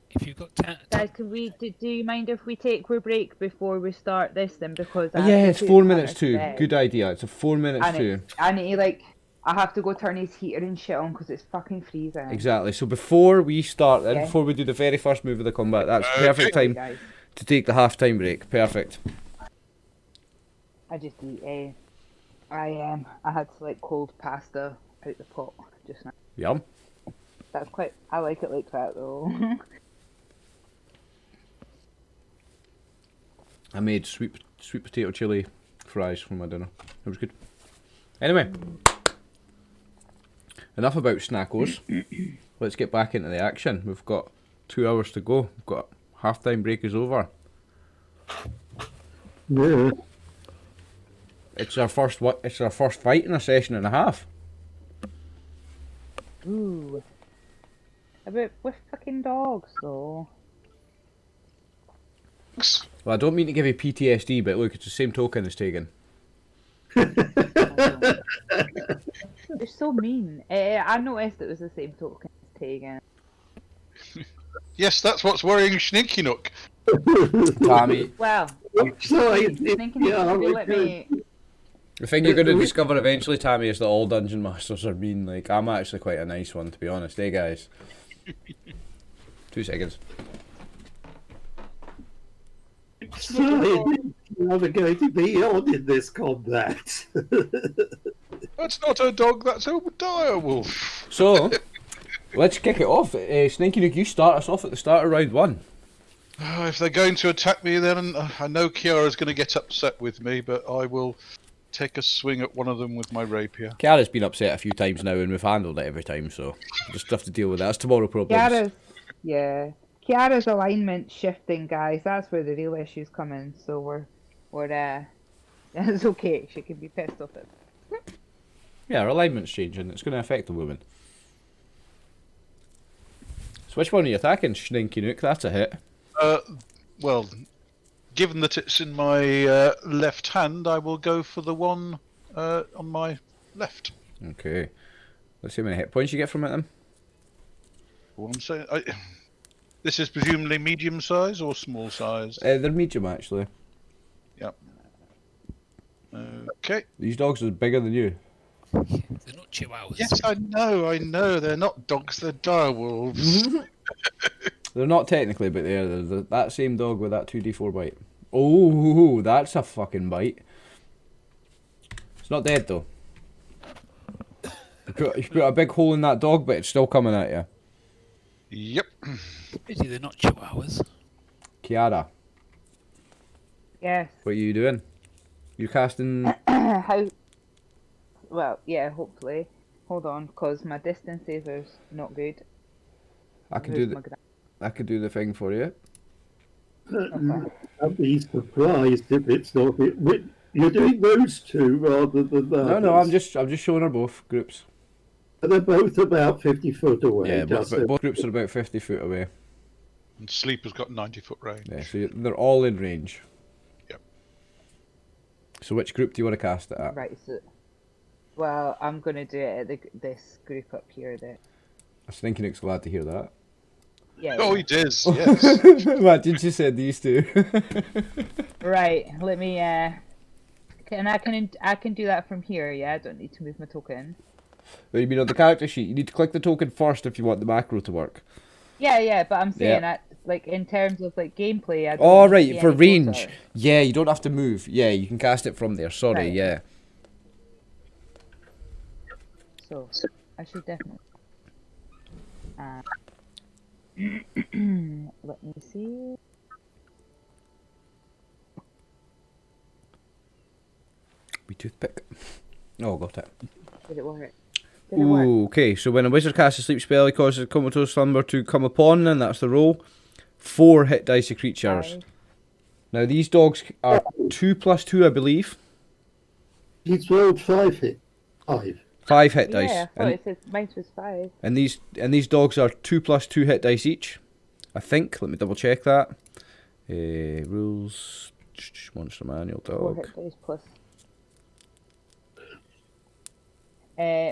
If you've got Guys, can we... Do you mind if we take our break before we start this then? Because Yeah, it's 4 minutes too. Good idea. It's a 4 minutes too. I need to, I have to go turn his heater and shit on because it's fucking freezing. Exactly. So before we start then, Yeah. before we do the very first move of the combat, that's perfect time to take the half-time break. Perfect. I just eat I had cold pasta out the pot just now. Yum. That's quite... I like it like that though. I made sweet potato chili fries for my dinner. It was good. Anyway, enough about snackos. Let's get back into the action. We've got 2 hours to go. We've got half-time break is over. Yeah. It's our first fight in a session and a half. Ooh. About with fucking dogs though. Well, I don't mean to give you PTSD, but look, it's the same token as Tegan. They're so mean. I noticed it was the same token as Tegan. Yes, that's what's worrying Sninkynook. Tammy, Well, Sorry, thinking let me... the thing you're going to discover eventually, Tammy, is that all dungeon masters are mean. I'm actually quite a nice one, to be honest, guys? 2 seconds. So, you are going to be on in this combat. That's not a dog, that's a dire wolf. So, let's kick it off. Sneaky Nook, you start us off at the start of round 1. If they're going to attack me, then I know Kiara's going to get upset with me, but I will take a swing at one of them with my rapier. Kiara's been upset a few times now, and we've handled it every time, so just have to deal with that. That's tomorrow problems. Kiara's alignment shifting, guys. That's where the real issues come in. So we're it's okay. She can be pissed off at. Yeah, our alignment's changing. It's going to affect the woman. So which one are you attacking, Sneaky Nook? That's a hit. Well, given that it's in my left hand, I will go for the one on my left. Okay. Let's see how many hit points you get from it then. What I'm saying, this is presumably medium size or small size? They're medium, actually. Yep. Okay. These dogs are bigger than you. They're not chihuahuas. Yes, I know. They're not dogs, they're dire wolves. They're not technically, but they're that same dog with that 2d4 bite. Oh, that's a fucking bite. It's not dead, though. You put a big hole in that dog, but it's still coming at you. Yep. Pity they're not chihuahuas. Kiara, Yes. what are you doing? You're casting... How? Well, yeah. Hopefully. Hold on, cause my distance saver's not good. I can Where's do my the... I could do the thing for you. I'd be surprised if it's not it. You're doing those two rather than that. No, I'm just showing her both groups. They're both about 50 foot away. Yeah, just both groups are about 50 foot away. And Sleep has got 90-foot range. Yeah, so they're all in range. Yep. So which group do you want to cast it at? Right. So, well, I'm gonna do it at this group up here. That. I was thinking it's glad to hear that. Yeah. Oh, he does, yes. What did you say these two? Right. Let me. I can do that from here. Yeah. I don't need to move my token. You mean on the character sheet? You need to click the token first if you want the macro to work. Yeah. But I'm saying Yeah. that, like, in terms of like gameplay. I don't Oh, need to right, see for any range. closer. Yeah, you don't have to move. Yeah, you can cast it from there. Sorry, Right. yeah. So I should definitely. Let me see. Wee toothpick. Oh, got it. Did it work? Did it work? Ooh, okay, so when a wizard casts a sleep spell, he causes a comatose slumber to come upon, and that's the roll. 4 hit dice of creatures. 5. Now, these dogs are 2+2, I believe. He's rolled 5 hit. 5 hit Yeah, dice. I thought it said mine was 5. And these dogs are 2+2 hit dice each. I think. Let me double check that. Rules. Monster manual 4 dog. hit dice plus.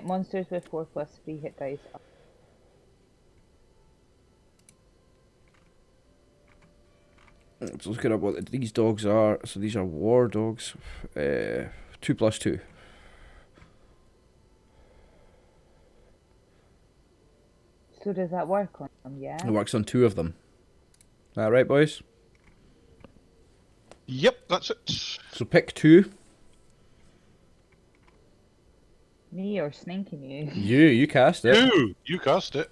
Monsters with 4 plus 3 hit dice. Let's look at what these dogs are. So these are war dogs. 2+2. So does that work on them? Yeah. It works on 2 of them. Right, boys? Yep, that's it. So pick 2. Me or sneaking you? You cast it. You cast it.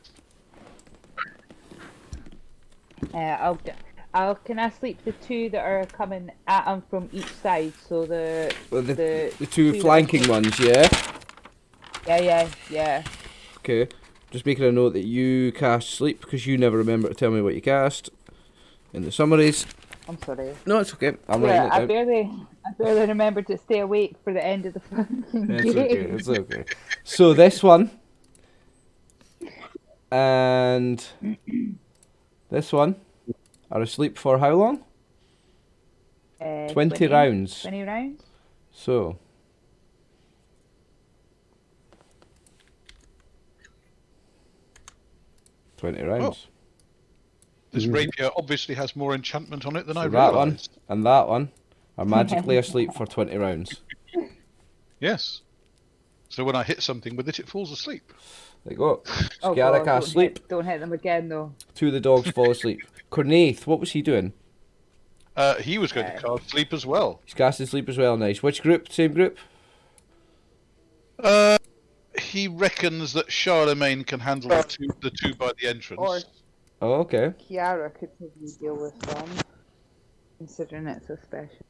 Can I sleep the 2 that are coming at them from each side? So the Well, the the 2 that- flanking ones, yeah? Yeah. Okay. Just making a note that you cast sleep because you never remember to tell me what you cast in the summaries. I'm sorry. No, it's okay. I'm Yeah, writing I it down. barely remembered to stay awake for the end of the fucking It's game. okay. It's okay. So this one and this one are asleep for how long? 20 rounds. 20 rounds? So 20 rounds. This rapier obviously has more enchantment on it than I So that one realised. and that one are magically asleep for 20 rounds. Yes. So when I hit something with it, it falls asleep. There you go. Oh Scarra God, cast sleep. don't hit them again though. Two of the dogs fall asleep. Cornaith, what was he doing? He was going to cast sleep as well. He's casting sleep as well, nice. Which group? Same group? He reckons that Charlemagne can handle the two by the entrance. Or Oh, okay. Kiara could probably deal with them, considering it's so special.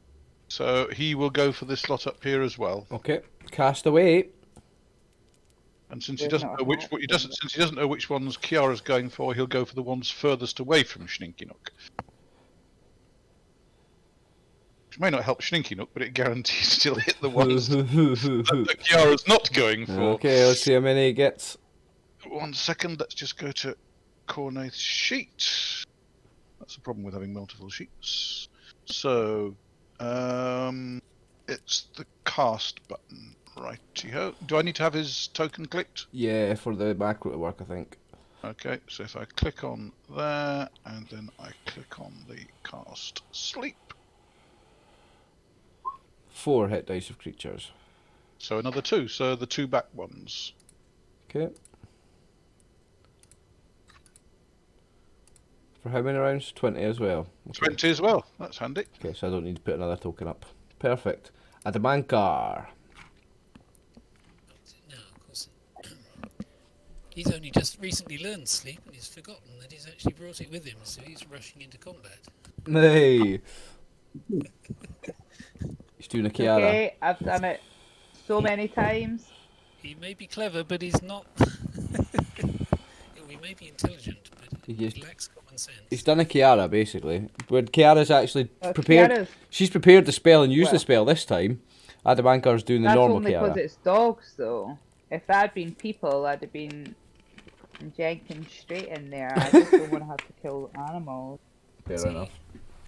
So he will go for this slot up here as well. Okay. Cast away. And since he doesn't know which ones Kiara's going for, he'll go for the ones furthest away from Schninky-Nook. Which may not help Schninky-Nook, but it guarantees he'll hit the ones that Kiara's not going for. Okay, let's see how many he gets. 1 second, let's just go to Cornaith's sheet. That's the problem with having multiple sheets. So, it's the cast button. Righty-ho. Do I need to have his token clicked? Yeah, for the macro to work, I think. Okay, so if I click on there, and then I click on the cast sleep. 4 hit dice of creatures. So another 2, so the 2 back ones. Okay. For how many rounds? 20 as well. Okay. 20 as well, that's handy. Okay, so I don't need to put another token up. Perfect. Adamankar. No, of course. He's only just recently learned sleep and he's forgotten that he's actually brought it with him, so he's rushing into combat. Hey! He's doing a Kiara. Okay, I've done it so many times. He may be clever, but he's not. He may be intelligent, but he lacks common sense. He's done a Kiara, basically. When Kiara's actually prepared... She's prepared the spell and used the spell this time. Adamankar's doing the normal Kiara. That's only because it's dogs, though. If that had been people, I'd have been janking straight in there. I just don't want to have to kill animals. Fair enough.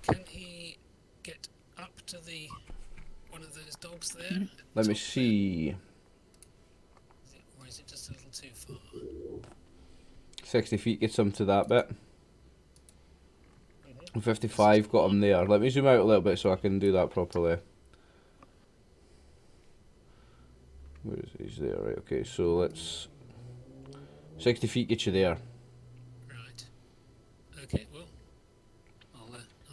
Can he get up to the one of those dogs there? Let me see. Or is it just a little too far? 60 feet gets him to that bit. 55 got him there. Let me zoom out a little bit so I can do that properly. Where is he? He's there, right? Okay, so let's... 60 feet get you there. Right. Okay, well... I'll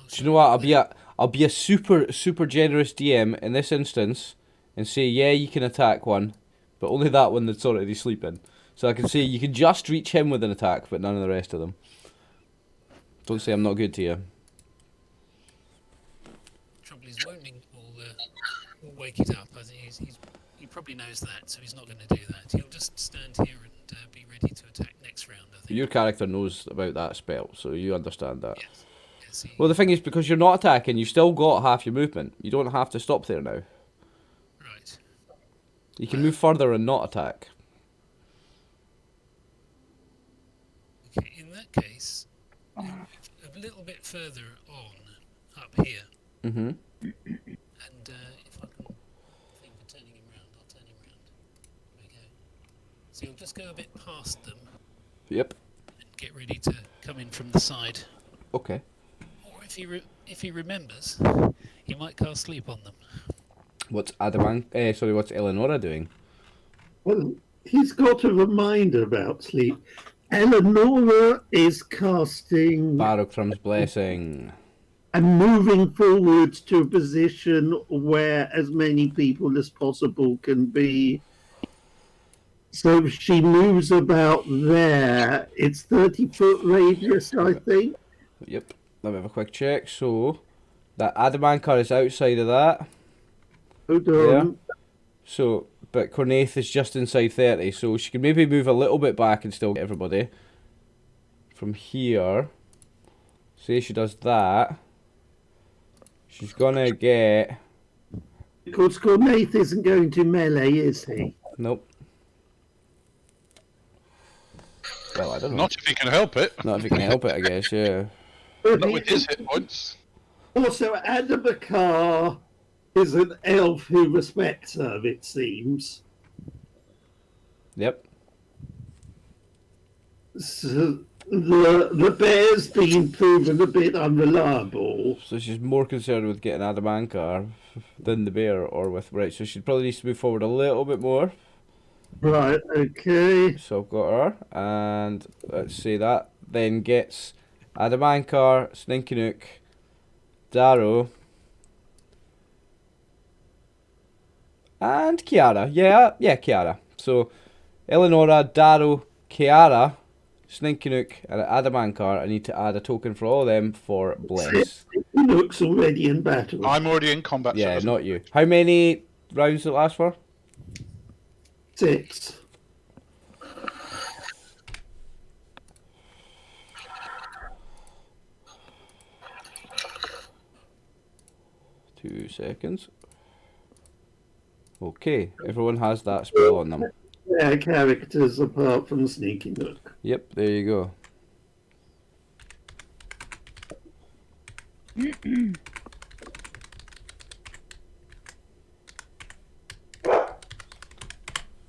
Do you know what? I'll be a super generous DM in this instance and say, yeah, you can attack one, but only that one that's already sleeping. So I can say you can just reach him with an attack, but none of the rest of them. Don't say I'm not good to you. Trouble is, wounding will wake it up. I think he probably knows that, so he's not going to do that. He'll just stand here and be ready to attack next round, I think. Your character knows about that spell, so you understand that. Yes, Well, the thing is, because you're not attacking, you've still got half your movement. You don't have to stop there now. Right. You can move further and not attack. Okay, in that case, a little bit further on, up here. Mm-hmm. And if I can think of turning him round, I'll turn him round. There we go. So you'll just go a bit past them. Yep. And get ready to come in from the side. Okay. Or if he remembers, he might cast sleep on them. What's what's Eleonora doing? Well, he's got a reminder about sleep. Eleonora is casting Barocrum's Blessing. and moving forward to a position where as many people as possible can be. So she moves about there. It's 30-foot radius, I think. Yep. Let me have a quick check. So, that Adamankar is outside of that. Hold on. Yeah. So, but Cornaith is just inside 30, so she can maybe move a little bit back and still get everybody. From here, say she does that, she's gonna get... Because Cornaith isn't going to melee, is he? Nope. Well, I don't know. Not if he can help it. Not if you can help it, I guess, yeah. Not with his hit points. Also, Adamankar is an elf who respects her, it seems. Yep. So the bear's been proven a bit unreliable. So she's more concerned with getting Adamankar than the bear, or with... Right, so she probably needs to move forward a little bit more. Right, okay. So I've got her, and let's see that. Then gets Adamankar, Sninky Nook, Darrow, and Kiara. Yeah, Kiara. So Eleonora, Darrow, Kiara, Sninky Nook, and Adamankar. I need to add a token for all of them for Bless. Nook's already in battle. I'm already in combat. so it Yeah, doesn't- not you. How many rounds does it last for? 6. Two seconds. Okay, everyone has that spell on them. Yeah, characters apart from Sneaky Nook. Yep, there you go.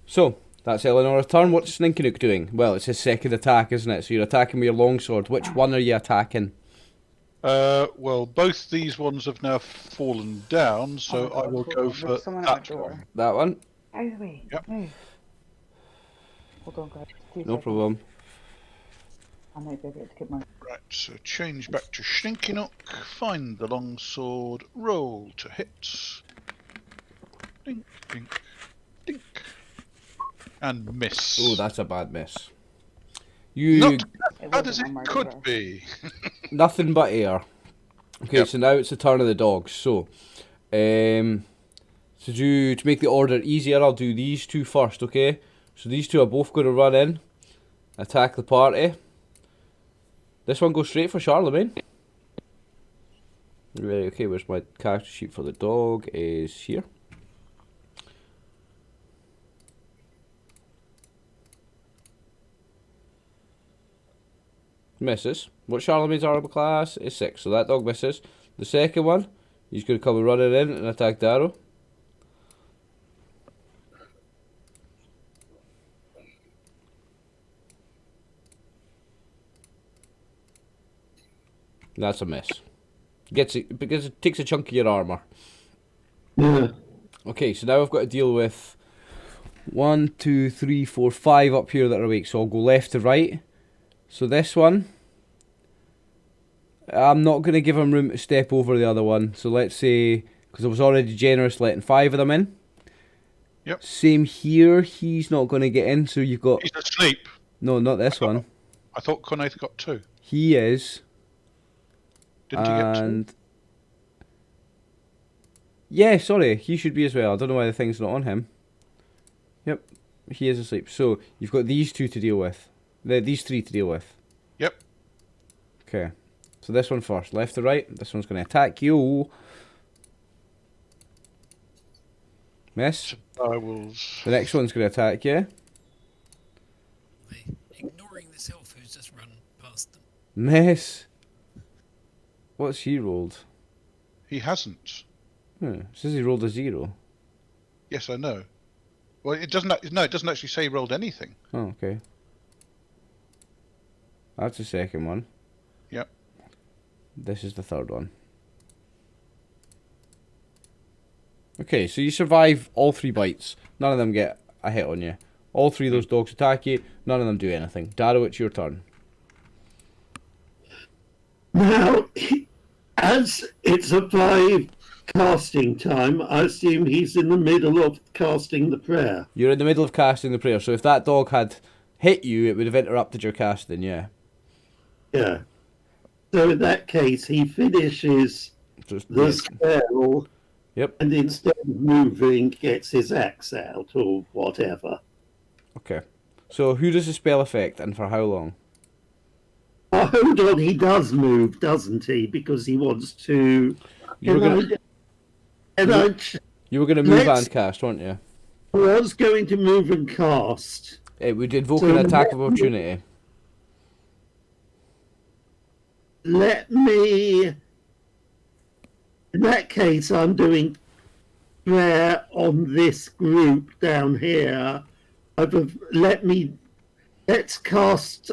So, that's Eleanor's turn. What's Sninky Nook doing? Well, it's his second attack, isn't it? So you're attacking with your longsword. Which one are you attacking? Well, both these ones have now fallen down, so I will go for There's someone at that my door. one. That one? Out of the way. Yep. Move. Hold on, guys. 2 No seconds. problem. I might be able to get my. Right, so change back to Stinky Nook, find the longsword, roll to hit. Dink, dink, dink. And miss. Oh, that's a bad miss. You Not It as bad as wasn't on my it could radar. be. nothing but air. Okay, Yep. so now it's the turn of the dogs. So, to make the order easier, I'll do these two first. Okay, so these two are both going to run in, attack the party. This one goes straight for Charlemagne. Right, okay, where's my character sheet for the dog? Is here. Misses. What Charlemagne's armor class is 6, so that dog misses. The second one, he's going to come running in and attack Darrow. That's a miss. Gets it because it takes a chunk of your armor. Yeah. Okay, so now I've got to deal with 1, 2, 3, 4, 5 up here that are awake. So I'll go left to right. So this one, I'm not going to give him room to step over the other one. So let's say, because I was already generous letting 5 of them in. Yep. Same here, he's not going to get in. So you've got, He's asleep. no, not this one. I thought Connaught got 2. He is. Didn't he get 2? And yeah, sorry, he should be as well. I don't know why the thing's not on him. Yep, he is asleep. So you've got these two to deal with. These 3 to deal with. Yep. Okay, so this one first, left to right. This one's going to attack you. Miss. I will. The next one's going to attack you. Ignoring this elf who's just run past them. Miss. What's he rolled? He hasn't. It says he rolled a 0. Yes, I know. Well, it doesn't. No, it doesn't actually say he rolled anything. Oh, okay. That's the second one. Yep. This is the third one. Okay, so you survive all 3 bites. None of them get a hit on you. All 3 of those dogs attack you. None of them do anything. Darrow, it's your turn. Now, as it's a 5 casting time, I assume he's in the middle of casting the prayer. You're in the middle of casting the prayer, so if that dog had hit you, it would have interrupted your casting, yeah. Yeah. So in that case, he finishes Just, the spell, Yep. and instead of moving, gets his axe out or whatever. Okay. So who does the spell affect and for how long? Oh, hold on, he does move, doesn't he? Because he wants to. You were gonna, I you were gonna move Let's- and cast, weren't you? was going to move and cast. It would invoke So an attack of let- opportunity. Let me. In that case, I'm doing prayer on this group down here. Let's cast.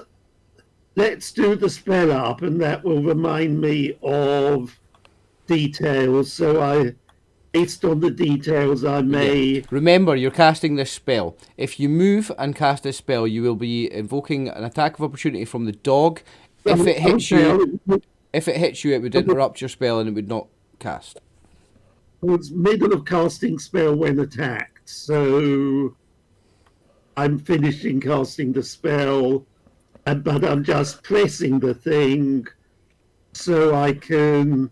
Let's do the spell up, and that will remind me of details. So I based on the details I may... Yeah. Remember, you're casting this spell. If you move and cast this spell, you will be invoking an attack of opportunity from the dog. If it hits you, it would interrupt your spell and it would not cast. I was middle of casting spell when attacked, so I'm finishing casting the spell, but I'm just pressing the thing so I can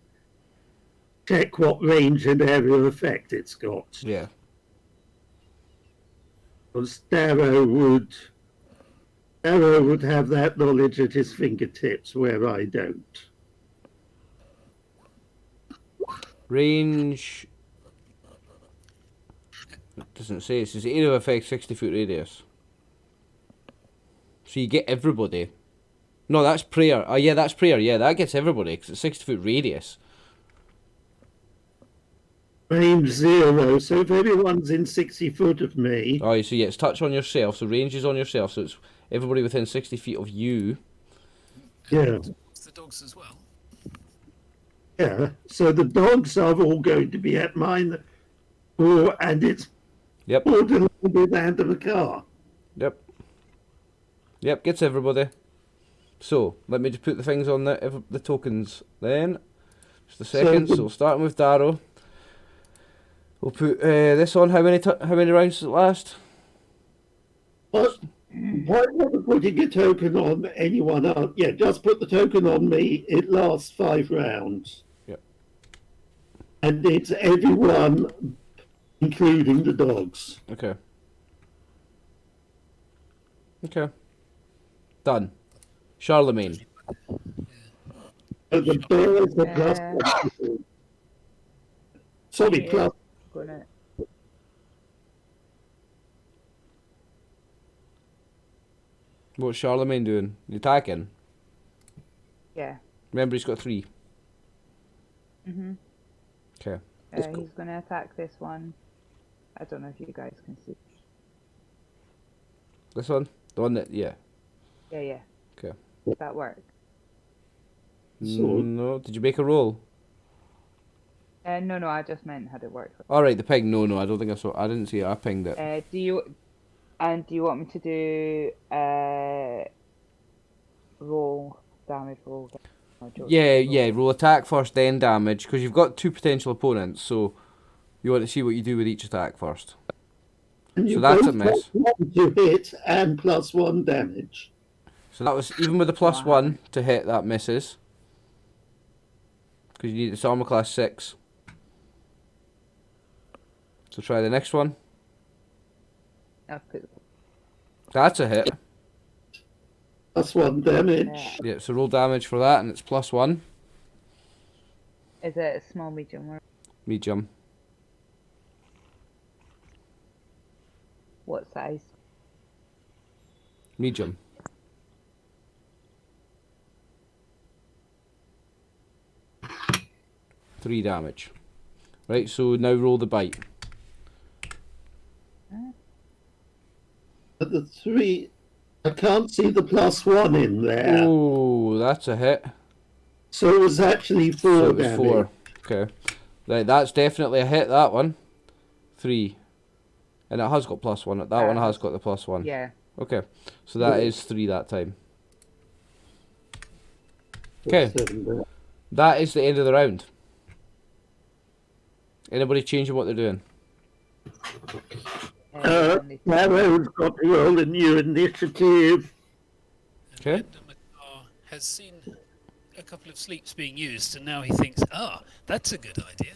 check what range and area effect it's got. Yeah. Because Darrow would have that knowledge at his fingertips, where I don't. Range. It doesn't say. It says area of effect 60-foot radius. So you get everybody. No, that's prayer. Oh yeah, that's prayer. Yeah, that gets everybody because it's 60-foot radius. Range 0, so if everyone's in 60 foot of me... Oh, so yeah, it's touch on yourself, so range is on yourself, so it's everybody within 60 feet of you. Yeah. It's the dogs as well. Yeah, so the dogs are all going to be at mine, and it's Yep. borderline with the hand of a car. Yep. Yep, gets everybody. So, let me just put the things on the tokens then. Just a second, so starting with Darrow. We'll put this on. How many rounds does it last? What? Why not putting a token on anyone else? Yeah, just put the token on me. It lasts 5 rounds. Yep. And it's everyone, including the dogs. Okay. Okay. Done. Charlemagne. So the bears are plus... Sorry, plus... Gonna... What's Charlemagne doing? You attacking? Yeah. Remember, he's got 3. Mhm. Okay. He's gonna attack this one. I don't know if you guys can see. This one? The one that, yeah. Yeah. Okay. Does that work? No, did you make a roll? No, I just meant had it worked. Alright, the ping, no, I don't think I saw, I didn't see it, I pinged it. Do you want me to do roll damage roll? Yeah, roll attack first, then damage, because you've got 2 potential opponents, so you want to see what you do with each attack first. And So that's a miss. +1 to hit and +1 damage. So that was, even with the +1 to hit, that misses. Because you need, it's armor class 6. So try the next one. That's a hit. +1 damage. Yeah, so roll damage for that, and it's +1. Is it a small, medium, or Medium. what size? Medium. Three damage. Right, so now roll the bite. But the 3... I can't see the +1 in there. Oh, that's a hit. So it was actually 4 So it was damage. 4. Okay. Right, that's definitely a hit, that one. 3. And it has got +1. That one has got the +1. Yeah. Okay. So that is 3 that time. Okay. That is the end of the round. Anybody changing what they're doing? Darrow's got to roll a new initiative. Okay. McCar has seen a couple of sleeps being used, and now he thinks, that's a good idea.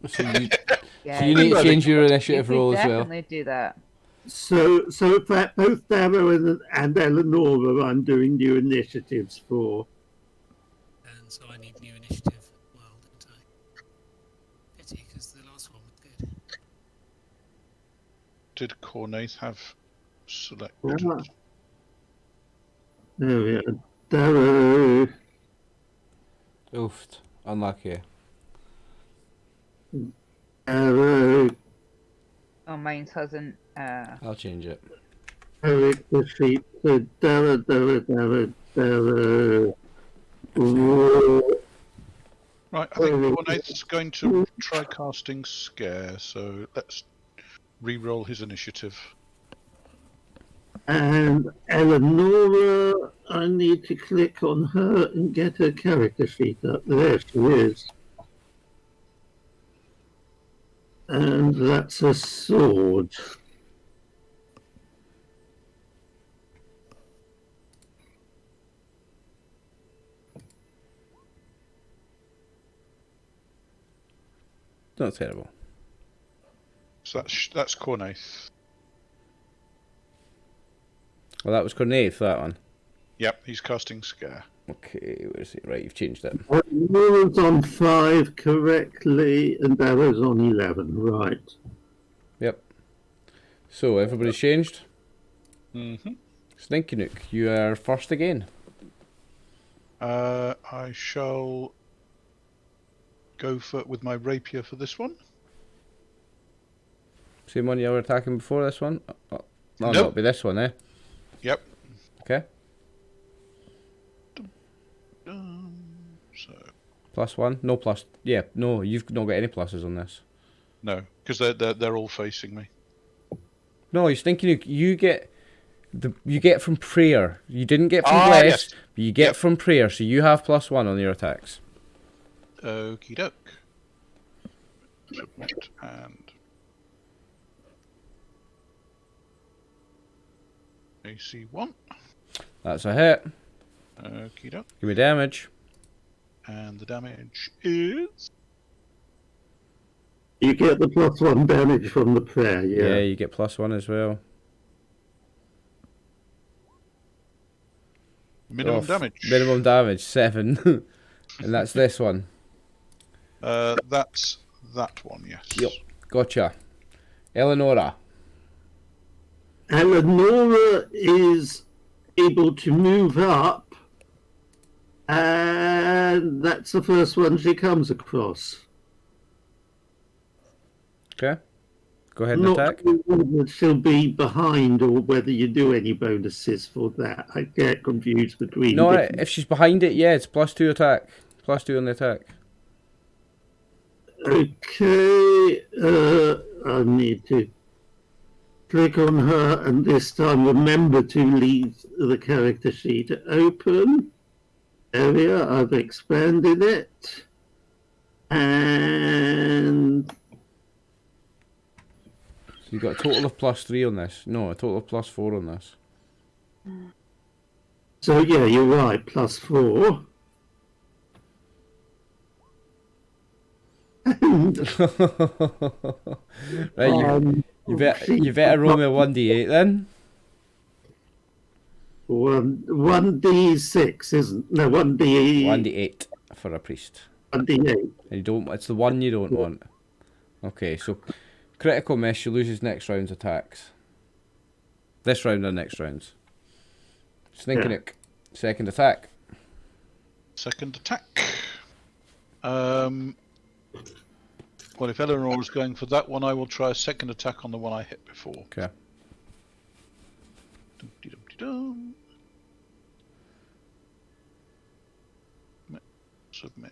So you, Yeah, so you need to change your initiative roll as well. Definitely do that. So that both Darrow and Eleanor I'm doing new initiatives for. And so I need new initiative. Well, don't I? Pity, because the last one was good. Did Cornaith have selected? There we are. Darrow. Oof. Unlucky. Darrow. Oh, mine hasn't. I'll change it. Eric defeated Darrow. Right, I think Cornaith's going to try casting Scare, so let's re-roll his initiative. And Eleonora, I need to click on her and get her character sheet up. There she is. And that's a sword. Not terrible. So that's Cornaith. Well, that was Cornaith, that one. Yep, he's casting Scare. Okay, where is it? Right, you've changed it. Eleonora's on 5 correctly, and Darrow's on 11, right. Yep. So, everybody's changed? Mm-hmm. Stinky Nook, you are first again. I shall go with my rapier for this one. Same one you were attacking before this one? No, Nope. it'll be this one, eh? Yep. Okay. So +1? No plus. Yeah, no, you've not got any pluses on this. no, because they're all facing me. No, you're Stinky Nook, you get from prayer. You didn't get from Ah, bless, yes. but you get Yep. from prayer, so you have +1 on your attacks. Okie doke. Submit and AC 1. That's a hit. Okie doke. Give me damage. And the damage is You get the +1 damage from the prayer, Yeah, yeah. you get +1 as well. minimum Oh, damage. Minimum damage, 7. And that's this one. That's that one, yes. Yep. Gotcha. Eleonora. Eleonora is able to move up, and that's the first one she comes across. Okay. Go ahead and Not attack. sure whether she'll be behind or whether you do any bonuses for that. I get confused between No, different- if she's behind it, yeah, it's +2 attack. +2 on the attack. Okay, I need to click on her and this time remember to leave the character sheet open. Area, I've expanded it. And So you got a total of +3 on this. No, a total of +4 on this. so, yeah, you're right, +4. And, Right, you better roll me a 1d8 then. 1d6 isn't no 1d 1d8 for a priest. 1d8. And you don't. It's the one you don't want. Okay, so critical miss. She loses next round's attacks. This round and next round's. Stinky Nook. Second attack. Second attack. Well, if Eleanor was going for that one, I will try a second attack on the one I hit before. Okay. Dum-de-dum-de-dum. Submit.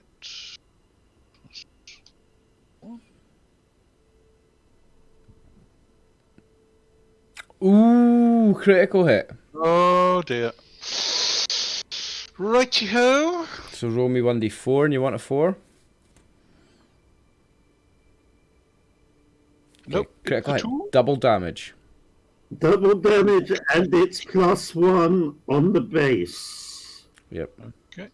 Ooh, critical hit. Oh dear. Righty-ho. So roll me 1d4 and you want a 4? Nope. Critical it's hit. a 2. Double damage. Double damage, and it's +1 on the base. Yep. Okay.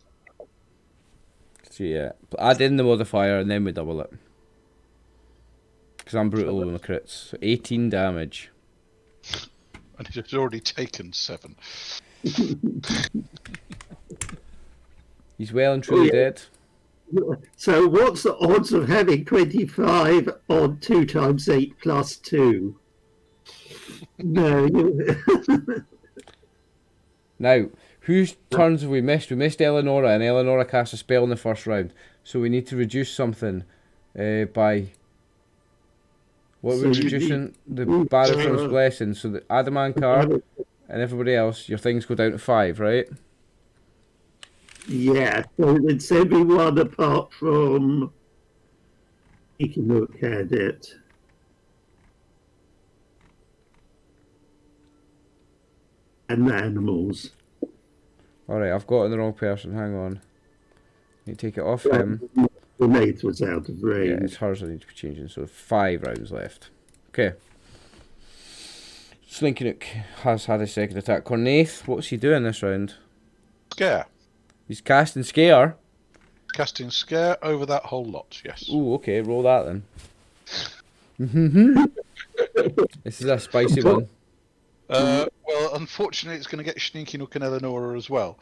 So yeah, add in the modifier and then we double it. Because I'm brutal with my crits. So 18 damage. And it has already taken 7. He's well and truly dead. So what's the odds of having 25 on 2 times 8 plus 2? No. Now, whose turns have we missed? We missed Eleonora, and Eleonora cast a spell in the first round. So we need to reduce something by... What are we So you reducing? The Barithrom's Blessing. So the Adamankar and everybody else, your things go down to 5, right? Yeah, so it's everyone apart from you can look at it. And the animals. Alright, I've got the wrong person. Hang on. You take it off him. The mate was out of Yeah, it's range. hers I need to be changing. So 5 rounds left. Okay. Slinky Nook has had a second attack. Cornaith, what's he doing this round? Scare. He's casting Scare. Casting scare over that whole lot, yes. Ooh, okay, roll that then. This is a spicy one. Well, unfortunately, it's going to get Sneaky Nook and Eleonora as well.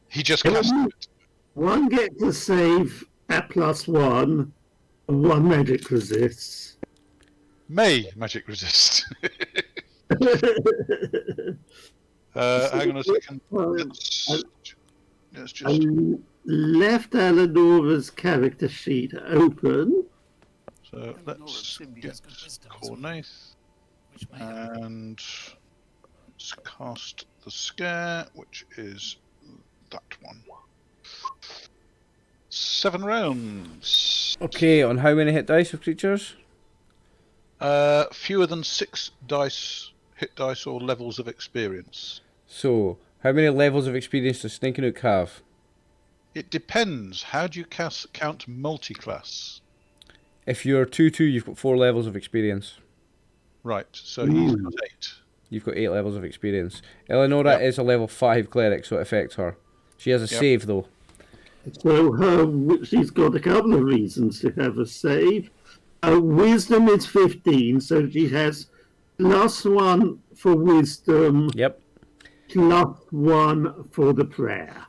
He just cast it. One gets a save at +1, and one magic resists. May magic resist. Hang on a second. Let's just. I left Eleanora's character sheet open. So let's get Cornaith and let's cast the scare, which is that one. 7 rounds. Okay, on how many hit dice of creatures? Fewer than 6 dice, hit dice, or levels of experience. So, how many levels of experience does Slinky Nook have? It depends. How do you count multi-class? If you're 2-2, you've got 4 levels of experience. Right, so he's got 8. You've got 8 levels of experience. Eleonora Yep. is a level 5 cleric, so it affects her. She has a Yep. save, though. So she's got a couple of reasons to have a save. Wisdom is 15, so she has +1 for wisdom, Yep. +1 for the prayer.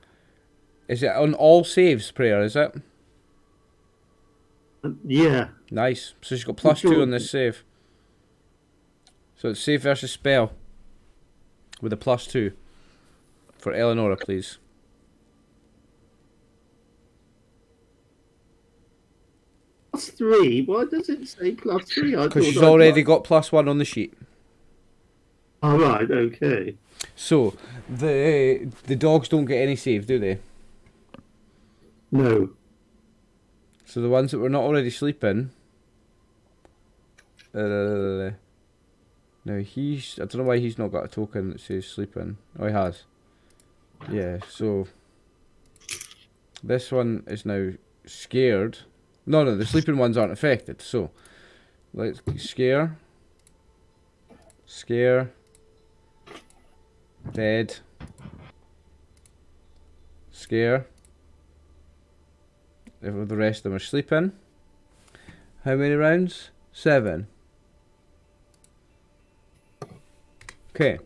Is it on all saves, prayer, is it? Yeah. Nice. So she's got +2 on this save. So it's save versus spell. With a +2. For Eleonora, please. +3. Why does it say +3? Because she's already got +1 on the sheet. All right. Okay. So, the dogs don't get any save, do they? No. So the ones that were not already sleeping... now he's... I don't know why he's not got a token that says sleeping. Oh, he has. Yeah, so... This one is now scared. No, the sleeping ones aren't affected, so... Let's scare. Scare. Dead. Scare. The rest of them are sleeping. How many rounds? 7. Okay.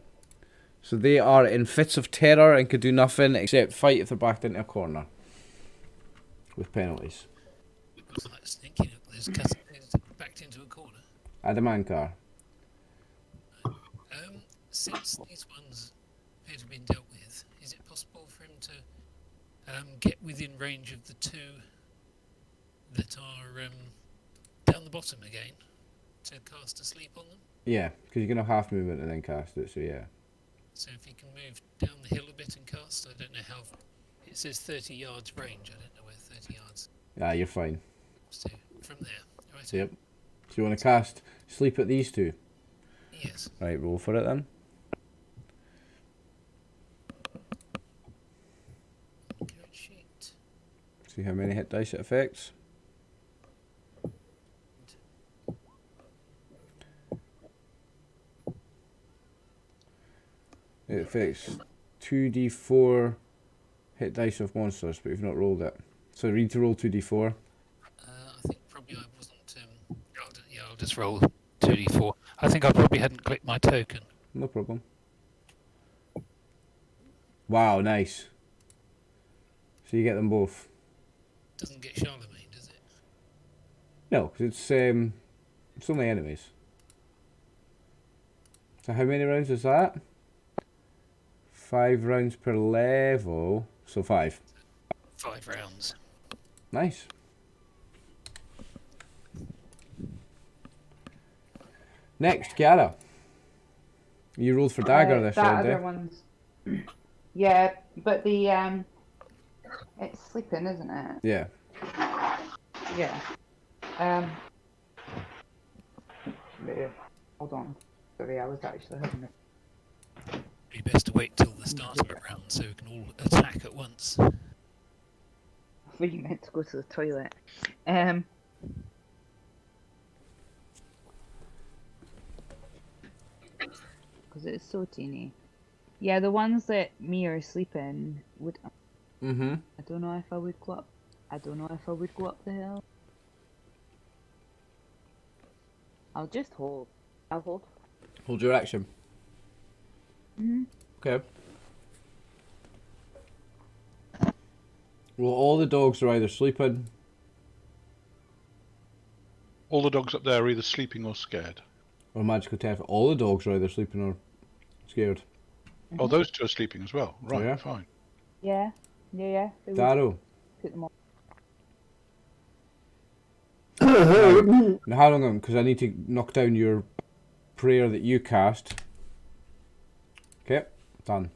So they are in fits of terror and could do nothing except fight if they're backed into a corner. With penalties. Looks like Sneaky Nook is backed into a corner. Adamankar. Since these ones appear to have been dealt with, is it possible for him to get within range of the 2 that are down the bottom again to cast a sleep on them? Yeah, because you can have half movement and then cast it, so yeah. So if he can move down the hill a bit and cast, I don't know how. It says 30 yards range. I don't know where 30 yards. Ah, you're fine. So from there, right? Yep. So you want to cast sleep at these 2? Yes. Right, roll for it then. Good sheet. See how many hit dice it affects. It affects 2d4 hit dice of monsters, but you've not rolled it. So read to roll 2d4. I think probably I wasn't. I'll just roll 2d4. I think I probably hadn't clicked my token. No problem. Wow, nice. So you get them both. Doesn't get Charlemagne, does it? No, because it's only enemies. So how many rounds is that? 5 rounds per level, so 5. 5 rounds. Nice. Next, Kiara. You rolled for dagger this that round, other eh? one's... Yeah, but the It's sleeping, isn't it? Yeah. Yeah. Wait, hold on. Sorry, I was actually having a... It'd be best to wait till the start of a round so we can all attack at once. I thought you meant to go to the toilet. Because it's so teeny. Yeah, the ones that me are sleeping would... Mm-hmm. I don't know if I would go up. I don't know if I would go up the hill. I'll just hold. I'll hold. Hold your action. Mm-hmm. Okay. Well, all the dogs are either sleeping. All the dogs up there are either sleeping or scared. Or magical terrified. All the dogs are either sleeping or scared. Oh, those two are sleeping as well. Right, Yeah. fine. Yeah. Yeah. They would Darrow. put them on. Now, how long? Because I need to knock down your prayer that you cast. Okay, done.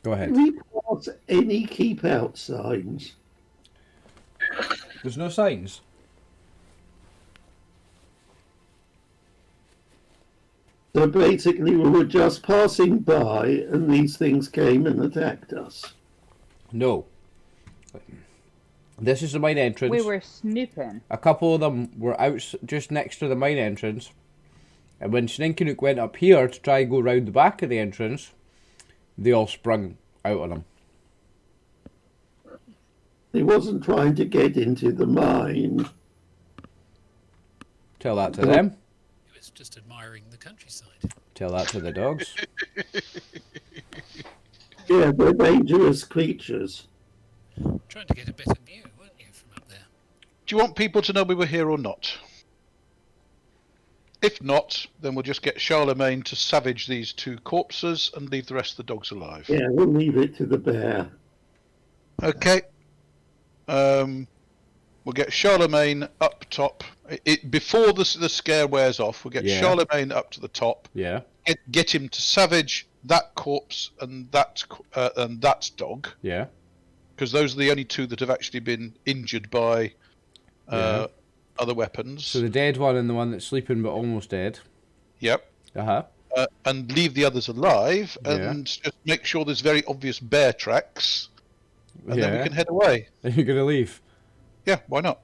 Go ahead. Do we pass any keep out signs? There's no signs. So basically, we were just passing by, and these things came and attacked us. No. This is the main entrance. We were snooping. A couple of them were out just next to the main entrance. And when Sninkanook went up here to try and go round the back of the entrance, they all sprung out on him. He wasn't trying to get into the mine. Tell that to them. He was just admiring the countryside. Tell that to the dogs. Yeah, they're dangerous creatures. Trying to get a better view, weren't you, from up there? Do you want people to know we were here or not? If not, then we'll just get Charlemagne to savage these two corpses and leave the rest of the dogs alive. Yeah, we'll leave it to the bear. Okay. We'll get Charlemagne up top. Before the scare wears off, we'll get Yeah. Charlemagne up to the top. Yeah. Get him to savage that corpse and that dog, Yeah. because those are the only two that have actually been injured by other weapons. So the dead one and the one that's sleeping but almost dead. Yep. Uh-huh. And leave the others alive, Yeah. and just make sure there's very obvious bear tracks, and then we Yeah. can head away. Are you going to leave? Yeah, why not?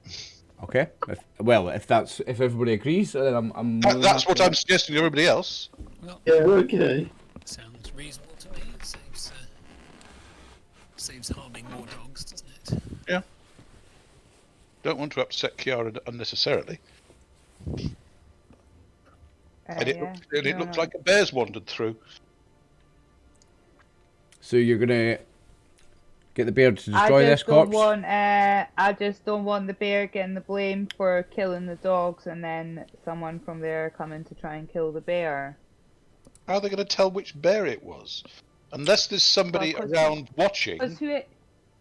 Okay. If everybody agrees, then I'm That's what I'm suggesting to everybody else. Well, Yeah, okay. sounds reasonable to me. It saves harming more dogs, doesn't it? Yeah. Don't want to upset Kiara unnecessarily. And it looked like a bear's wandered through. So you're going to get the bear to destroy this corpse? I just don't want the bear getting the blame for killing the dogs and then someone from there coming to try and kill the bear. How are they going to tell which bear it was? Unless there's somebody Well, 'cause around watching.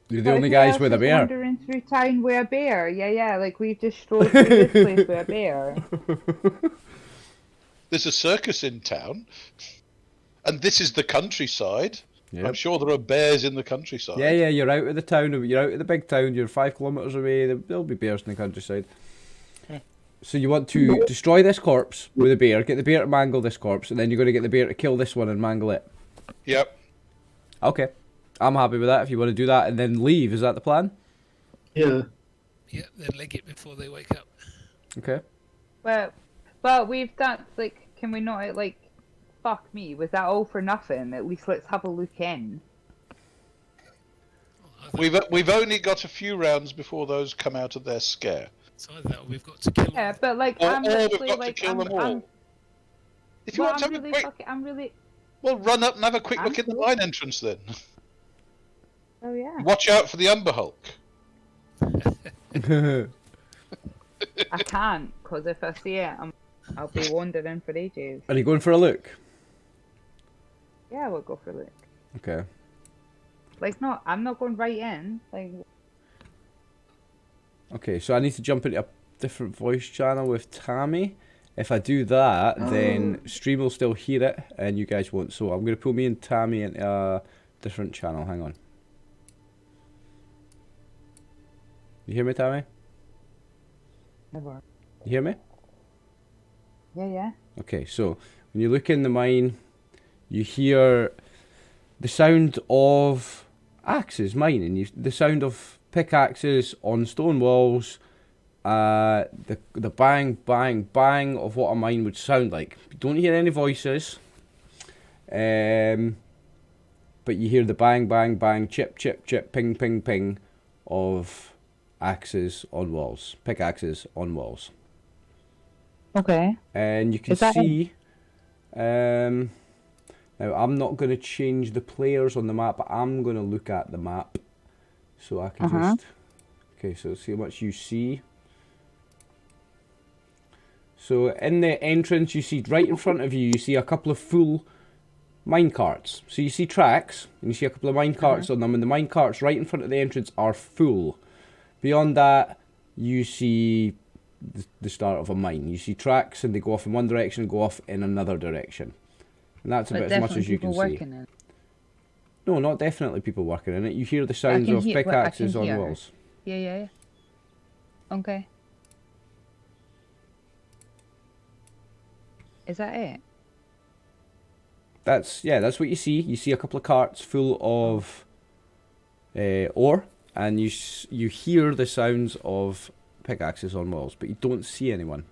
You're the only guys with a bear. Wandering through town with a bear. Yeah. Like we've just strolled through this place with a bear. There's a circus in town, and this is the countryside. Yep. I'm sure there are bears in the countryside. Yeah, you're out of the town. You're out of the big town. You're 5 kilometres away. There'll be bears in the countryside. Yeah. So you want to destroy this corpse with a bear, get the bear to mangle this corpse, and then you're going to get the bear to kill this one and mangle it. Yep. Okay. I'm happy with that if you want to do that and then leave. Is that the plan? Yeah. Yeah, then leg it before they wake up. Okay. But we've done, like, can we not, like, fuck me, was that all for nothing? At least let's have a look in. We've only got a few rounds before those come out of their scare. So either that or we've got to kill them. Yeah, but like, Or I'm we've literally got like, to kill them all. If you well, want to I'm have really a quick, fucking, I'm really, well, run up and have a quick I'm look in the cool. mine entrance then. oh yeah. Watch out for the Umber Hulk. I can't, because if I see it, I'll be wandering for ages. Are you going for a look? Yeah, we'll go for a look. Okay. Like, no, I'm not going right in. Like, Okay, so I need to jump into a different voice channel with Tammy. If I do that, then stream will still hear it, and you guys won't. So I'm going to pull me and Tammy into a different channel. Hang on. You hear me, Tammy? Never. You hear me? Yeah. Okay, so when you look in the mine, you hear the sound of axes mining. The sound of pickaxes on stone walls. The bang, bang, bang of what a mine would sound like. You don't hear any voices. But you hear the bang, bang, bang, chip, chip, chip, ping, ping, ping of axes on walls. Pickaxes on walls. Okay. And you can see... now, I'm not going to change the players on the map, but I'm going to look at the map. So I can just... Okay, so see how much you see. So in the entrance, you see right in front of you, you see a couple of full mine carts. So you see tracks, and you see a couple of mine carts on them, and the mine carts right in front of the entrance are full. Beyond that, you see the start of a mine. You see tracks, and they go off in one direction and go off in another direction. And that's about as much as you can see. No, not definitely people working in it. You hear the sounds of pickaxes on walls. Yeah. Okay. Is that it? That's what you see. You see a couple of carts full of ore, and you hear the sounds of pickaxes on walls, but you don't see anyone.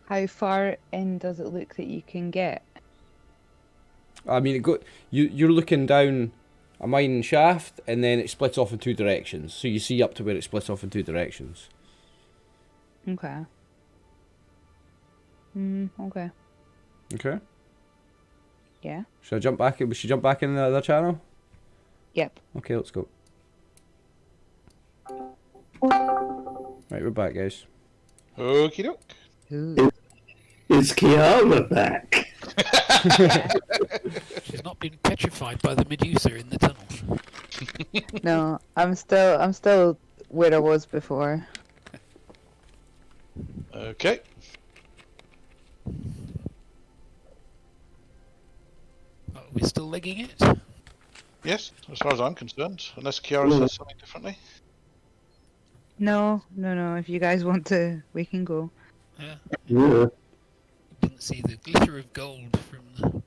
How far in does it look that you can get? I mean, you're looking down a mine shaft, and then it splits off in two directions. So you see up to where it splits off in two directions. Okay. Okay. Okay. Yeah. Should I jump back? We should jump back in the other channel? Yep. Okay, let's go. Right, we're back, guys. Okie doke. Is Kiara back? She's not been petrified by the Medusa in the tunnel. No, I'm still where I was before. Okay. Are we still legging it? Yes, as far as I'm concerned, unless Kiara says something differently. No. If you guys want to, we can go. Yeah. Didn't see the glitter of gold from the...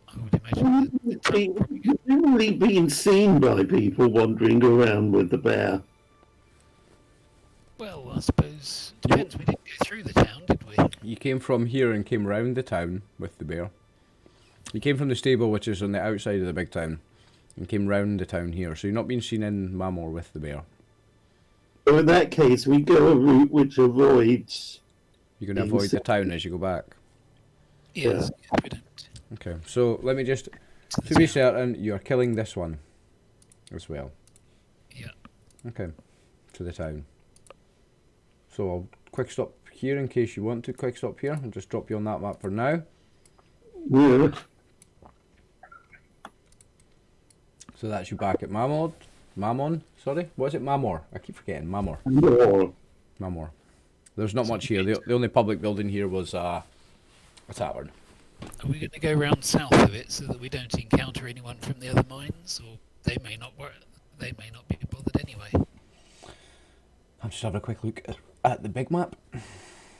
I would imagine the tunnel probably... You've only been seen by people wandering around with the bear. Well, I suppose depends. We didn't go through the town, did we? You came from here and came round the town with the bear. You came from the stable, which is on the outside of the big town, and came round the town here. So you've not been seen in Mamor with the bear. So in that case, we go a route which avoids... You're going to avoid the town as you go back. Yes, we don't. Okay, so let me just... To be certain, you're killing this one as well. Yeah. Okay, to the town. So I'll quick stop here in case you want to quick stop here. I'll just drop you on that map for now. Yeah. So that's you back at Mamon, sorry? What is it? Mamor. I keep forgetting. Mamor. No. Mamor. There's not much here. The only public building here was a tavern. Are we going to go round south of it so that we don't encounter anyone from the other mines, or they may not work? They may not be bothered anyway. I'm just having a quick look at the big map.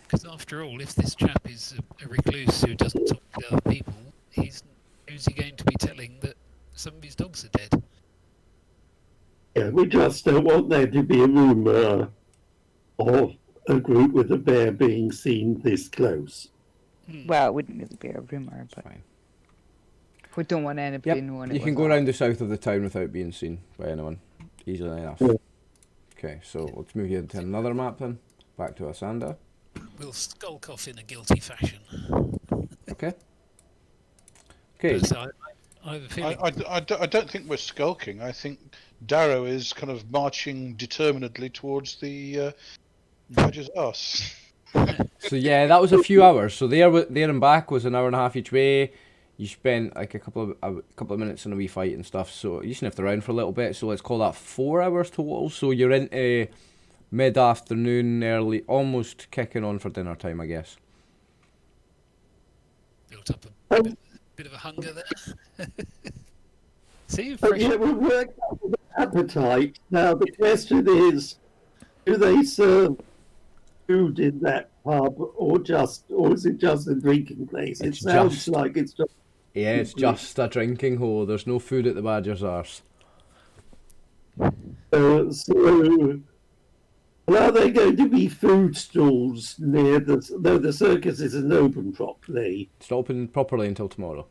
Because after all, if this chap is a recluse who doesn't talk to other people, who's he going to be telling that some of his dogs are dead? Yeah, we just don't want there to be a rumour of a group with a bear being seen this close. Well, it wouldn't really be a rumour, but Fine. we don't want anybody knowing it. You can go around the south of the town without being seen by anyone. Easily enough. Yeah. Okay, so let's move you into another map then. Back to Asanda. We'll skulk off in a guilty fashion. Okay. Okay. But so I have a feeling... I don't think we're skulking. I think Darrow is kind of marching determinedly towards the Badger's ass. So yeah, that was a few hours. So there and back was an hour and a half each way. You spent like a couple of minutes in a wee fight and stuff. So you sniffed around for a little bit. So let's call that 4 hours total. So you're into mid-afternoon, early, almost kicking on for dinner time, I guess. Built up a bit of a hunger there. See, But fresh. yeah, we worked out the appetite. Now the question is, do they serve food in that pub, or is it just a drinking place? It's It sounds just- like it's just. Yeah, it's just a drinking hole. There's no food at the Badger's Arse. So, are there going to be food stalls near the? No, the circus isn't open properly. It's not open properly until tomorrow.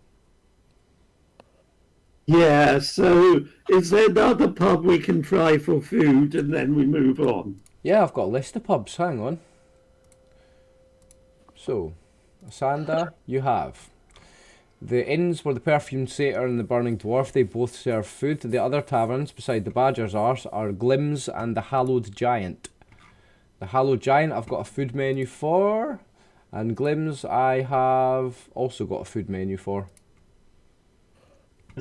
Yeah. So, is there another pub we can try for food, and then we move on? Yeah, I've got a list of pubs. Hang on. So, Asanda, you have the inns were the Perfumed Satyr and the Burning Dwarf. They both serve food. The other taverns beside the Badger's Arse are Glims and the Hallowed Giant. The Hallowed Giant I've got a food menu for, and Glims I have also got a food menu for.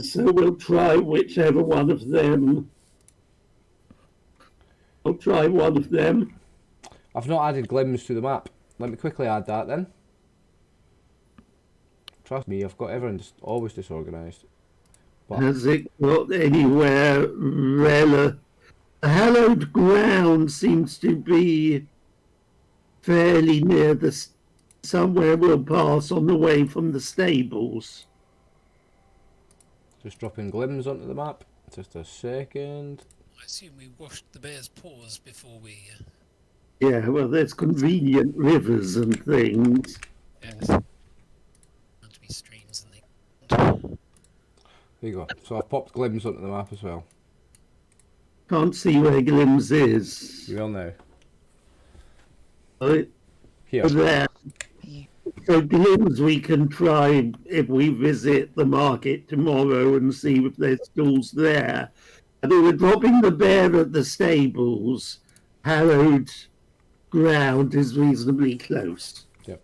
So we'll try whichever one of them. I'll try one of them. I've not added Glims to the map. Let me quickly add that then. Trust me, I've got everything always disorganised. But Has it got anywhere The hallowed ground seems to be fairly near somewhere we'll pass on the way from the stables. just dropping Glims onto the map. Just a second. I assume we washed the bear's paws before we. Yeah, well, there's convenient rivers and things. Yes. Meant to be streams and things. There you go. So I've popped Glims onto the map as well. Can't see where Glims is. You will now. Right Here. there. So Glims we can try if we visit the market tomorrow and see if there's stalls there. And we were dropping the bear at the stables. Hallowed ground is reasonably close. Yep.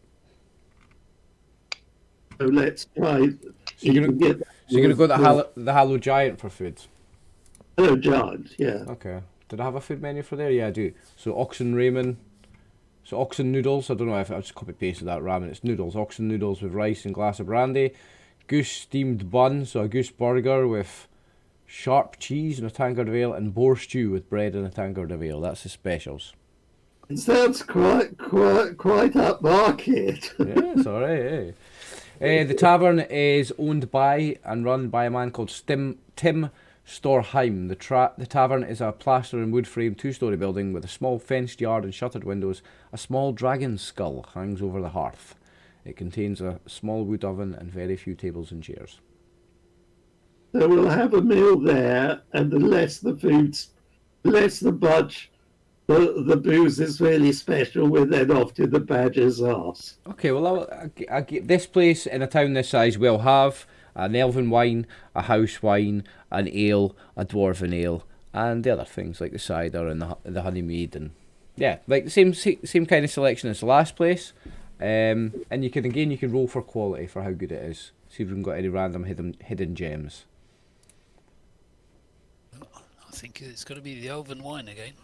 So let's try. So you're gonna go to the Hallowed Giant for food. Hello, Giant. Yeah. Okay. Did I have a food menu for there? Yeah, I do. So oxen ramen. So oxen noodles. I don't know if I just copy pasted that ramen. It's noodles. Oxen noodles with rice and glass of brandy. Goose steamed bun. So a goose burger with sharp cheese and a tankard of ale, and boar stew with bread and a tankard of ale. That's the specials. It sounds quite upmarket. Yeah, it's alright. The tavern is owned by and run by a man called Tim Storheim. The tavern is a plaster and wood frame 2-storey building with a small fenced yard and shuttered windows. A small dragon skull hangs over the hearth. It contains a small wood oven and very few tables and chairs. So we'll have a meal there, and the less the budge, the booze is really special. We're then off to the Badger's Arse. Okay, well, this place in a town this size will have an elven wine, a house wine, an ale, a dwarven ale, and the other things like the cider and the honey mead, and yeah, like the same kind of selection as the last place. And you can roll for quality for how good it is. See if we can got any random hidden gems. I think it's got to be the elven wine again.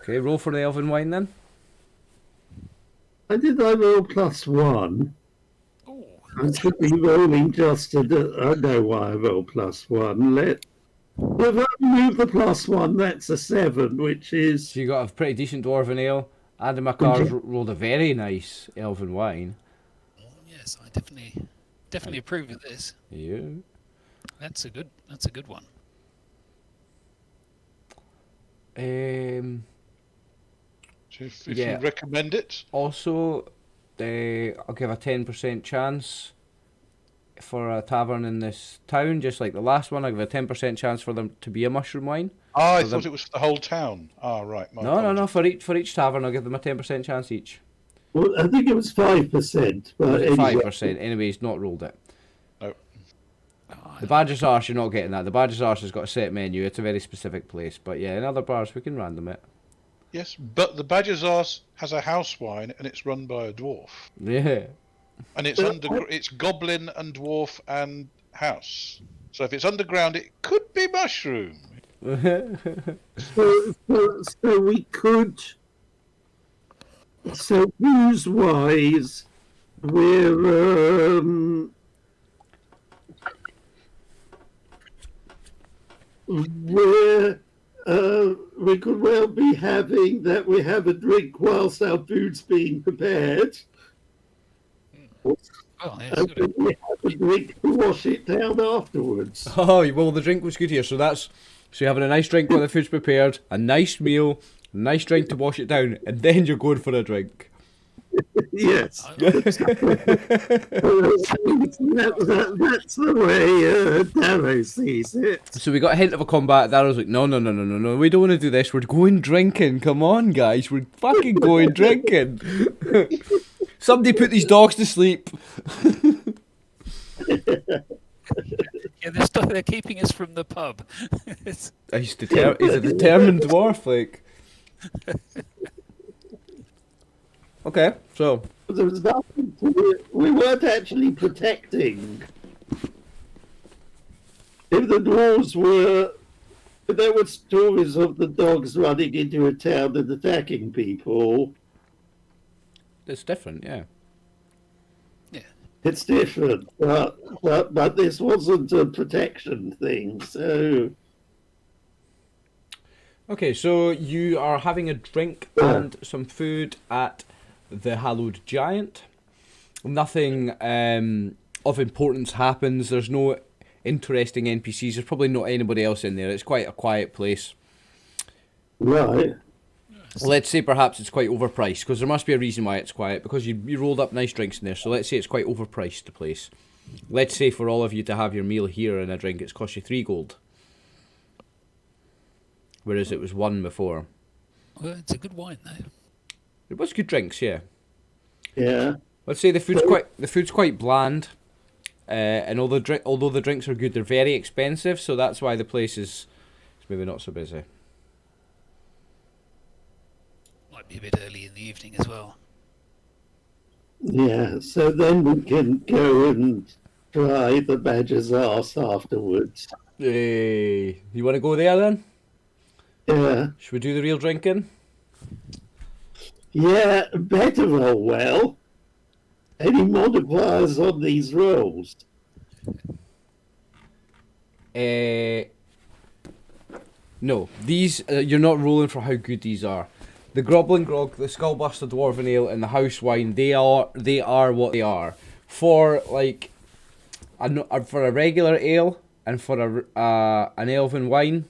Okay, roll for the elven wine then. I roll +1. Oh, I should be rolling just I know why I roll +1. If I move the +1, that's a 7, which is. So you got a pretty decent dwarven ale. Adam McCarr's rolled a very nice elven wine. oh yes, I definitely approve of this. Yeah. That's a good one. So if Yeah. you recommend it, Also, I'll give a 10% chance for a tavern in this town, just like the last one. I'll give a 10% chance for them to be a mushroom wine. I For thought them- it was for the whole town. Ah, right. My No. apologies. For each tavern, I'll give them a 10% chance each. Well, I think it was 5%. But anyway. 5%. Anyway, he's not rolled it. No. The Badger's Arse, you're not getting that. The Badger's Arse has got a set menu. It's a very specific place. But yeah, in other bars, we can random it. Yes, but the Badger's Arse has a house wine, and it's run by a dwarf, Yeah. and it's goblin and dwarf and house. So if it's underground, it could be mushroom. So we could. So booze-wise, we're we could well be having that we have a drink whilst our food's being prepared. Oh, yes, And then we have a drink to wash it down afterwards. Oh, well, the drink was good here, so you're having a nice drink while the food's prepared, a nice meal, a nice drink to wash it down, and then you're going for a drink. Yes. That's the way Darrow sees it. So we got a hint of a combat. Darrow's like, no, we don't want to do this. We're going drinking. Come on, guys, we're fucking going drinking. Somebody put these dogs to sleep. Yeah, they're keeping us from the pub. He's a determined dwarf, like. Okay, so There was nothing to it. We weren't actually protecting. If the dwarves were, if there were stories of the dogs running into a town and attacking people, it's different, yeah. it's different. But this wasn't a protection thing, so. Okay, so you are having a drink and some food at the Hallowed Giant. Nothing of importance happens. There's no interesting NPCs. There's probably not anybody else in there. It's quite a quiet place. Right. Let's say perhaps it's quite overpriced, because there must be a reason why it's quiet, because you rolled up nice drinks in there, so let's say it's quite overpriced, the place. Let's say for all of you to have your meal here and a drink, it's cost you 3 gold. Whereas it was 1 before. Well, it's a good wine, though. It was good drinks, yeah. Yeah. Let's say the food's quite bland, and although the drinks are good, they're very expensive, so that's why the place is maybe not so busy. Might be a bit early in the evening as well. Yeah, so then we can go and try the badger's arse afterwards. Hey, you want to go there then? Yeah. Should we do the real drinking? Yeah, better roll well. Any modifiers on these rolls? No, these you're not rolling for how good these are. The Groblin Grog, the Skullbuster Dwarven Ale, and the House Wine, they are what they are. For like, for a regular ale and for an elven wine,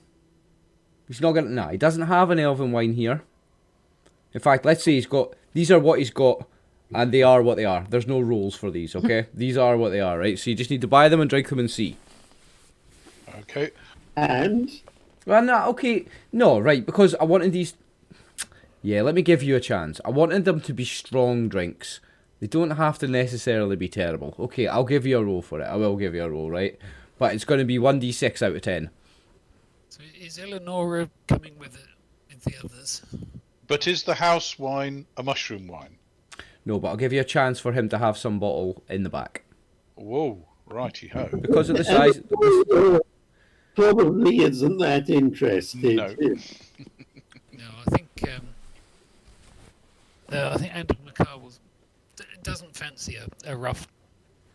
he's not gonna. Nah, he doesn't have an elven wine here. In fact, let's say these are what he's got, and they are what they are. There's no rules for these, okay? These are what they are, right? So you just need to buy them and drink them and see. Okay. And? Well, no, okay. No, right, because I wanted these... Yeah, let me give you a chance. I wanted them to be strong drinks. They don't have to necessarily be terrible. Okay, I'll give you a roll for it. I will give you a roll, right? But it's going to be 1d6 out of 10. So is Eleonora coming with the others? But is the house wine a mushroom wine? No, but I'll give you a chance for him to have some bottle in the back. Whoa, righty-ho. Because of the size... Probably isn't that interested. No. No, I think Andrew McCarr doesn't fancy a rough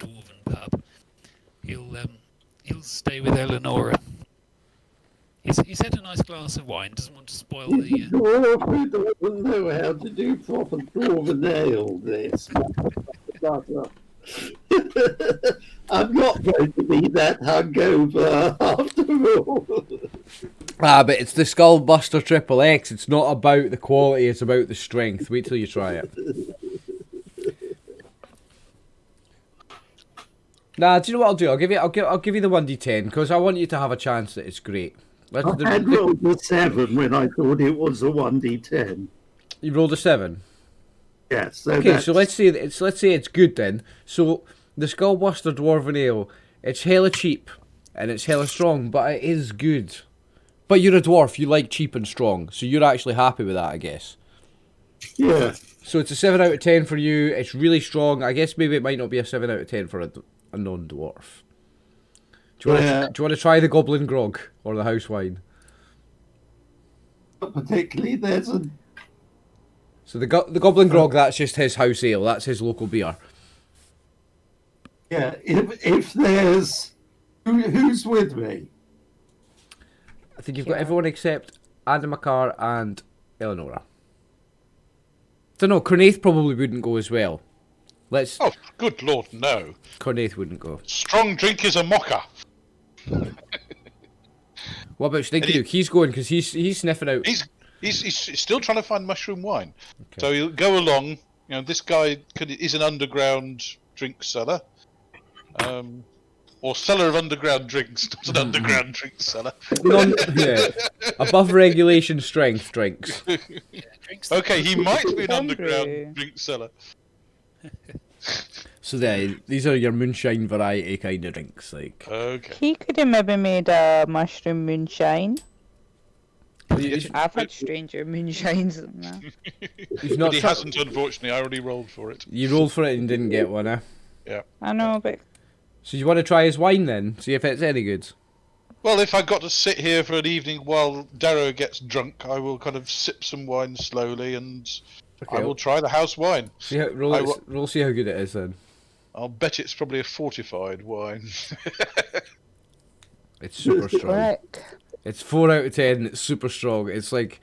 dwarven pub. He'll stay with Eleonora. He's had a nice glass of wine. Doesn't want to spoil the. Dwarf who doesn't know how to do proper dwarven ale. This. I'm not going to be that hungover after all. But it's the Skullbuster Triple X. It's not about the quality, it's about the strength. Wait till you try it. Nah, do you know what I'll do? I'll give you the 1d10 because I want you to have a chance that it's great. I had rolled a 7 when I thought it was a 1d10. You rolled a 7. Yes. So okay, so let's say it's good then. So the Skullbuster Dwarven Ale, it's hella cheap and it's hella strong, but it is good. But you're a dwarf, you like cheap and strong, so you're actually happy with that, I guess. Yeah. So it's a 7 out of 10 for you. It's really strong. I guess maybe it might not be a 7 out of 10 for a non-dwarf. Do you want to try the Goblin Grog or the House Wine? particularly. There's a So the Goblin Grog, that's just his house ale. That's his local beer. yeah. If there's who's with me? I think you've got everyone except Andy McCarr and Eleonora. Don't know. Cornaith probably wouldn't go as well. Let's. Oh, good lord, no. Cornaith wouldn't go. Strong drink is a mocker. What about Stinky? He's going because he's sniffing out. He's still trying to find mushroom wine. Okay. So he'll go along. You know, this guy is an underground drink seller. Or seller of underground drinks, not an underground drink seller. Above regulation strength drinks. Yeah, drinks. Okay, he might be an Homebrew. underground drink seller. So these are your moonshine variety kind of drinks, like. Okay. He could have maybe made a mushroom moonshine. He's I've had stranger moonshines than that. not. But he hasn't, unfortunately. I already rolled for it. You rolled for it and didn't get one, eh? I know, but So you want to try his wine then? See if it's any good. Well, if I got to sit here for an evening while Darrow gets drunk, I will kind of sip some wine slowly, and Okay, I will try the house wine. See how, roll see how good it is then. I'll bet it's probably a fortified wine. It's super strong. correct. It's 4 out of 10. It's super strong. It's like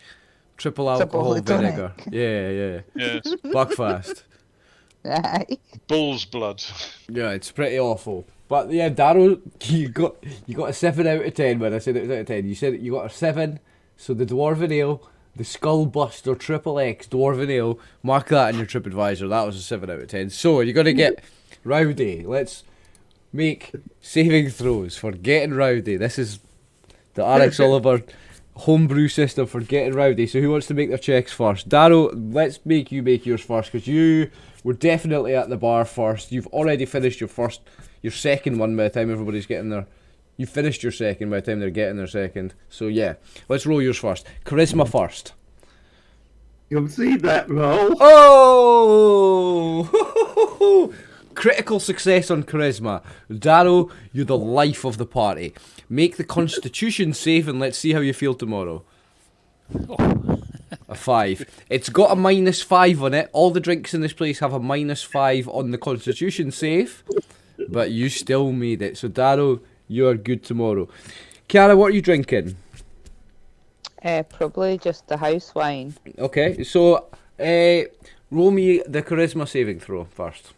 triple It's a alcohol bullet tonic. vinegar. Yeah. Yes. Buckfast. Aye. Bull's blood. Yeah, it's pretty awful. But yeah, Darrow, you got a 7 out of 10 when I said it was out of 10. You said you got a 7. So the Dwarven Ale, the Skullbuster Triple X Dwarven Ale, mark that in your TripAdvisor. That was a 7 out of 10. So you're gonna get rowdy. Let's make saving throws for getting rowdy. This is the RxOliver homebrew system for getting rowdy. So who wants to make their checks first? Darrow, let's make you make yours first because you were definitely at the bar first. You've already finished your second one by the time everybody's getting there. You finished your second by the time they're getting their second. So yeah, let's roll yours first. Charisma first. You'll see that roll. Oh! Critical success on charisma. Darrow, you're the life of the party. Make the Constitution save and let's see how you feel tomorrow. A 5. It's got a -5 on it. All the drinks in this place have a -5 on the Constitution save, but you still made it. So Darrow, you're good tomorrow. Kiara, what are you drinking? Probably just the house wine. Okay, so roll me the charisma saving throw first.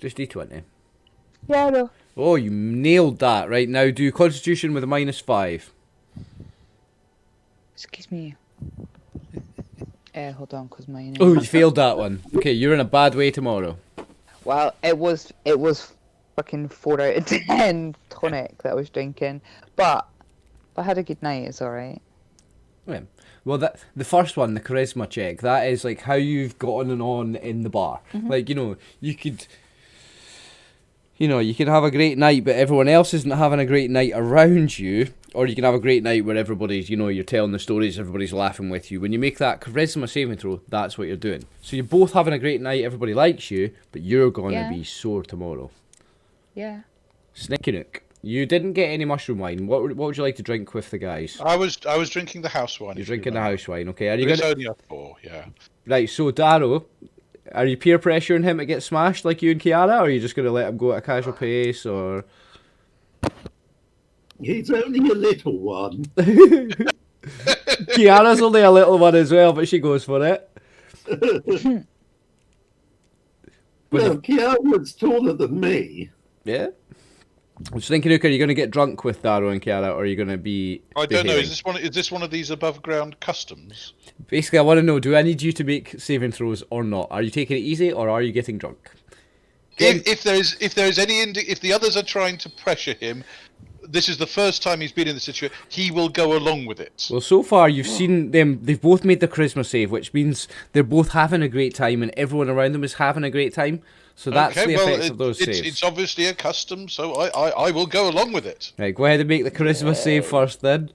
Just D20. Yeah, no. Oh, you nailed that. Right, now do Constitution with a -5. Excuse me. Hold on, cause mine. Oh, you failed that one. Okay, you're in a bad way tomorrow. Well, it was fucking 4 out of 10 tonic that I was drinking, but I had a good night. It's all right. Yeah. Well, the first one, the charisma check, that is like how you've gotten on in the bar. Like, you could have a great night, but everyone else isn't having a great night around you. Or you can have a great night where everybody's, you're telling the stories, everybody's laughing with you. When you make that charisma saving throw, that's what you're doing. So you're both having a great night, everybody likes you, but you're going to be sore tomorrow. Yeah. Sneaky Nook, you didn't get any mushroom wine. What would you like to drink with the guys? I was drinking the house wine. You're drinking the house wine, okay. Are you It's gonna... only a 4, yeah. Right, so Darrow, are you peer pressuring him to get smashed like you and Kiara, or are you just going to let him go at a casual pace, or... He's only a little one. Kiara's only a little one as well, but she goes for it. Well, Kiara's taller than me. Yeah. I was thinking, are you going to get drunk with Darrow and Kiara, or are you going to be... I don't know. behaving? Is this one of these above ground customs? Basically, I want to know, do I need you to make saving throws or not? Are you taking it easy, or are you getting drunk? If the others are trying to pressure him, this is the first time he's been in the situation. He will go along with it. Well, so far you've seen them. They've both made the charisma save, which means they're both having a great time, and everyone around them is having a great time. So that's the effects of those saves. It's obviously a custom, so I will go along with it. Right, go ahead and make the charisma save first, then.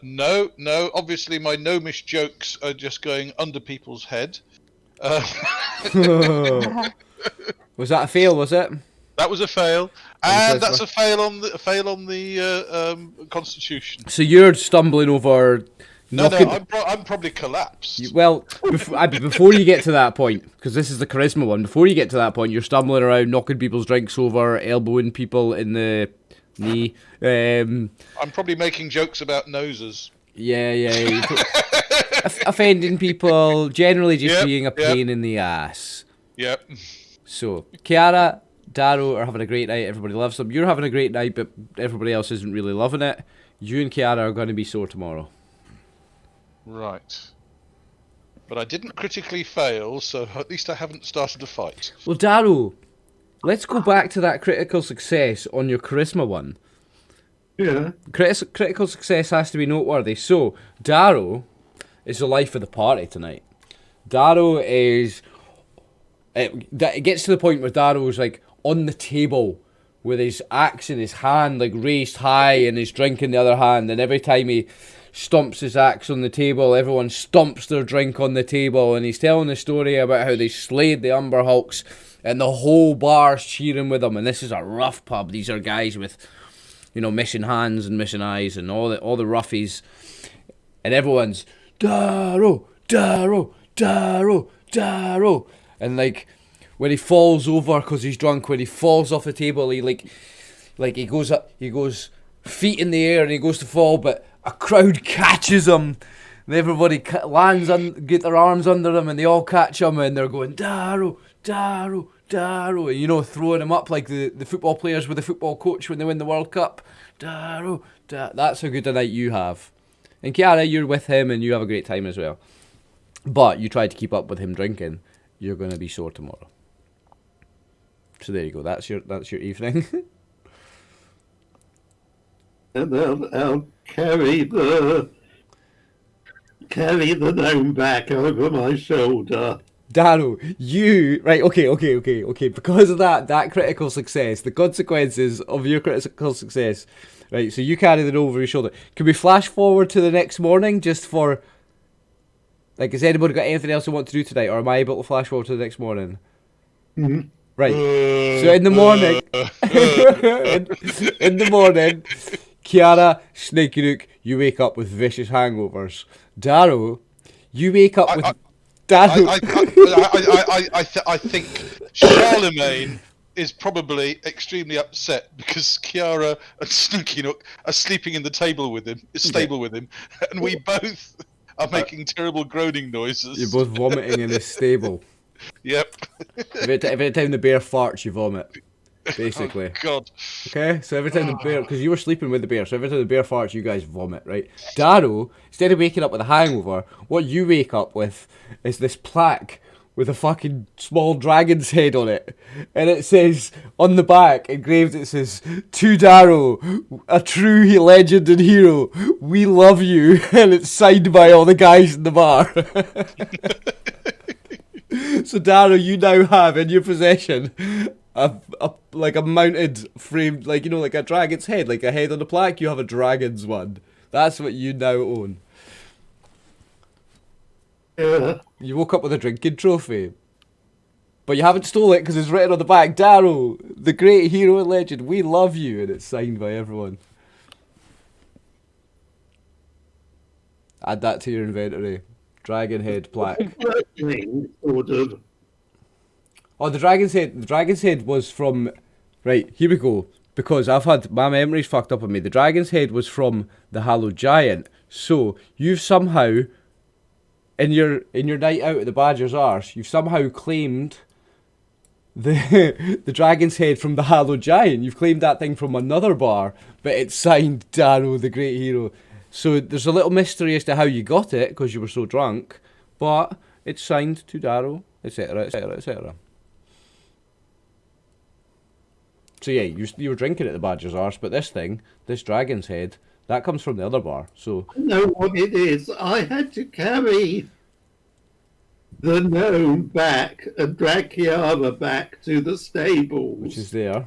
No. Obviously, my gnomish jokes are just going under people's head. Was that a fail? Was it? That was a fail, And and that's a fail on the Constitution. So you're stumbling over. No, I'm probably collapsed. Well, before you get to that point, because this is the charisma one, before you get to that point, you're stumbling around, knocking people's drinks over, elbowing people in the knee. I'm probably making jokes about noses. Yeah. Offending people, generally just being a pain in the ass. Yep. So, Kiara, Darrow are having a great night, everybody loves them. You're having a great night, but everybody else isn't really loving it. You and Kiara are going to be sore tomorrow. Right. But I didn't critically fail, so at least I haven't started a fight. Well, Darrow, let's go back to that critical success on your charisma one. Yeah. Critical success has to be noteworthy. So, Darrow is the life of the party tonight. Darrow is... It gets to the point where Darrow's like on the table with his axe in his hand, like raised high, and his drink in the other hand, and every time he stomps his axe on the table, everyone stomps their drink on the table, and he's telling the story about how they slayed the Umber Hulks, and the whole bar's cheering with him. And this is a rough pub. These are guys with, missing hands and missing eyes and all the roughies, and everyone's Darrow, Darrow, Darrow, Darrow. And like when he falls over because he's drunk, when he falls off the table, he he goes up, he goes feet in the air and he goes to fall, but a crowd catches him, and everybody lands and get their arms under him, and they all catch him, and they're going Darrow, Darrow, Darrow, and throwing him up like the football players with the football coach when they win the World Cup. Darrow, that's how good a night you have. And Kiara, you're with him and you have a great time as well. But you try to keep up with him drinking. You're going to be sore tomorrow. So there you go. That's your evening. And I'll carry the gnome back over my shoulder. Darrow, you... Right, okay. Because of that critical success, the consequences of your critical success, right, so you carry the gnome over your shoulder. Can we flash forward to the next morning just for... Like, has anybody got anything else they want to do tonight, or am I able to flash forward to the next morning? Mm-hmm. Right. So in the morning, in the morning, Kiara, Snaky Nook, you wake up with vicious hangovers. Darrow, you wake up with... Darrow. I think Charlemagne is probably extremely upset because Kiara and Snaky Nook are sleeping in the stable with him, and we both... are making terrible groaning noises. You're both vomiting in his stable. Yep. Every time the bear farts, you vomit, basically. Oh, God. Okay, so every time the bear... Because you were sleeping with the bear, so every time the bear farts, you guys vomit, right? Darrow, instead of waking up with a hangover, what you wake up with is this plaque with a fucking small dragon's head on it. And it says, on the back, engraved, it says, "To Darrow, a true legend and hero, we love you." And it's signed by all the guys in the bar. So Darrow, you now have in your possession a mounted framed, like a dragon's head, like a head on the plaque. You have a dragon's one. That's what you now own. You woke up with a drinking trophy. But you haven't stole it because it's written on the back, "Darrow, the great hero and legend, we love you," and it's signed by everyone. Add that to your inventory. Dragon head plaque. Oh, the dragon's head was from... Right, here we go. Because my memory's fucked up on me. The dragon's head was from the Hallowed Giant. So, you've somehow... In your night out at the Badger's Arse, you've somehow claimed the dragon's head from the Hallowed Giant. You've claimed that thing from another bar, but it's signed Darrow, the great hero. So there's a little mystery as to how you got it, because you were so drunk, but it's signed to Darrow, etc., etc., etc. So yeah, you were drinking at the Badger's Arse, but this dragon's head, that comes from the other bar, so... I know what it is. I had to carry the gnome back and drag Kiara back to the stables. Which is there.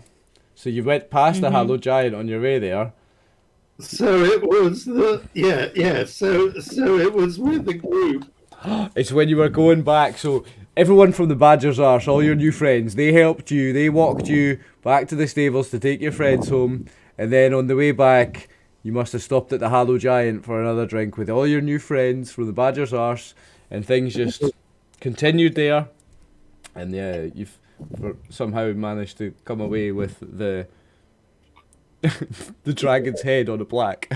So you went past the Hallowed Giant on your way there. So it was so it was with the group It's when you were going back. So everyone from the Badger's Arse, all your new friends, they helped you. They walked you back to the stables to take your friends home. And then on the way back, you must have stopped at the Hallow Giant for another drink with all your new friends from the Badger's Arse. And things just continued there. And yeah, you've somehow managed to come away with the the dragon's head on a plaque.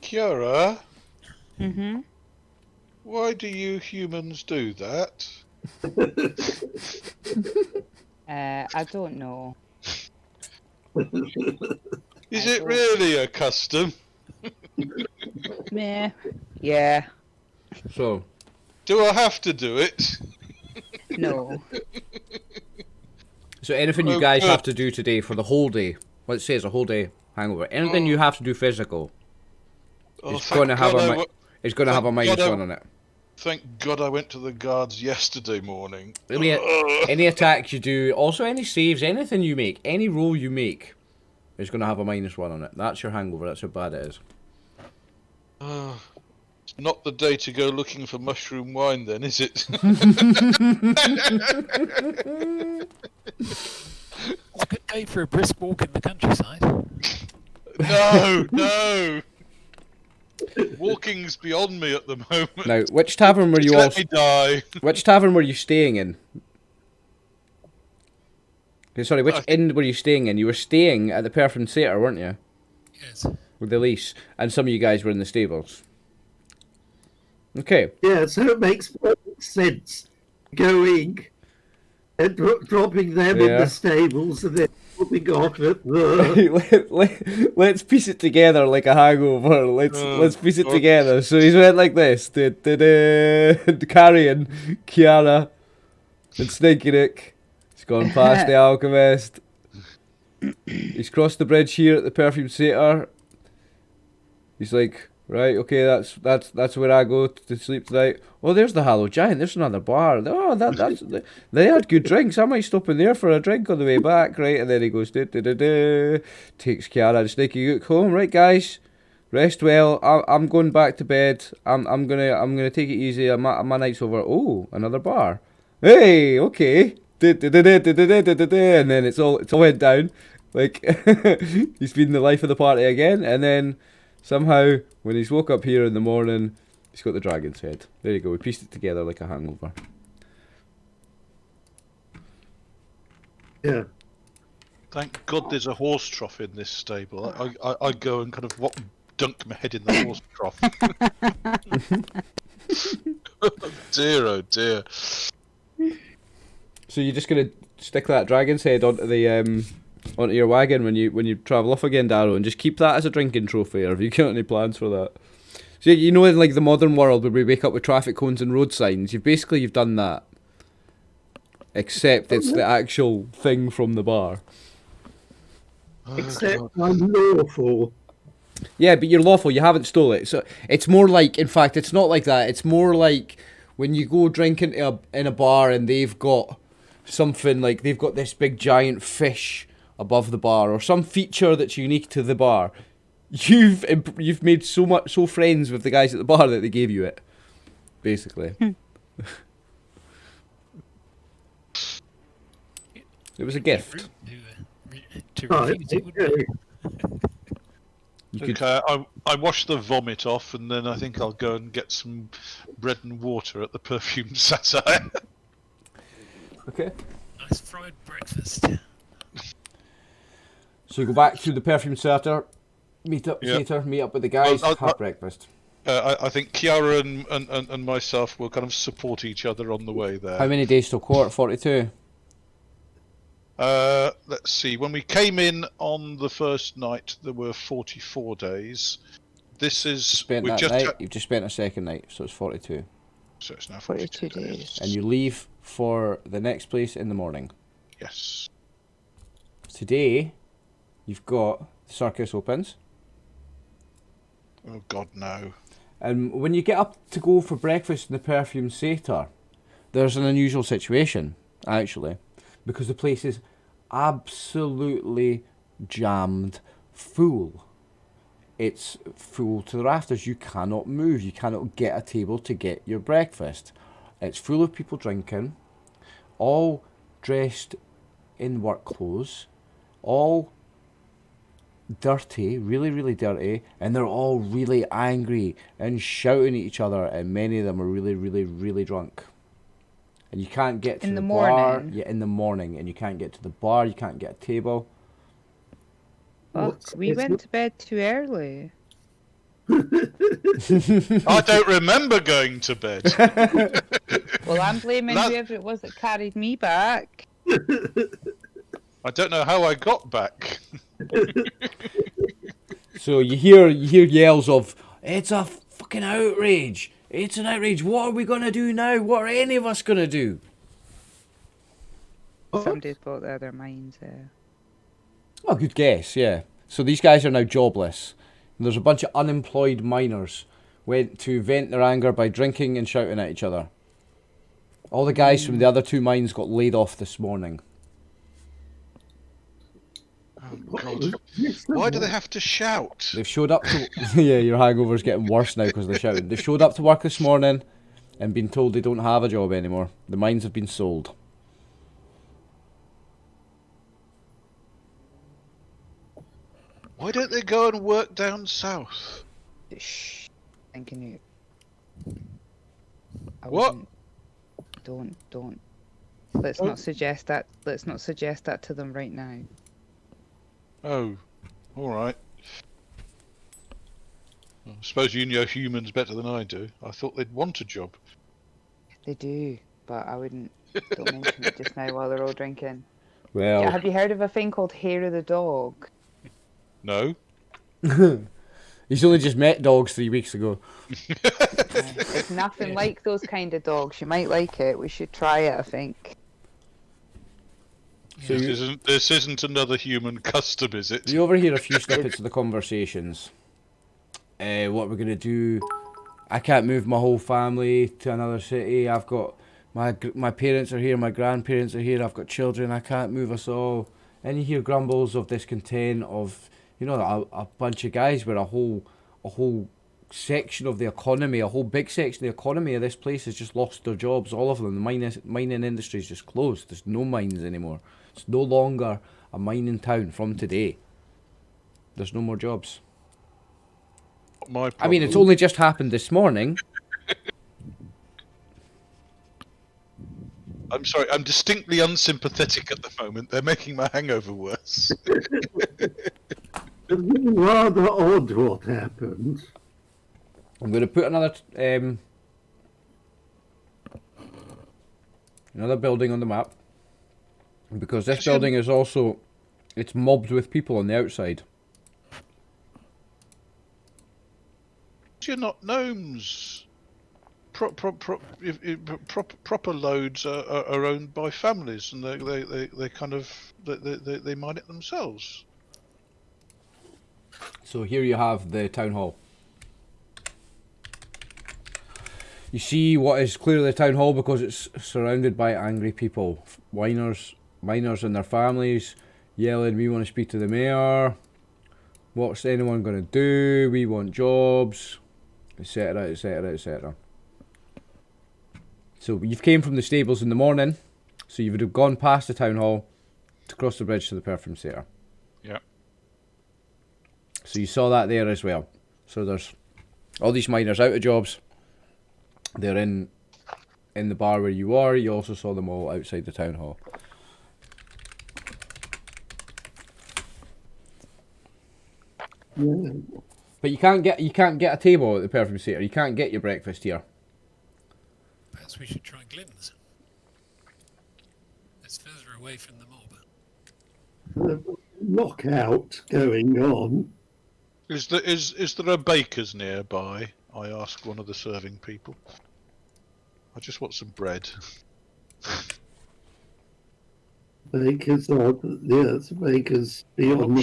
Kiara, Mm-hmm. why do you humans do that? I don't know. Is it really a custom? Meh. Yeah. So, Do I have to do it? No. so anything you guys have to do today for the whole day, let's say it's a whole day hangover, anything you have to do physical, it's going to have it's going to have a -1 on it. Thank God I went to the guards yesterday morning. Any attacks you do, also any saves, anything you make, any roll you make, is going to have a -1 on it. That's your hangover. That's how bad it is. It's not the day to go looking for mushroom wine then, is it? It's a good day for a brisk walk in the countryside. No. Walking's beyond me at the moment. Now, which tavern were you Let me die. Which tavern were you staying in? Okay, sorry, which inn were you staying in? You were staying at the Perfume Theatre, weren't you? Yes. With the lease, and some of you guys were in the stables. Okay. Yeah, so it makes perfect sense going and dropping them in the stables and then dropping off at the... Let's piece it together like a hangover. Let's piece it together. So he's went like this, carrying Kiara and Stinky Nick. He's gone past the alchemist. He's crossed the bridge here at the Perfume Theatre. He's like, right, okay, that's where I go to sleep tonight. Oh, there's the Hallow Giant. There's another bar. Oh, that's they had good drinks. I might stop in there for a drink on the way back, right? And then he goes, takes Kiara and Sneaky Gook home. Right, guys, rest well. I'm going back to bed. I'm gonna take it easy. My night's over. Oh, another bar. Hey, okay. And then it's all went down. Like he's been the life of the party again, and then somehow when he's woke up here in the morning, he's got the dragon's head. There you go. We pieced it together like a hangover. Yeah. Thank God there's a horse trough in this stable. I go and kind of dunk my head in the horse trough. Oh dear. So you're just gonna stick that dragon's head onto the onto your wagon when you travel off again, Darrow, and just keep that as a drinking trophy, or have you got any plans for that? So you know, in like the modern world where we wake up with traffic cones and road signs, you've done that. Except it's the actual thing from the bar. Except I'm lawful. Yeah, but you're lawful, you haven't stole it. So it's more like, in fact, it's not like that. It's more like when you go drinking in a bar and they've got something like, they've got this big giant fish above the bar, or some feature that's unique to the bar. You've made so friends with the guys at the bar that they gave you it, basically. It was a gift. To refuse it would be... Okay, I wash the vomit off, and then I think I'll go and get some bread and water at the Perfume Satire. Okay. Nice fried breakfast. So you go back to the Perfume Theatre, meet up with the guys, have breakfast. I think Kiara and myself will kind of support each other on the way there. How many days till court? 42? Let's see. When we came in on the first night, there were 44 days. This is... You've just spent a second night, so it's 42. So it's now 42 days. And you leave for the next place in the morning. Yes. Today, you've got the Circus opens. Oh God, no. And when you get up to go for breakfast in the Perfume Theatre, there's an unusual situation, actually, because the place is absolutely jammed full. It's full to the rafters. You cannot move. You cannot get a table to get your breakfast. It's full of people drinking, all dressed in work clothes, all dirty, really, really dirty, and they're all really angry and shouting at each other, and many of them are really, really, really drunk. And you can't get to the bar. Yeah, in the morning, and you can't get to the bar. You can't get a table. Fuck, we went to bed too early. I don't remember going to bed. Well, I'm blaming whoever it was that carried me back. I don't know how I got back. So you hear yells of, "It's a fucking outrage! It's an outrage! What are we gonna do now? What are any of us gonna do?" Somebody's brought the other mines there. Oh, good guess, yeah. So these guys are now jobless. And there's a bunch of unemployed miners went to vent their anger by drinking and shouting at each other. All the guys from the other 2 mines got laid off this morning. Oh, God. Why do they have to shout? They've showed up to... Yeah, your hangover's getting worse now because they're shouting. They've showed up to work this morning and been told they don't have a job anymore. The mines have been sold. Why don't they go and work down south? Shh. Thinking you. What? Don't. Let's not suggest that. Let's not suggest that to them right now. Oh, all right. I suppose you know humans better than I do. I thought they'd want a job. They do, but I wouldn't. Don't mention it just now while they're all drinking. Well... Yeah, have you heard of a thing called hair of the dog? No. He's only just met dogs 3 weeks ago. It's nothing like those kind of dogs. You might like it. We should try it, I think. So This isn't another human custom, is it? you overhear a few snippets of the conversations. What we're going to do... I can't move my whole family to another city. I've got... My parents are here, my grandparents are here, I've got children, I can't move us all. And you hear grumbles of discontent of... You know, a bunch of guys where a whole section of the economy, a whole big section of the economy of this place has just lost their jobs. All of them. The mining industry is just closed. There's no mines anymore. It's no longer a mining town from today. There's no more jobs. I mean, it's only just happened this morning. I'm sorry, I'm distinctly unsympathetic at the moment. They're making my hangover worse. It's rather odd what happened. I'm going to put another building on the map, because this building is also, it's mobbed with people on the outside. You're not gnomes. Proper loads are owned by families, and they kind of they mine it themselves. So here you have the town hall. You see what is clearly the town hall because it's surrounded by angry people. Miners and their families yelling, "We want to speak to the mayor. What's anyone going to do? We want jobs," etc, etc, etc. So you've came from the stables in the morning, so you would have gone past the town hall to cross the bridge to the perfume theatre. Yeah. So you saw that there as well. So there's all these miners out of jobs. They're in the bar where you are. You also saw them all outside the town hall. Yeah. But you can't get a table at the perfume theatre. You can't get your breakfast here. Perhaps we should try Glim's. It's further away from the mob. Lockout going on. Is there a baker's nearby? I asked one of the serving people. I just want some bread. Bakers are, yes, bakers beyond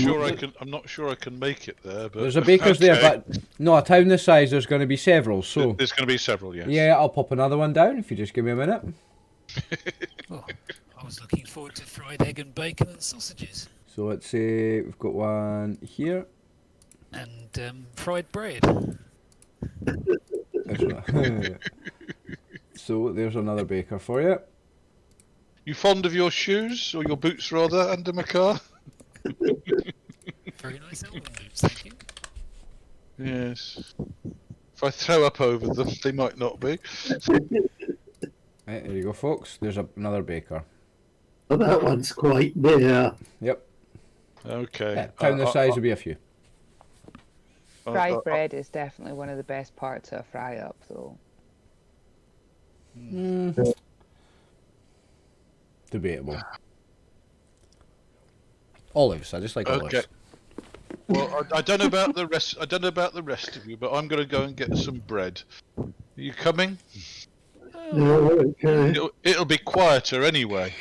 I'm not sure I can make it there. But There's a baker's there, but no, a town this size, there's going to be several. So there's going to be several, yes. yeah, I'll pop another one down if you just give me a minute. Oh, I was looking forward to fried egg and bacon and sausages. So let's say we've got one here. and fried bread. That's right. So there's another baker for you. You fond of your shoes, or your boots rather, under my car? Very nice elbow boots, thank you. Yes. If I throw up over them, they might not be. Right, there you go, folks. There's another baker. Oh, that one's quite near. Yep. Okay. Yeah, town this size will be a few. Fried bread is definitely one of the best parts of a fry up, though. Debatable. Olives. I just like olives. Okay. Well, I don't know about the rest. I don't know about the rest of you, but I'm going to go and get some bread. Are you coming? No, okay. It'll be quieter anyway.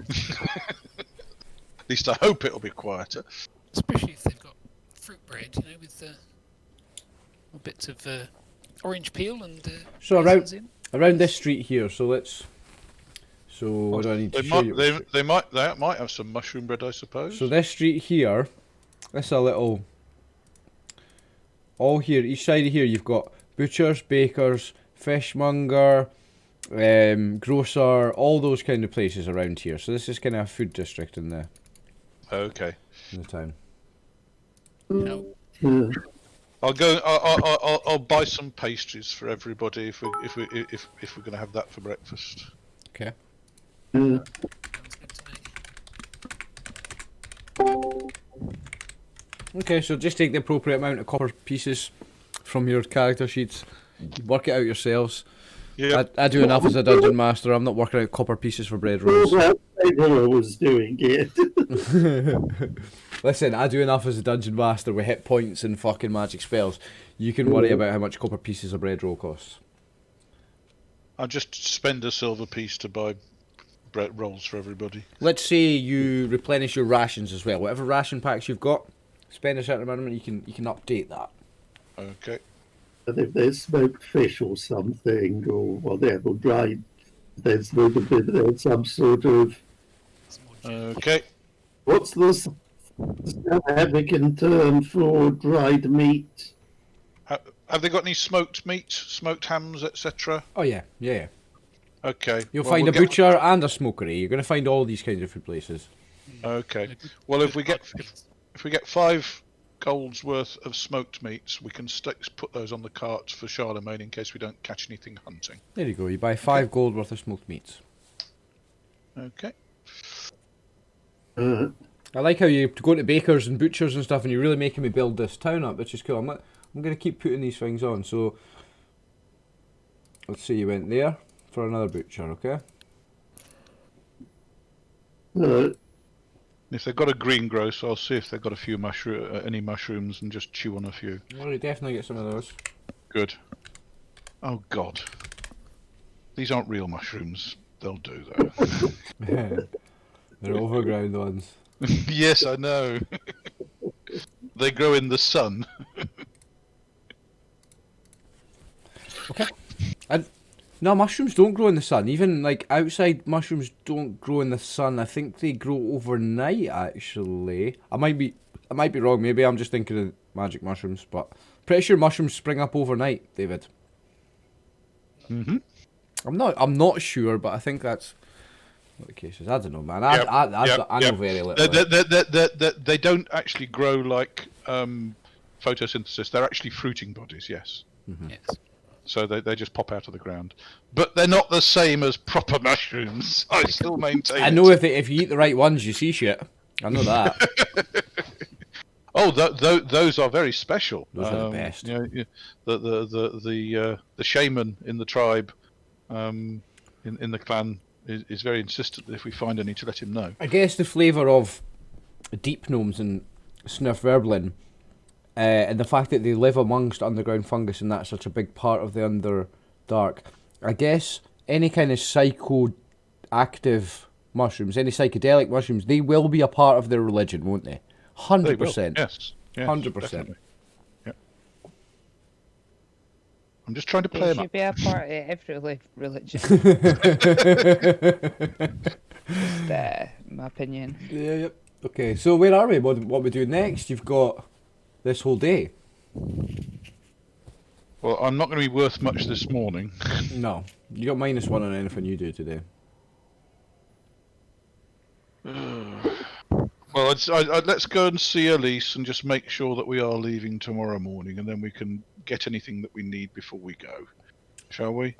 At least I hope it'll be quieter. Especially if they've got fruit bread, you know, with bits of orange peel and So raisins in. around this street here. So let's. So what do I need to show you? They might have some mushroom bread, I suppose. So this street here, that's a little. All here, each side of here, you've got butchers, bakers, fishmonger, grocer, all those kind of places around here. So this is kind of a food district in the Okay. town. No. Yeah. I'll go. I'll buy some pastries for everybody if we're going to have that for breakfast. Okay. Yeah. Sounds good to me. Okay, so just take the appropriate amount of copper pieces from your character sheets. Work it out yourselves. Yeah. I do enough as a dungeon master. I'm not working out copper pieces for bread Well, rolls. that Pedro was doing it. Listen, I do enough as a dungeon master with hit points and fucking magic spells. You can worry about how much copper pieces a bread roll costs. I'll just spend a silver piece to buy bread rolls for everybody. Let's say you replenish your rations as well. Whatever ration packs you've got, spend a certain amount of money, you can update that. Okay. But if there's smoked fish or something, or whatever, dried, there's some sort of. Okay. What's the South African term for dried meat? Have they got any smoked meat, smoked hams, etc.? Oh yeah. Okay. You'll well, find we'll a butcher and a smokery. You're going to find all these kinds of food places. Okay. Well, if we get 5 gold's worth of smoked meats, we can put those on the cart for Charlemagne in case we don't catch anything hunting. There you go. You buy 5 gold worth of smoked meats. Okay. Uh, I like how you go to bakers and butchers and stuff, and you're really making me build this town up, which is cool. I'm going to keep putting these things on. So let's say you went there for another butcher, okay? If they've got a greengrocer, I'll see if they've got any mushrooms and just chew on a few. Well, you definitely get some of those. Good. Oh God. These aren't real mushrooms. They'll do though. They're overground ones. Yes, I know. They grow in the sun. Okay. No, mushrooms don't grow in the sun. Even like outside, mushrooms don't grow in the sun. I think they grow overnight. Actually, I might be wrong. Maybe I'm just thinking of magic mushrooms, but pretty sure mushrooms spring up overnight, David. Mhm. I'm not sure, but I think that's what the case is. I don't know, man. I know very little. They don't actually grow like photosynthesis. They're actually fruiting bodies. Yes. Mm-hmm. Yes. So they just pop out of the ground, but they're not the same as proper mushrooms. I still maintain. I know if you eat the right ones, you see shit. I know that. Oh, those are very special. Those are the best. You know, the shaman in the tribe, in the clan, is very insistent that if we find any, to let him know. I guess the flavour of deep gnomes and snuff verblin, and the fact that they live amongst underground fungus and that's such a big part of the Underdark. I guess any kind of psychoactive mushrooms, any psychedelic mushrooms, they will be a part of their religion, won't they? 100%. Yes. 100%. Definitely. Yeah. I'm just trying to play They him should up. be a part of every religion. Just, my opinion. Yeah, yep. Okay, so where are we? What we do next? You've got this whole day. Well, I'm not going to be worth much this morning. No, you got -1 on anything you do today. Well, let's go and see Elise and just make sure that we are leaving tomorrow morning, and then we can get anything that we need before we go. Shall we?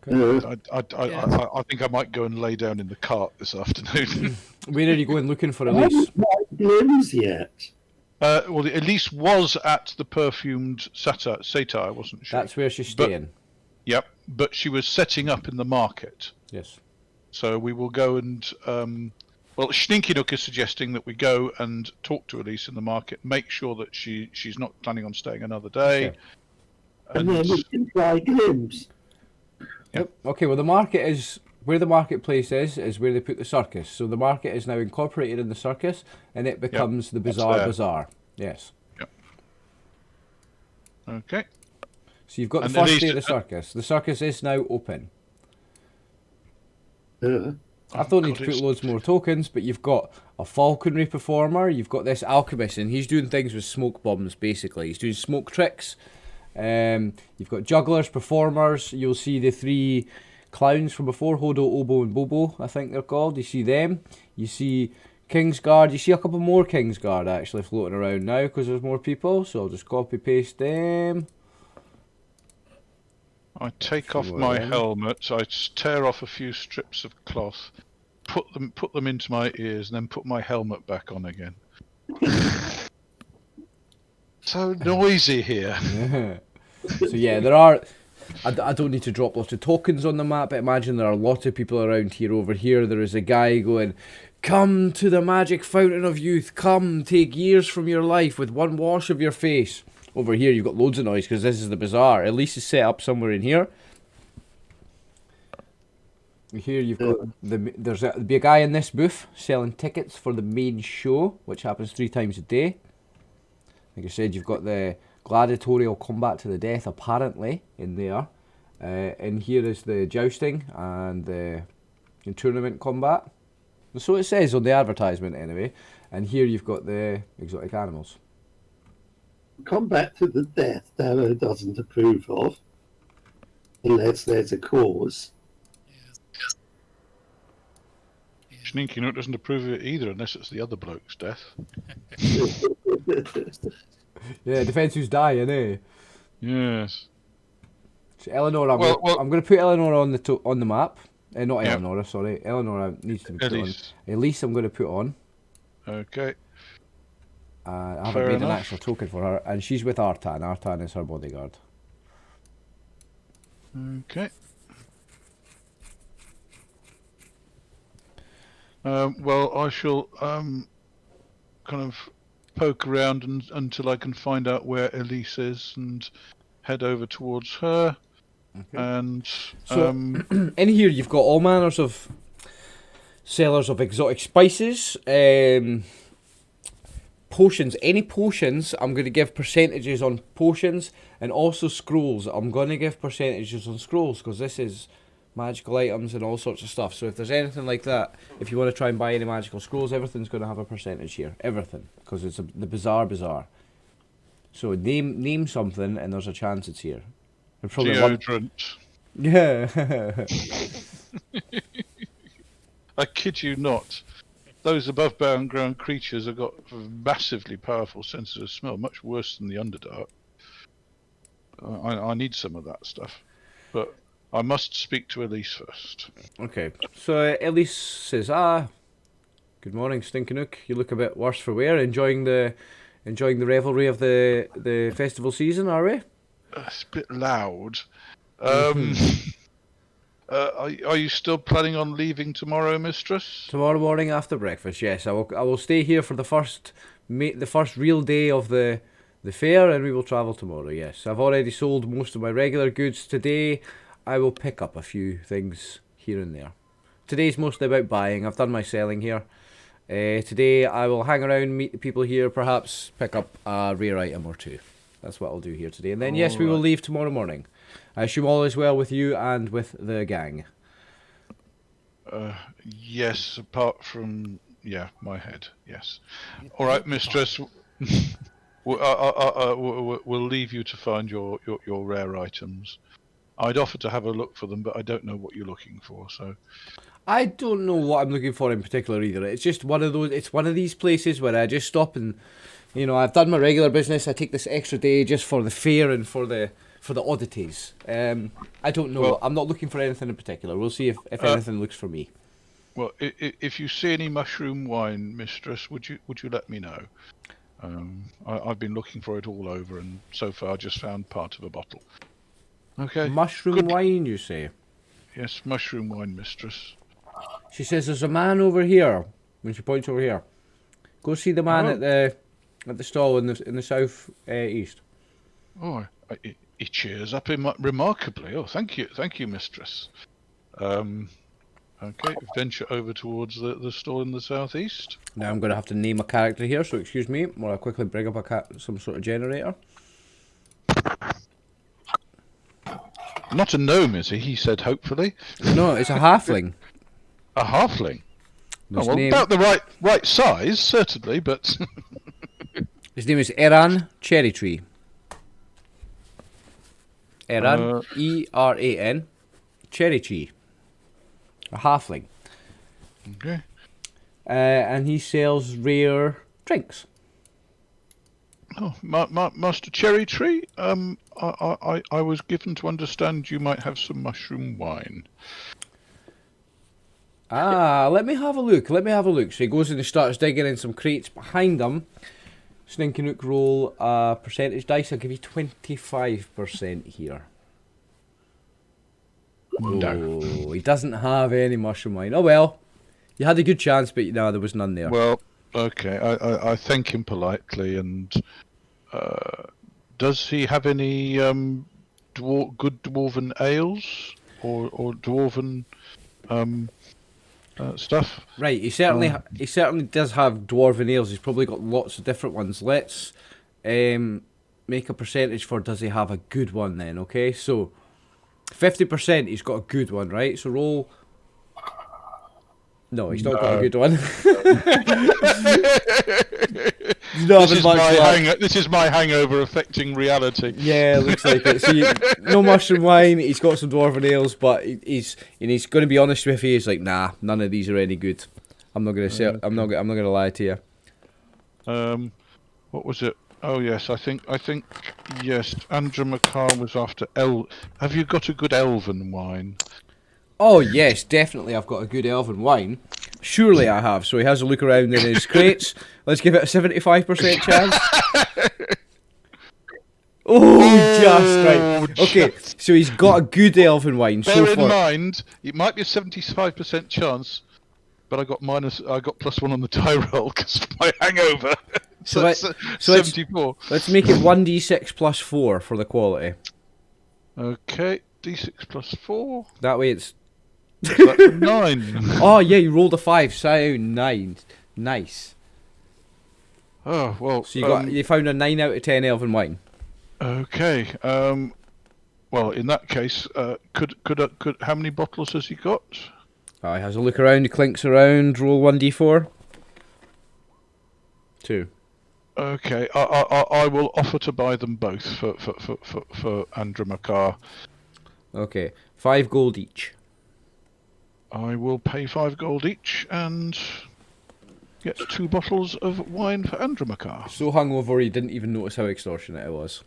I think I might go and lay down in the cart this afternoon. Where are you going looking for I Elise? haven't got glimpse yet. Well, Elise was at the perfumed satire, wasn't she? That's where she's staying. Yep, but she was setting up in the market. Yes. So we will go and... well, Schninkynook is suggesting that we go and talk to Elise in the market, make sure that she's not planning on staying another day. Okay. And then we can try glimpse. Yep. Okay, well the market is... Where the marketplace is where they put the circus. So the market is now incorporated in the circus, and it becomes the bazaar. Yes. Yep. Okay. So you've got the And first Elise- day of the circus. The circus is now open. I don't need to put it's- loads more tokens, but you've got a falconry performer, you've got this alchemist, and he's doing things with smoke bombs, basically. He's doing smoke tricks. You've got jugglers, performers. You'll see the 3 clowns from before, Hodo, Obo, and Bobo, I think they're called. You see them. You see Kingsguard. You see a couple more Kingsguard, actually, floating around now, because there's more people. So I'll just copy-paste them. I take off my helmet, I tear off a few strips of cloth, put them into my ears, and then put my helmet back on again. So noisy here. So yeah, there are... I don't need to drop lots of tokens on the map, but imagine there are lots of people around here. Over here, there is a guy going, "Come to the magic fountain of youth. Come, take years from your life with one wash of your face." Over here, you've got loads of noise because this is the bazaar. Elise is set up somewhere in here. Here you've got there'll be a guy in this booth selling tickets for the main show, which happens 3 times a day. Like I said, you've got the gladiatorial combat to the death apparently in there. And here is the jousting and the tournament combat. So it says on the advertisement anyway. And here you've got the exotic animals. Combat to the death, Darrow doesn't approve of, unless there's a cause. Schninkynook doesn't approve of it either, unless it's the other bloke's death. Yeah, depends who's dying, eh? Yes. So Eleanor, I'm going to put Eleanor on the map. Not Eleanor, sorry. Eleanor needs to be put on. Elise, I'm going to put on. Okay. I haven't made an actual token for her, and she's with Artan. Artan is her bodyguard. Okay. Well, I shall kind of poke around until I can find out where Elise is and head over towards her. Okay. And so in here you've got all manners of sellers of exotic spices, potions. Any potions, I'm going to give percentages on potions, and also scrolls. I'm going to give percentages on scrolls because this is magical items and all sorts of stuff. So if there's anything like that, if you want to try and buy any magical scrolls, everything's going to have a percentage here. Everything, because it's the bazaar. So name something, and there's a chance it's here. Deodorant. Yeah. I kid you not. Those above ground creatures have got massively powerful senses of smell, much worse than the Underdark. I need some of that stuff. But I must speak to Elise first. Okay. So Elise says, good morning, Stinkinook. You look a bit worse for wear. Enjoying the revelry of the festival season, are we? It's a bit loud. Are you still planning on leaving tomorrow, mistress? Tomorrow morning after breakfast, yes. I will stay here for the first real day of the fair, and we will travel tomorrow, yes. I've already sold most of my regular goods. Today I will pick up a few things here and there. Today's mostly about buying. I've done my selling here. Today I will hang around, meet the people here, perhaps pick up a rare item or two. That's what I'll do here today. And then, yes, we will leave tomorrow morning. I assume all is well with you and with the gang. Yes, apart from, my head, yes. All right, mistress. we'll leave you to find your rare items. I'd offer to have a look for them, but I don't know what you're looking for. So I don't know what I'm looking for in particular either. It's just one of those. It's one of these places where I just stop and, I've done my regular business. I take this extra day just for the fair and for the oddities. I don't know. Well, I'm not looking for anything in particular. We'll see if anything looks for me. well, if you see any mushroom wine, mistress, would you let me know? I've been looking for it all over, and so far just found part of a bottle. Okay. Mushroom wine, you say? Yes, mushroom wine, mistress. She says there's a man over here. When she points over here, go see the man at the stall in the south east. Oh, he cheers up remarkably. Oh, thank you, mistress. Okay, venture over towards the stall in the southeast. Now I'm going to have to name a character here, so excuse me while I quickly bring up some sort of generator. Not a gnome, is he? He said, hopefully. No, it's a halfling. A halfling. His Oh, well, name- about the right size, certainly, but His name is Eran Cherrytree. Eran, E-R-A-N, Cherrytree. A halfling. okay. And he sells rare drinks. Oh, Master Cherry Tree. I was given to understand you might have some mushroom wine. Let me have a look. So he goes and he starts digging in some crates behind him. Sninky Nook roll a percentage dice. I'll give you 25% here. No. Oh, he doesn't have any mushroom wine. Oh well, you had a good chance, but no, there was none there. Well, okay. I thank him politely, and does he have any good dwarven ales or dwarven stuff? Right, he certainly does have dwarven ales. He's probably got lots of different ones. Let's make a percentage for does he have a good one then, okay? So 50% he's got a good one, right? So roll. No, he's not got a good one. This is my hangover affecting reality. Yeah, looks like it. So no mushroom wine. He's got some dwarven ales, but he's going to be honest with you. He's like, nah, none of these are any good. I'm not going to say. I'm not going to lie to you. What was it? Oh yes, I think yes. Andrew McCarr was after Have you got a good elven wine? Oh yes, definitely. I've got a good elven wine. Surely I have. So he has a look around in his crates. Let's give it a 75% chance. Just right. Okay, so he's got a good elven wine. Bear in mind, it might be a 75% chance, but I got +1 on the die roll because of my hangover. So that's 74. Let's make it 1d6 plus 4 for the quality. Okay, d6 plus 4. That way it's... That's a 9. Oh yeah, you rolled a 5, so 9. Nice. Oh well. So you found a 9 out of 10 elven wine. Okay. Well, in that case, could how many bottles has he got? Oh, he has a look around. He clinks around. Roll 1d4. 2. Okay. I will offer to buy them both for Andrew McCarr. Okay, 5 gold each. I will pay 5 gold each and get 2 bottles of wine for Andrew McCarr. So hungover, he didn't even notice how extortionate it was.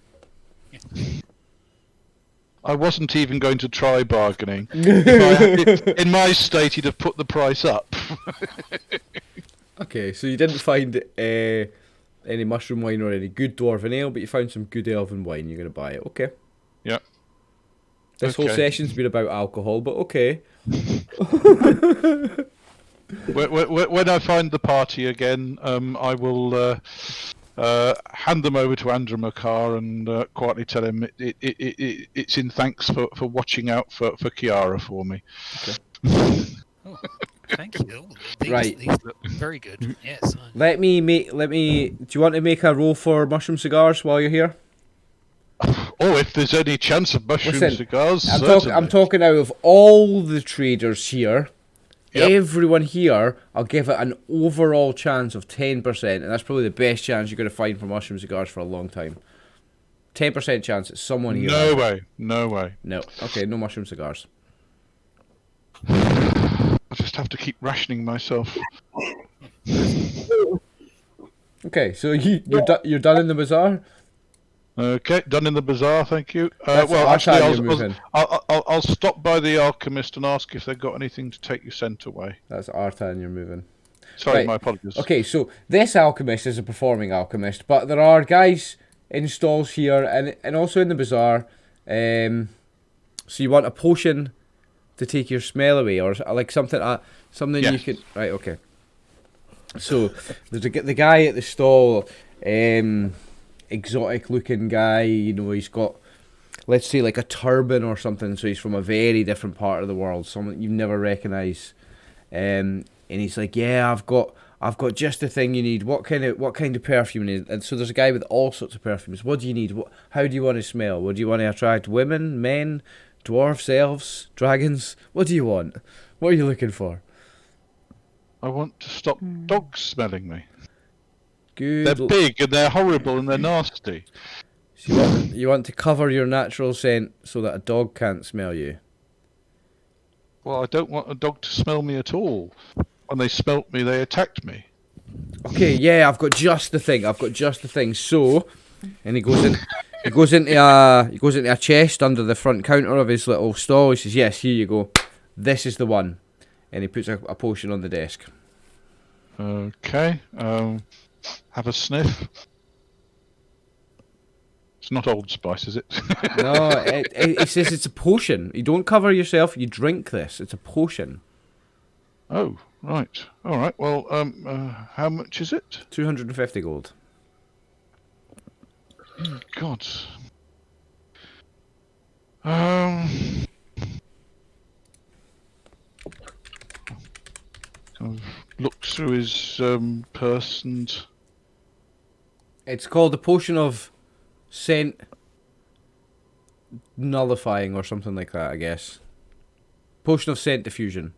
I wasn't even going to try bargaining. In my state, he'd have put the price up. Okay, so you didn't find any mushroom wine or any good dwarven ale, but you found some good elven wine. You're going to buy it. Okay. Yeah. This whole session's been about alcohol, but okay. When I find the party again, I will hand them over to Andrew McCarr and quietly tell him it's in thanks for watching out for Kiara for me. Okay. Oh, thank you. These look very good. Yes. Let me. Do you want to make a roll for mushroom cigars while you're here? Oh, if there's any chance of mushroom cigars, I'm talking out of all the traders here. Yep. Everyone here, I'll give it an overall chance of 10%, and that's probably the best chance you're going to find for mushroom cigars for a long time. 10% chance that someone here has No it. way. No way. No. Okay, no mushroom cigars. I just have to keep rationing myself. Okay, so you're done in the bazaar? Okay, done in the bazaar, thank you. That's Well, our actually, time you're moving. I'll stop by the alchemist and ask if they've got anything to take your scent away. That's our time you're moving. Sorry, Right. my apologies. Okay, so this alchemist is a performing alchemist, but there are guys in stalls here and also in the bazaar. So you want a potion to take your smell away, or like something you Yes. could. Right, okay. So there's the guy at the stall, exotic looking guy. You know, he's got, let's say, like a turban or something. So he's from a very different part of the world, someone you never recognise. And he's like, yeah, I've got just the thing you need. What kind of perfume you need? And so there's a guy with all sorts of perfumes. What do you need? How do you want to smell? What do you want to attract? Women, men, dwarves, elves, dragons? What do you want? What are you looking for? I want to stop dogs smelling me. Good. They're big and they're horrible and they're nasty. So you want to cover your natural scent so that a dog can't smell you. Well, I don't want a dog to smell me at all. When they smelt me, they attacked me. Okay, yeah, I've got just the thing. So, and he goes into a chest under the front counter of his little stall. He says, "Yes, here you go. This is the one." And he puts a potion on the desk. Okay. Have a sniff. It's not Old Spice, is it? No, it says it's a potion. You don't cover yourself. You drink this. It's a potion. Oh, right. All right. Well, how much is it? 250 gold. God. Kind of look through his purse and. It's called a potion of scent nullifying or something like that, I guess. Potion of scent diffusion.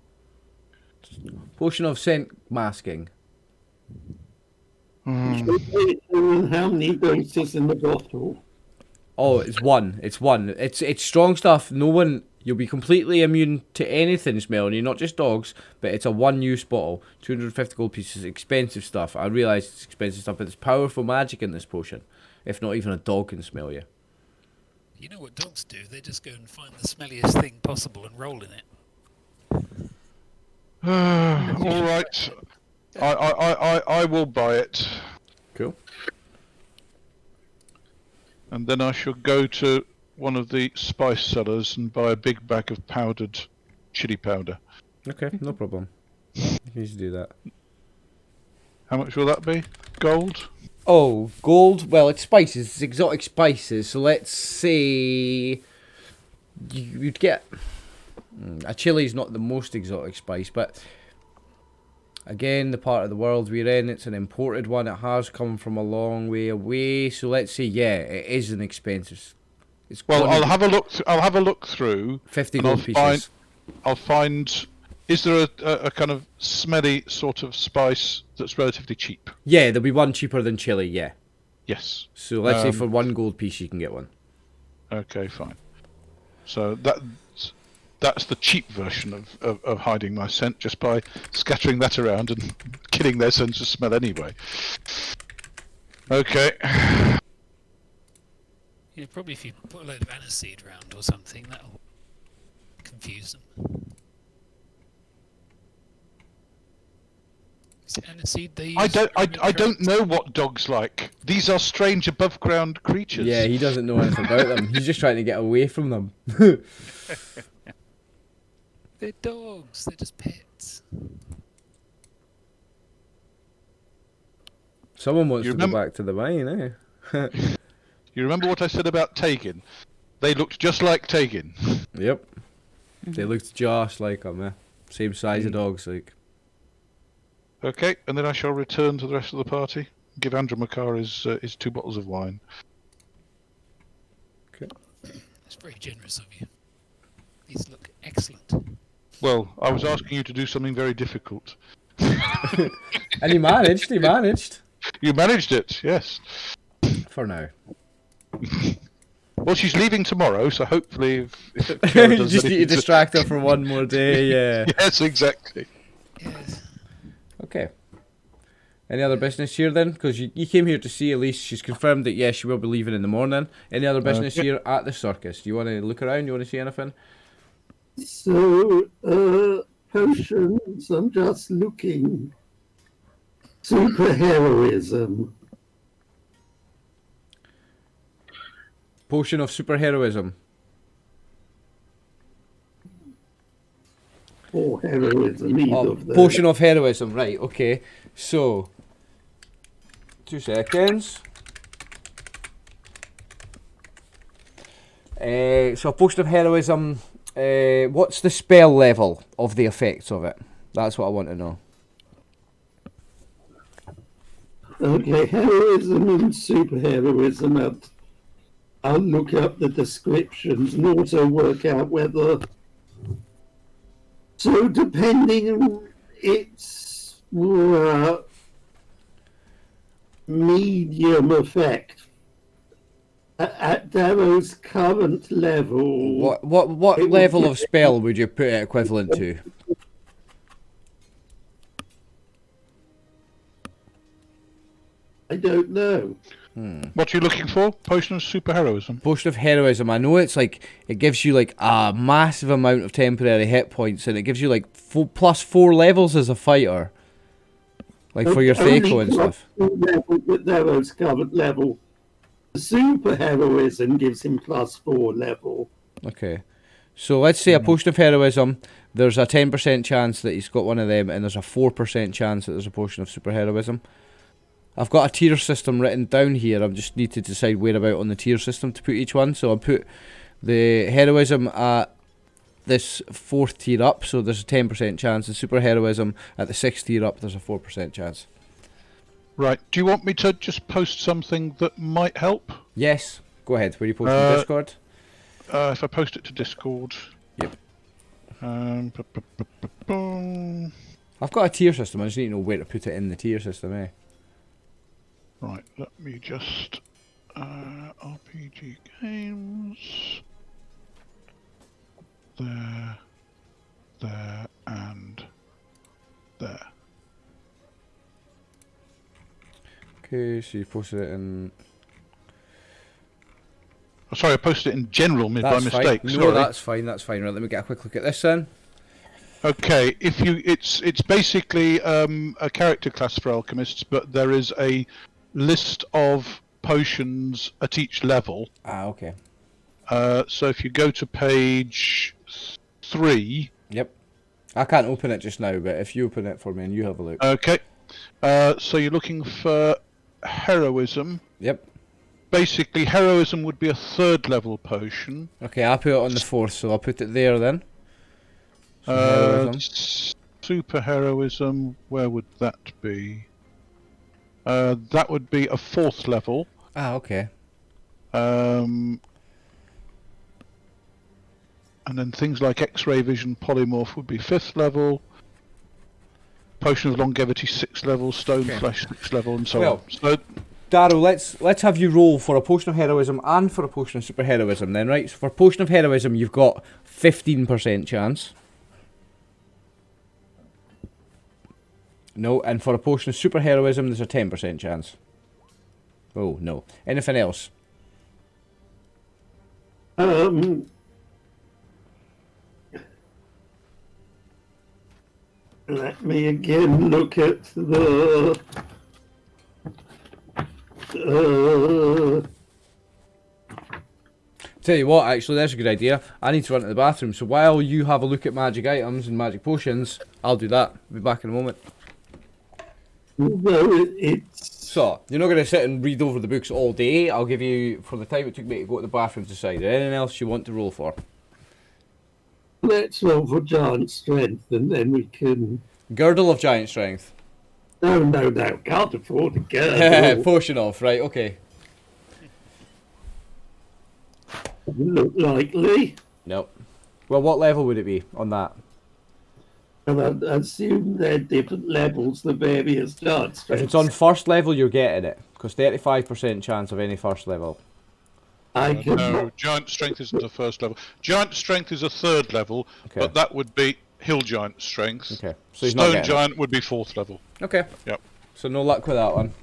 Potion of scent masking. How many doses in the bottle? Oh, it's one. It's strong stuff. No one. You'll be completely immune to anything smelling you, not just dogs. But it's a one-use bottle. 250 gold pieces. Expensive stuff. I realise it's expensive stuff, but there's powerful magic in this potion. If not, even a dog can smell you. You know what dogs do? They just go and find the smelliest thing possible and roll in it. All right. I will buy it. Cool. And then I shall go to one of the spice sellers and buy a big bag of powdered chili powder. Okay, no problem. You can just do that. How much will that be? Gold? Oh, gold. Well, it's spices. It's exotic spices. So let's say you'd get a chili's not the most exotic spice, but again, the part of the world we're in, it's an imported one. It has come from a long way away. So let's say, yeah, it is an expensive. It's Well, gonna I'll be have a look through. 50 and gold pieces. I'll find. Is there a kind of smelly sort of spice that's relatively cheap? Yeah, there'll be one cheaper than chili. Yeah. Yes. So let's say for 1 gold piece, you can get one. Okay, fine. So that's the cheap version of hiding my scent, just by scattering that around and killing their sense of smell anyway. Okay. Yeah, probably if you put a load of aniseed around or something, that'll confuse them. Is it aniseed they use? I don't know what dogs like. These are strange above ground creatures. Yeah, he doesn't know anything about them. He's just trying to get away from them. They're dogs. They're just pets. Someone wants You to remember- go back to the mine, eh? You remember what I said about Tegan? They looked just like Tegan. Yep. They looked just like them, eh? Same size of dogs, like. Okay, and then I shall return to the rest of the party. Give Andrew Makar his 2 bottles of wine. Okay. It's very generous of you. These look excellent. Well, I was asking you to do something very difficult. And he managed. He managed. You managed it, yes. For now. Well, she's leaving tomorrow, so hopefully, if You Kiara does just need to anything distract her for one more day. Yeah. Yes, exactly. Yes. Okay. Any other business here then? Because you came here to see Elise. She's confirmed that yes, she will be leaving in the morning. Any other business here at the circus? Do you want to look around? You want to see anything? So, potions, I'm just looking. Superheroism. Potion of superheroism. Or heroism, either of those. Potion of heroism, right, okay. So, 2 seconds. So a potion of heroism, what's the spell level of the effects of it? That's what I want to know. Okay, heroism and superheroism. I'll look up the descriptions and also work out whether. So, depending on its medium effect at Darrow's current level. What level of spell would you put it equivalent to? I don't know. What are you looking for? Potion of superheroism. Potion of heroism. I know it's like it gives you like a massive amount of temporary hit points, and it gives you like +4 levels as a fighter, like for your Thaco and stuff. With Darrow's current level, superheroism gives him +4 level. Okay, so let's say a potion of heroism. There's a 10% chance that he's got one of them, and there's a 4% chance that there's a potion of superheroism. I've got a tier system written down here. I just need to decide where about on the tier system to put each one. So I'll put the heroism at this 4th tier up, so there's a 10% chance. The super heroism at the 6th tier up, there's a 4% chance. Right. Do you want me to just post something that might help? Yes. Go ahead. Where you post on Discord? If I post it to Discord. Yep. Boom. I've got a tier system. I just need to know where to put it in the tier system, eh? Right, let me just RPG games. There, and there. Okay, so you posted it in. Oh, sorry, I posted it in general by That's mistake. fine. Sorry. No, that's fine. That's fine. Right, let me get a quick look at this then. Okay, it's basically a character class for alchemists, but there is a list of potions at each level. Ah, okay. So if you go to page 3. Yep. I can't open it just now, but if you open it for me and you have a look. Okay. So you're looking for heroism. Yep. Basically, heroism would be a 3rd level potion. Okay, I'll put it on the 4th, so I'll put it there then. So heroism. Super heroism, where would that be? That would be a 4th level. Ah, okay. And then things like X-ray vision, polymorph would be 5th level. Potion of longevity 6th level, stone flesh 6th level, and so on. So, Darrow, let's have you roll for a potion of heroism and for a potion of super heroism then, right? So for potion of heroism, you've got 15% chance. No, and for a potion of super heroism, there's a 10% chance. Oh, no. Anything else? Let me again look at the. Tell you what, actually, that's a good idea. I need to run to the bathroom, so while you have a look at magic items and magic potions, I'll do that. I'll be back in a moment. So, you're not going to sit and read over the books all day. I'll give you, for the time it took me to go to the bathroom, to decide. Anything else you want to roll for? Let's roll for giant strength, and then we can. Girdle of giant strength. No. Can't afford a girdle. Potion of, right, okay. Look likely. Nope. Well, what level would it be on that? And I assume they're different levels, the various giant If strengths. it's on first level, you're getting it, because 35% chance of any first level. I can. No, giant strength isn't a first level. Giant strength is a third level, Okay. but that would be hill giant strength. Okay, so he's not Stone getting giant would be fourth level. it. Okay. Yep. So no luck with that one.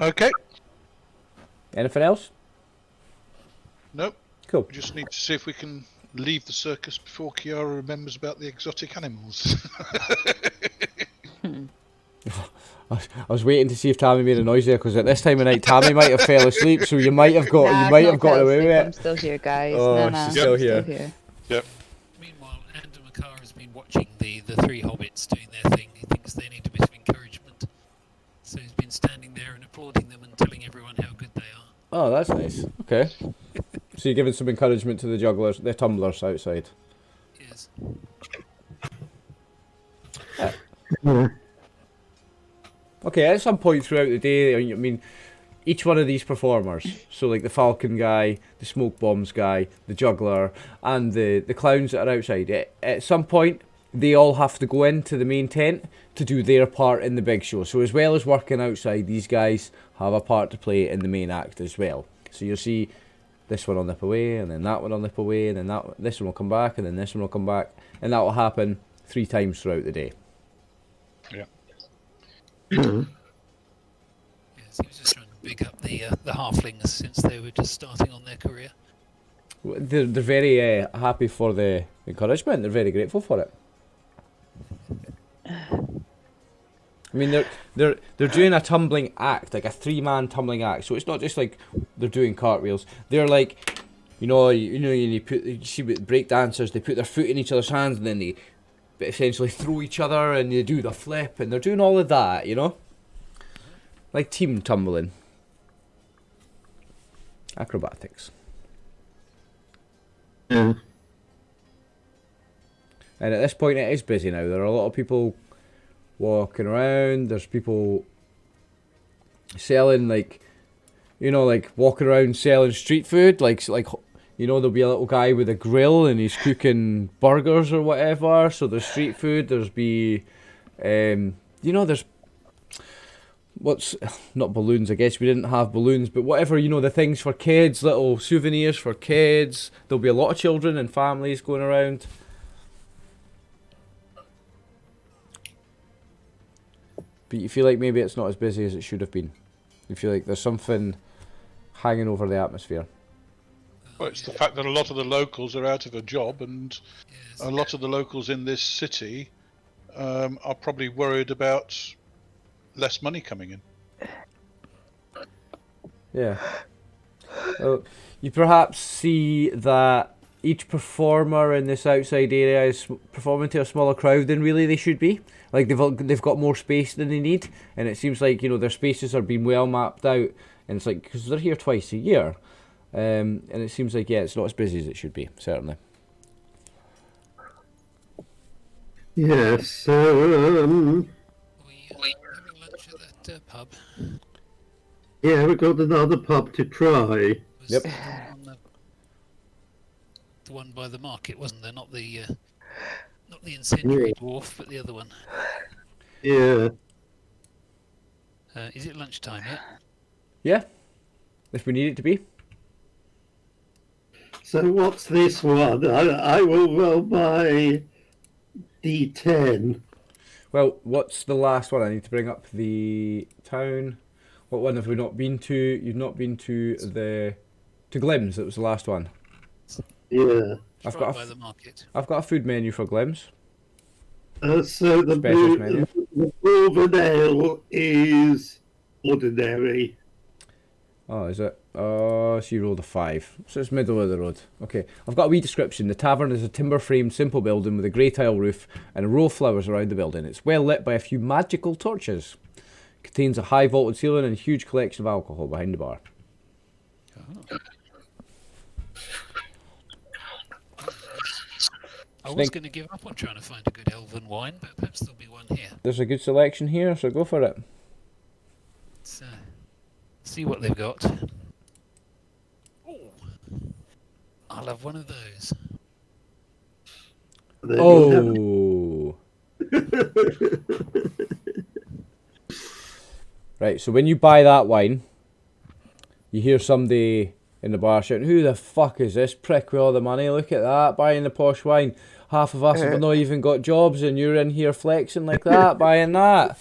Okay. Anything else? Nope. Cool. We just need to see if we can leave the circus before Kiara remembers about the exotic animals. I was waiting to see if Tammy made a noise there, because at this time of night Tammy might have fell asleep, so you might have got away with I'm it. still here, guys. Oh, no, she's no, still I'm here. Yep. Meanwhile, Andrew McCarr has been watching the three hobbits doing their thing. He thinks they need a bit of encouragement. So he's been standing there and applauding them and telling everyone how good they are. Oh, that's nice. Okay. So you're giving some encouragement to the jugglers, the tumblers outside. Yes. Yeah. Okay, at some point throughout the day, I mean, each one of these performers, so like the Falcon guy, the Smoke Bombs guy, the juggler, and the clowns that are outside, at some point, they all have to go into the main tent to do their part in the big show. So as well as working outside, these guys have a part to play in the main act as well. So you'll see this one will nip away, and then that one will nip away, and then this one will come back, and then this one will come back, and that will happen 3 times throughout the day. Yeah. Yes, he was just trying to big up the halflings since they were just starting on their career. They're very happy for the encouragement. They're very grateful for it. I mean, they're doing a tumbling act, like a 3-man tumbling act. So it's not just like they're doing cartwheels. They're like, you see with break dancers, they put their foot in each other's hands and then they essentially throw each other and they do the flip, and they're doing all of that, like team tumbling, acrobatics. Yeah. And at this point, it is busy now. There are a lot of people walking around. There's people selling, like walking around selling street food. Like there'll be a little guy with a grill and he's cooking burgers or whatever. So there's street food. There's there's what's not balloons. I guess we didn't have balloons, but whatever, the things for kids, little souvenirs for kids. There'll be a lot of children and families going around. But you feel like maybe it's not as busy as it should have been. You feel like there's something hanging over the atmosphere. Well, it's the fact that a lot of the locals are out of a job, and Yes. a lot of the locals in this city are probably worried about less money coming in. Yeah. Well, you perhaps see that each performer in this outside area is performing to a smaller crowd than really they should be. Like they've got more space than they need, and it seems like their spaces are being well mapped out, and it's like because they're here twice a year, and it seems like it's not as busy as it should be, certainly. Yes. Are we having lunch at that pub? Yeah, we've got another pub to try. Was Yep. the one by the market, wasn't there? Not the incendiary dwarf, but the other one. Yeah. Is it lunchtime yet? Yeah, if we need it to be. So what's this one? I will roll my D10. Well, what's the last one? I need to bring up the town. What one have we not been to? You've not been to Glims. That was the last one. Yeah. I've Right got by the market. I've got a food menu for Glims. So the Specials menu. Dwarven Ale is ordinary. Oh, is it? Oh, so you rolled a 5. So it's middle of the road. Okay. I've got a wee description. The tavern is a timber-framed, simple building with a grey tile roof and a row of flowers around the building. It's well lit by a few magical torches. It contains a high vaulted ceiling and a huge collection of alcohol behind the bar. Oh. I was going to give up on trying to find a good elven wine, but perhaps there'll be one here. There's a good selection here, so go for it. Let's see what they've got. Oh, I'll have one of those. Then you'll have- Oh. Right, so when you buy that wine, you hear somebody in the bar shouting, "Who the fuck is this prick with all the money? Look at that, buying the posh wine. Half of us have not even got jobs and you're in here flexing like that, buying that."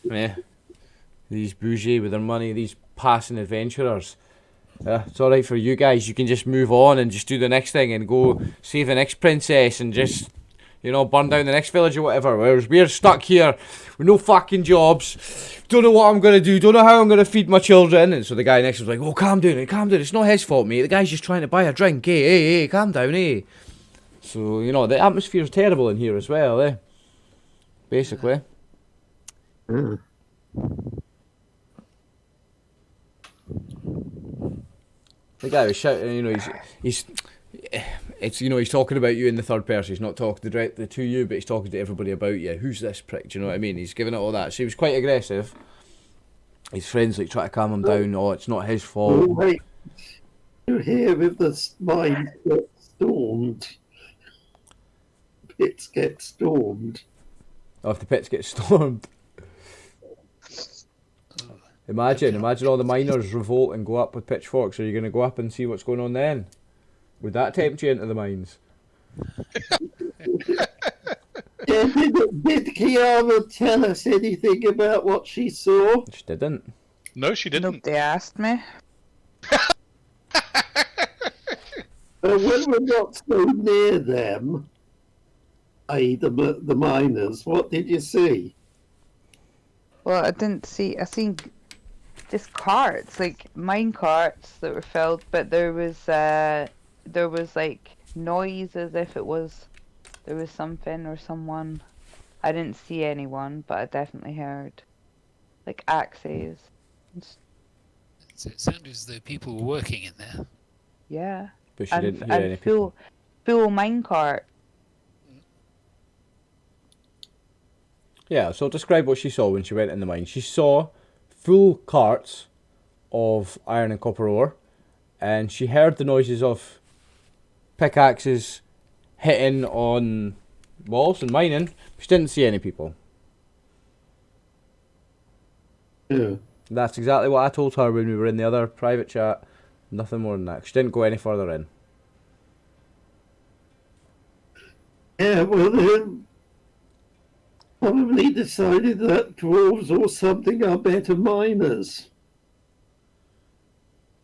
Yeah. These bougie with their money, these passing adventurers. Yeah, it's alright for you guys. You can just move on and just do the next thing and go save the next princess and just, you know, burn down the next village or whatever. Whereas we're stuck here with no fucking jobs. Don't know what I'm going to do. Don't know how I'm going to feed my children. And so the guy next to was like, "Oh, calm down, calm down. It's not his fault, mate. The guy's just trying to buy a drink. Hey, calm down, hey." So, you know, the atmosphere's terrible in here as well, eh? Basically. Mm. The guy was shouting, you know, he's talking about you in the third person. He's not talking directly to you, but he's talking to everybody about you. Who's this prick? Do you know what I mean? He's giving it all that. So he was quite aggressive. His friends like try to calm him down. Oh, it's not his Oh, fault. wait. You hear if the mines get stormed. Pits get stormed. Oh, if the pits get stormed. Imagine all the miners revolt and go up with pitchforks. Are you going to go up and see what's going on then? Would that tempt you into the mines? Yeah, did Kiara tell us anything about what she saw? She didn't. No, she didn't. Nobody asked me. When we're not so near them, i.e. the miners, what did you see? Well, I didn't see. I seen just carts, like mine carts that were filled, but there was like noise as if there was something or someone. I didn't see anyone, but I definitely heard like axes. So it sounded as though people were working in there. Yeah, But she didn't hear any full people. full mine cart. Yeah, so describe what she saw when she went in the mine. She saw full carts of iron and copper ore, and she heard the noises of pickaxes hitting on walls and mining. She didn't see any people. Yeah. That's exactly what I told her when we were in the other private chat. Nothing more than that. She didn't go any further in. Yeah, well then, probably decided that dwarves or something are better miners.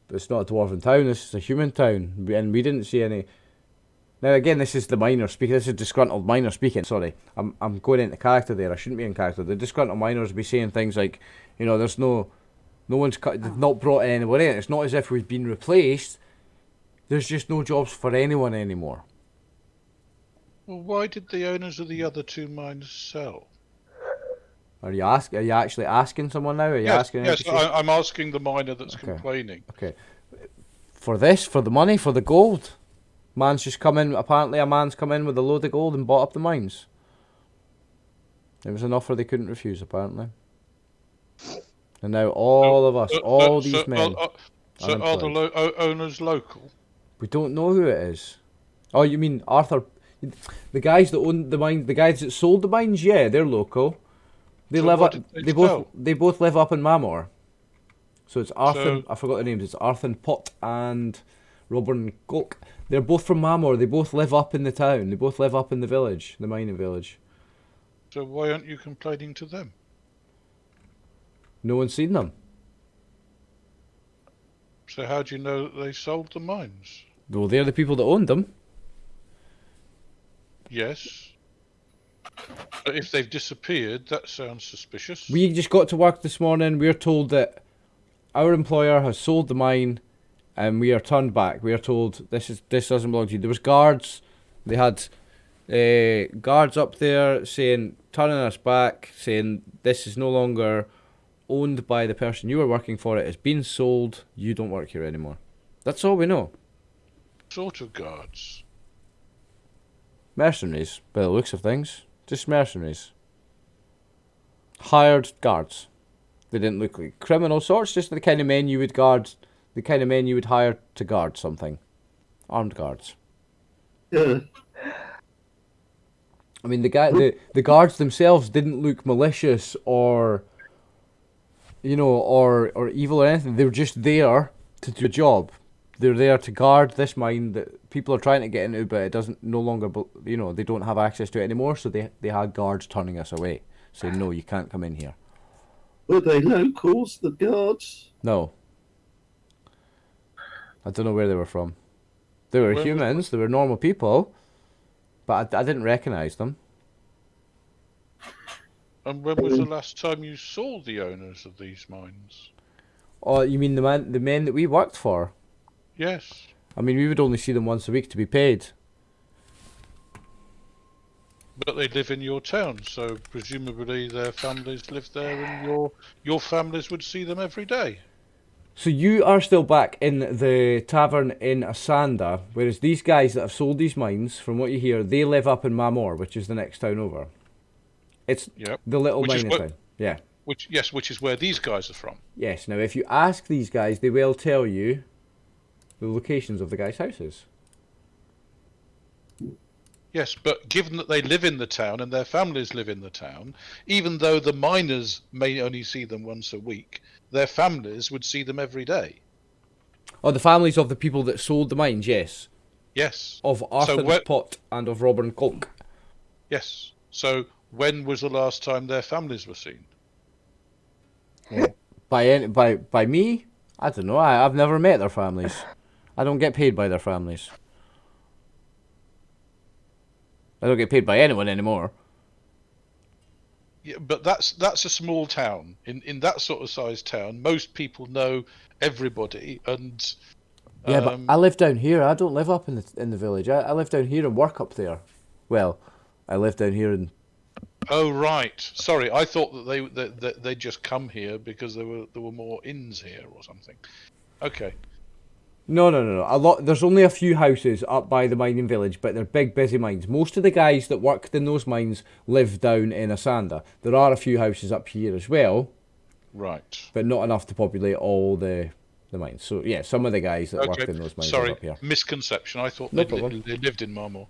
But it's not a dwarven town, this is a human town. And we didn't see any. Now again, this is the miner speaking. This is disgruntled miner speaking. Sorry, I'm going into character there. I shouldn't be in character. The disgruntled miners would be saying things like, you know, there's no one's they've not brought anybody in. It's not as if we've been replaced. There's just no jobs for anyone anymore. Well, why did the owners of the other two mines sell? Are you actually asking someone now? Are you asking? Yes, I'm asking the miner that's complaining. Okay. For the money, for the gold. Apparently a man's come in with a load of gold and bought up the mines. It was an offer they couldn't refuse, apparently. And now all of us, these men. So are the owners local? We don't know who it is. Oh, you mean Arthur? The guys that own the mine, the guys that sold the mines, yeah, they're local. They live up. They both live up in Mamor. So it's Arthur. I forgot the names. It's Arthur Pot and Robin Gok. They're both from Mamor. They both live up in the town. They both live up in the village, the mining village. So why aren't you complaining to them? No one's seen them. So how do you know that they sold the mines? Well, they're the people that owned them. Yes. But if they've disappeared, that sounds suspicious. We just got to work this morning. We're told that our employer has sold the mine, and we are turned back. We are told this doesn't belong to you. There was guards. They had guards up there saying, turning us back, saying this is no longer owned by the person you were working for. It has been sold. You don't work here anymore. That's all we know. Sort of guards. Mercenaries, by the looks of things. Just mercenaries. Hired guards. They didn't look like criminal sorts, just the kind of men you would hire to guard something. Armed guards. Yeah. I mean, the guards themselves didn't look malicious or, or evil or anything. They were just there to do a job. They're there to guard this mine that people are trying to get into, but it doesn't no longer, they don't have access to it anymore. So they had guards turning us away, saying no, you can't come in here. Were they locals, the guards? No. I don't know where they were from. They were humans. They were normal people, but I didn't recognise them. And when was the last time you saw the owners of these mines? Oh, you mean the men that we worked for? Yes. I mean, we would only see them once a week to be paid. But they live in your town, so presumably their families live there, and your families would see them every day. So you are still back in the tavern in Asanda, whereas these guys that have sold these mines, from what you hear, they live up in Mamor, which is the next town over. It's the little mining town. Yeah. Which is where these guys are from. Yes. Now, if you ask these guys, they will tell you the locations of the guys' houses. Yes, but given that they live in the town and their families live in the town, even though the miners may only see them once a week, their families would see them every day. Oh, the families of the people that sold the mines, yes. Yes. Of Arthur's Pot and of Robin Colk. Yes. So when was the last time their families were seen? By me? I don't know. I've never met their families. I don't get paid by their families. I don't get paid by anyone anymore. Yeah, but that's a small town. In that sort of size town, most people know everybody, and yeah, but I live down here. I don't live up in the village. I live down here and work up there. Well, I live down here and. Oh right, sorry. I thought that they just come here because there were more inns here or something. Okay. No. There's only a few houses up by the mining village, but they're big, busy mines. Most of the guys that worked in those mines live down in Asanda. There are a few houses up here as well. Right. But not enough to populate all the mines. So yeah, some of the guys that worked in those mines are up here. Misconception. I thought No they lived in Marmor.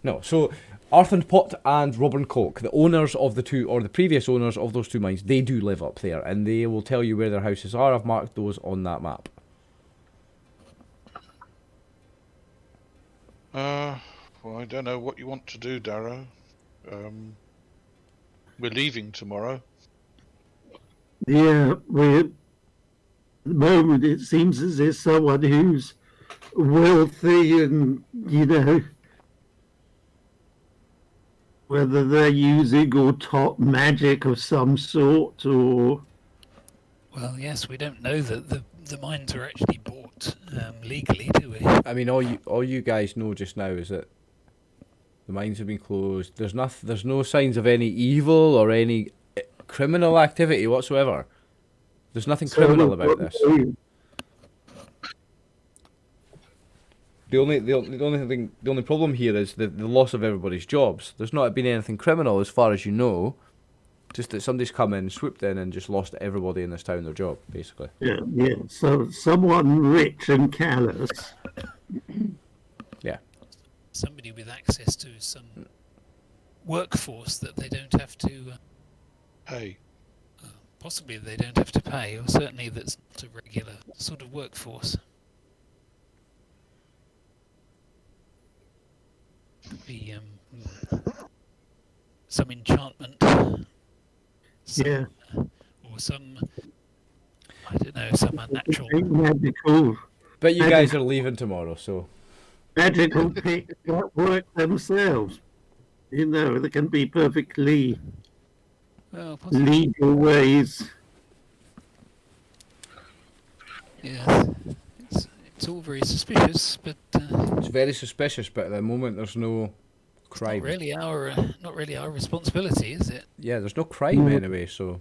No, so Arthur Pot and Robin Colk, the owners of the two, or the previous owners of those two mines, they do live up there, and they will tell you where their houses are. I've marked those on that map. Well, I don't know what you want to do, Darrow. We're leaving tomorrow. Yeah, at the moment it seems as if someone who's wealthy and, whether they're using or top magic of some sort or... Well, yes, we don't know that the mines are actually bought legally, do we? I mean, all you guys know just now is that the mines have been closed. There's no signs of any evil or any criminal activity whatsoever. There's nothing criminal about this. The only problem here is the loss of everybody's jobs. There's not been anything criminal as far as you know. Just that somebody's come in, swooped in, and just lost everybody in this town their job, basically. Yeah. So someone rich and callous. Yeah. Somebody with access to some workforce that they don't have to Pay. Possibly they don't have to pay, or certainly that's not a regular sort of workforce. Be some enchantment. Yeah. Or some, I don't know, some unnatural. Magical. But you guys are leaving tomorrow, so. Magical picks that work themselves. There can be perfectly Well, possibly. legal ways. Yeah, it's all very suspicious, but It's very suspicious, but at the moment there's no crime. not really our responsibility, is it? Yeah, there's no crime anyway, so.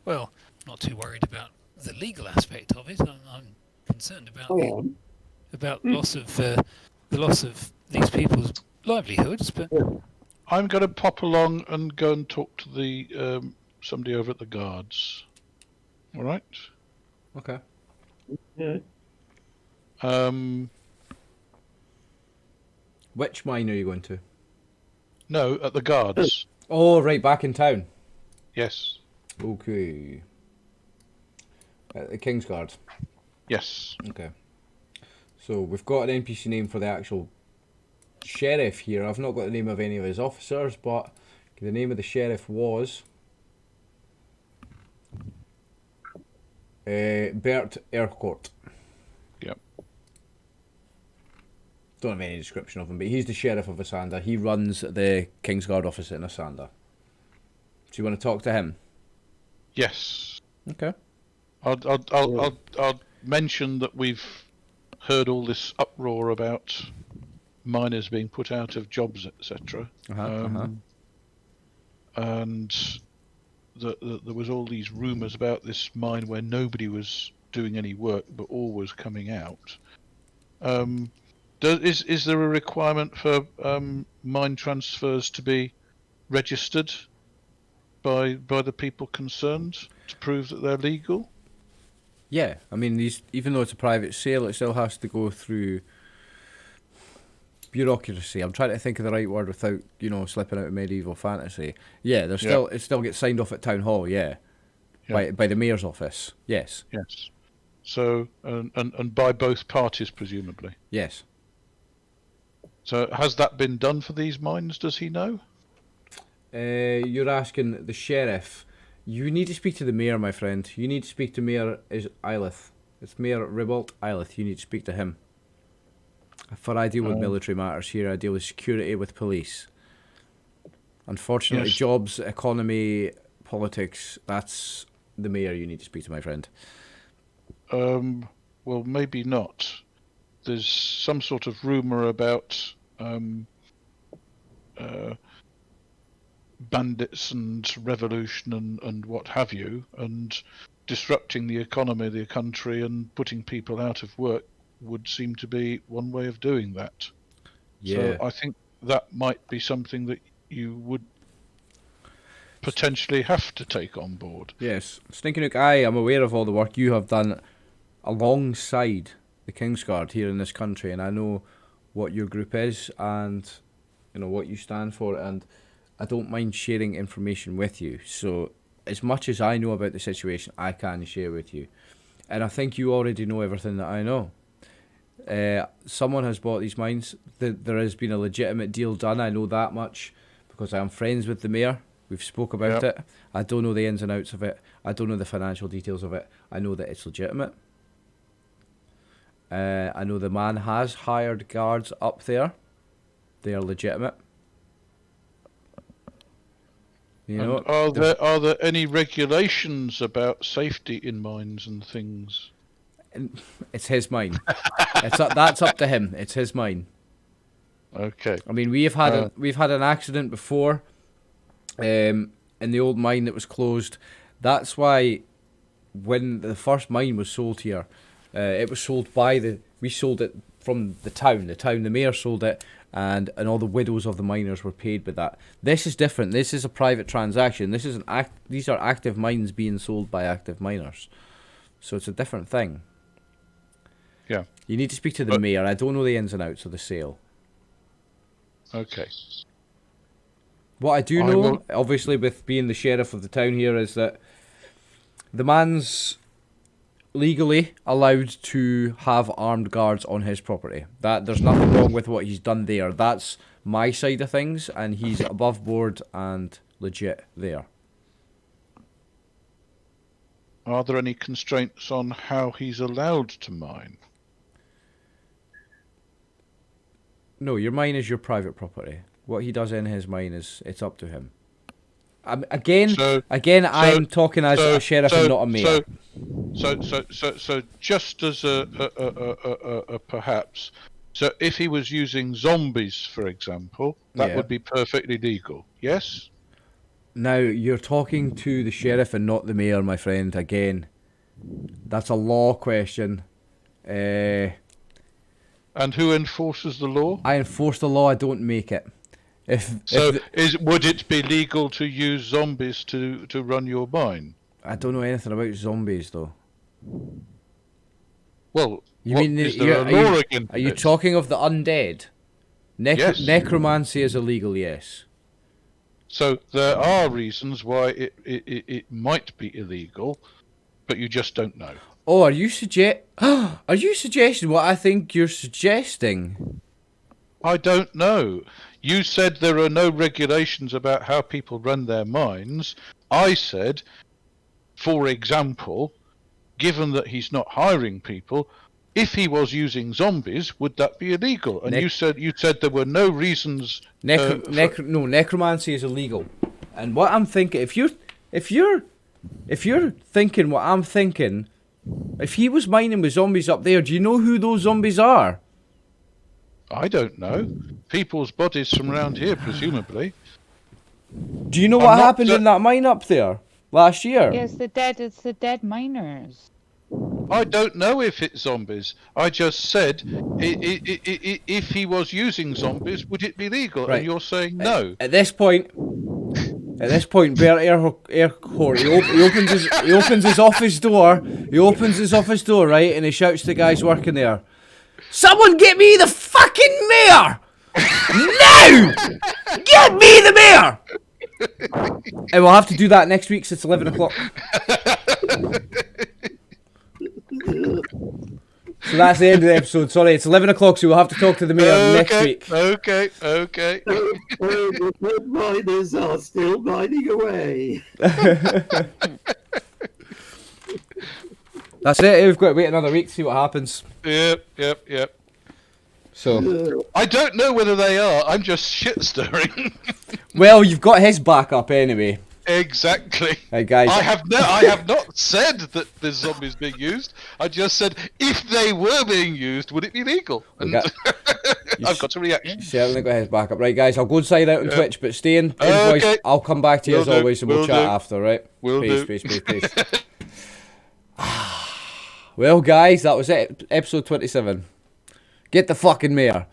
Well, not too worried about the legal aspect of it. I'm concerned about the loss of these people's livelihoods, but I'm going to pop along and go and talk to the somebody over at the guards. All right. Okay. Yeah. Which mine are you going to? No, at the guards. Oh, right, back in town. Yes. Okay. At the Kingsguard. Yes. Okay. So we've got an NPC name for the actual sheriff here. I've not got the name of any of his officers, but the name of the sheriff was Bert Earcorht. Yep. Don't have any description of him, but he's the sheriff of Asanda. He runs the Kingsguard office in Asanda. Do you want to talk to him? Yes. Okay. I'll mention that we've heard all this uproar about miners being put out of jobs, etc. And there was all these rumours about this mine where nobody was doing any work, but all was coming out. Is there a requirement for mine transfers to be registered by the people concerned to prove that they're legal? Yeah, I mean, even though it's a private sale, it still has to go through bureaucracy. I'm trying to think of the right word without, slipping out of medieval fantasy. Yeah, it still gets signed off at town hall. Yeah, by the mayor's office. Yes. Yes. So and by both parties presumably. Yes. So has that been done for these mines? Does he know? You're asking the sheriff. You need to speak to the mayor, my friend. You need to speak to Mayor Eilith. It's Mayor Ribolt Eilith. You need to speak to him. For I deal with military matters here. I deal with security, with police. Unfortunately, jobs, economy, politics, that's the mayor you need to speak to, my friend. Well, maybe not. There's some sort of rumour about bandits and revolution and what have you, and disrupting the economy of the country and putting people out of work would seem to be one way of doing that. Yeah. So I think that might be something that you would potentially have to take on board. Yes. Stinky Nook, I am aware of all the work you have done alongside the Kingsguard here in this country, and I know what your group is and what you stand for, and I don't mind sharing information with you. So as much as I know about the situation, I can share with you. And I think you already know everything that I know. Someone has bought these mines. There has been a legitimate deal done. I know that much because I am friends with the mayor. We've spoke about it. I don't know the ins and outs of it. I don't know the financial details of it. I know that it's legitimate. I know the man has hired guards up there. They are legitimate. Are there any regulations about safety in mines and things? It's his mine. That's up to him. It's his mine. Okay. I mean, we've had an accident before, in the old mine that was closed. That's why when the first mine was sold here, it was sold we sold it from the town. The mayor sold it, and all the widows of the miners were paid with that. This is different. This is a private transaction. These are active mines being sold by active miners, so it's a different thing. Yeah. You need to speak to the mayor. I don't know the ins and outs of the sale. Okay. What I do know, obviously, with being the sheriff of the town here, is that the man's legally allowed to have armed guards on his property. That there's nothing wrong with what he's done there. That's my side of things, and he's above board and legit there. Are there any constraints on how he's allowed to mine? No, your mine is your private property. What he does in his mine it's up to him. I'm talking as a sheriff and not a mayor. So just as a perhaps, so if he was using zombies, for example, that would be perfectly legal. Yes. Now you're talking to the sheriff and not the mayor, my friend. Again, that's a law question. And who enforces the law? I enforce the law. I don't make it. Would it be legal to use zombies to run your mine? I don't know anything about zombies, though. Well, are you talking of the undead? Yes. Necromancy is illegal, yes. So there are reasons why it might be illegal, but you just don't know. Oh, are you suggesting what I think you're suggesting? I don't know. You said there are no regulations about how people run their mines. I said, for example, given that he's not hiring people, if he was using zombies, would that be illegal? And you said there were no reasons. Necromancy is illegal. And what I'm thinking, if you're thinking what I'm thinking, if he was mining with zombies up there, do you know who those zombies are? I don't know. People's bodies from around here, presumably. Do you know what happened in that mine up there last year? Yes, it's the dead miners. I don't know if it's zombies. I just said, if he was using zombies, would it be legal? Right. And you're saying no. At this point, Bert Earcorht, he opens his office door. He opens his office door, right, and he shouts to the guys working there, "Someone get me the fucking mayor! Now! Get me the mayor!" And we'll have to do that next week, so it's 11 o'clock. So that's the end of the episode. Sorry, it's 11 o'clock, so we'll have to talk to the mayor next week. Okay. The good miners are still mining away. That's it. We've got to wait another week to see what happens. Yep. So I don't know whether they are. I'm just shit stirring. well, you've got his backup anyway. Exactly. Hey guys, I have not said that there's zombies being used. I just said if they were being used, would it be legal? And I've got a reaction. Certainly got his backup. Right, guys, I'll go and sign out on Twitch, but stay in voice. Okay. I'll come back to you as always, and we'll chat after. Right? Will do. Peace. Well, guys, that was it. Episode 27. Get the fucking mayor.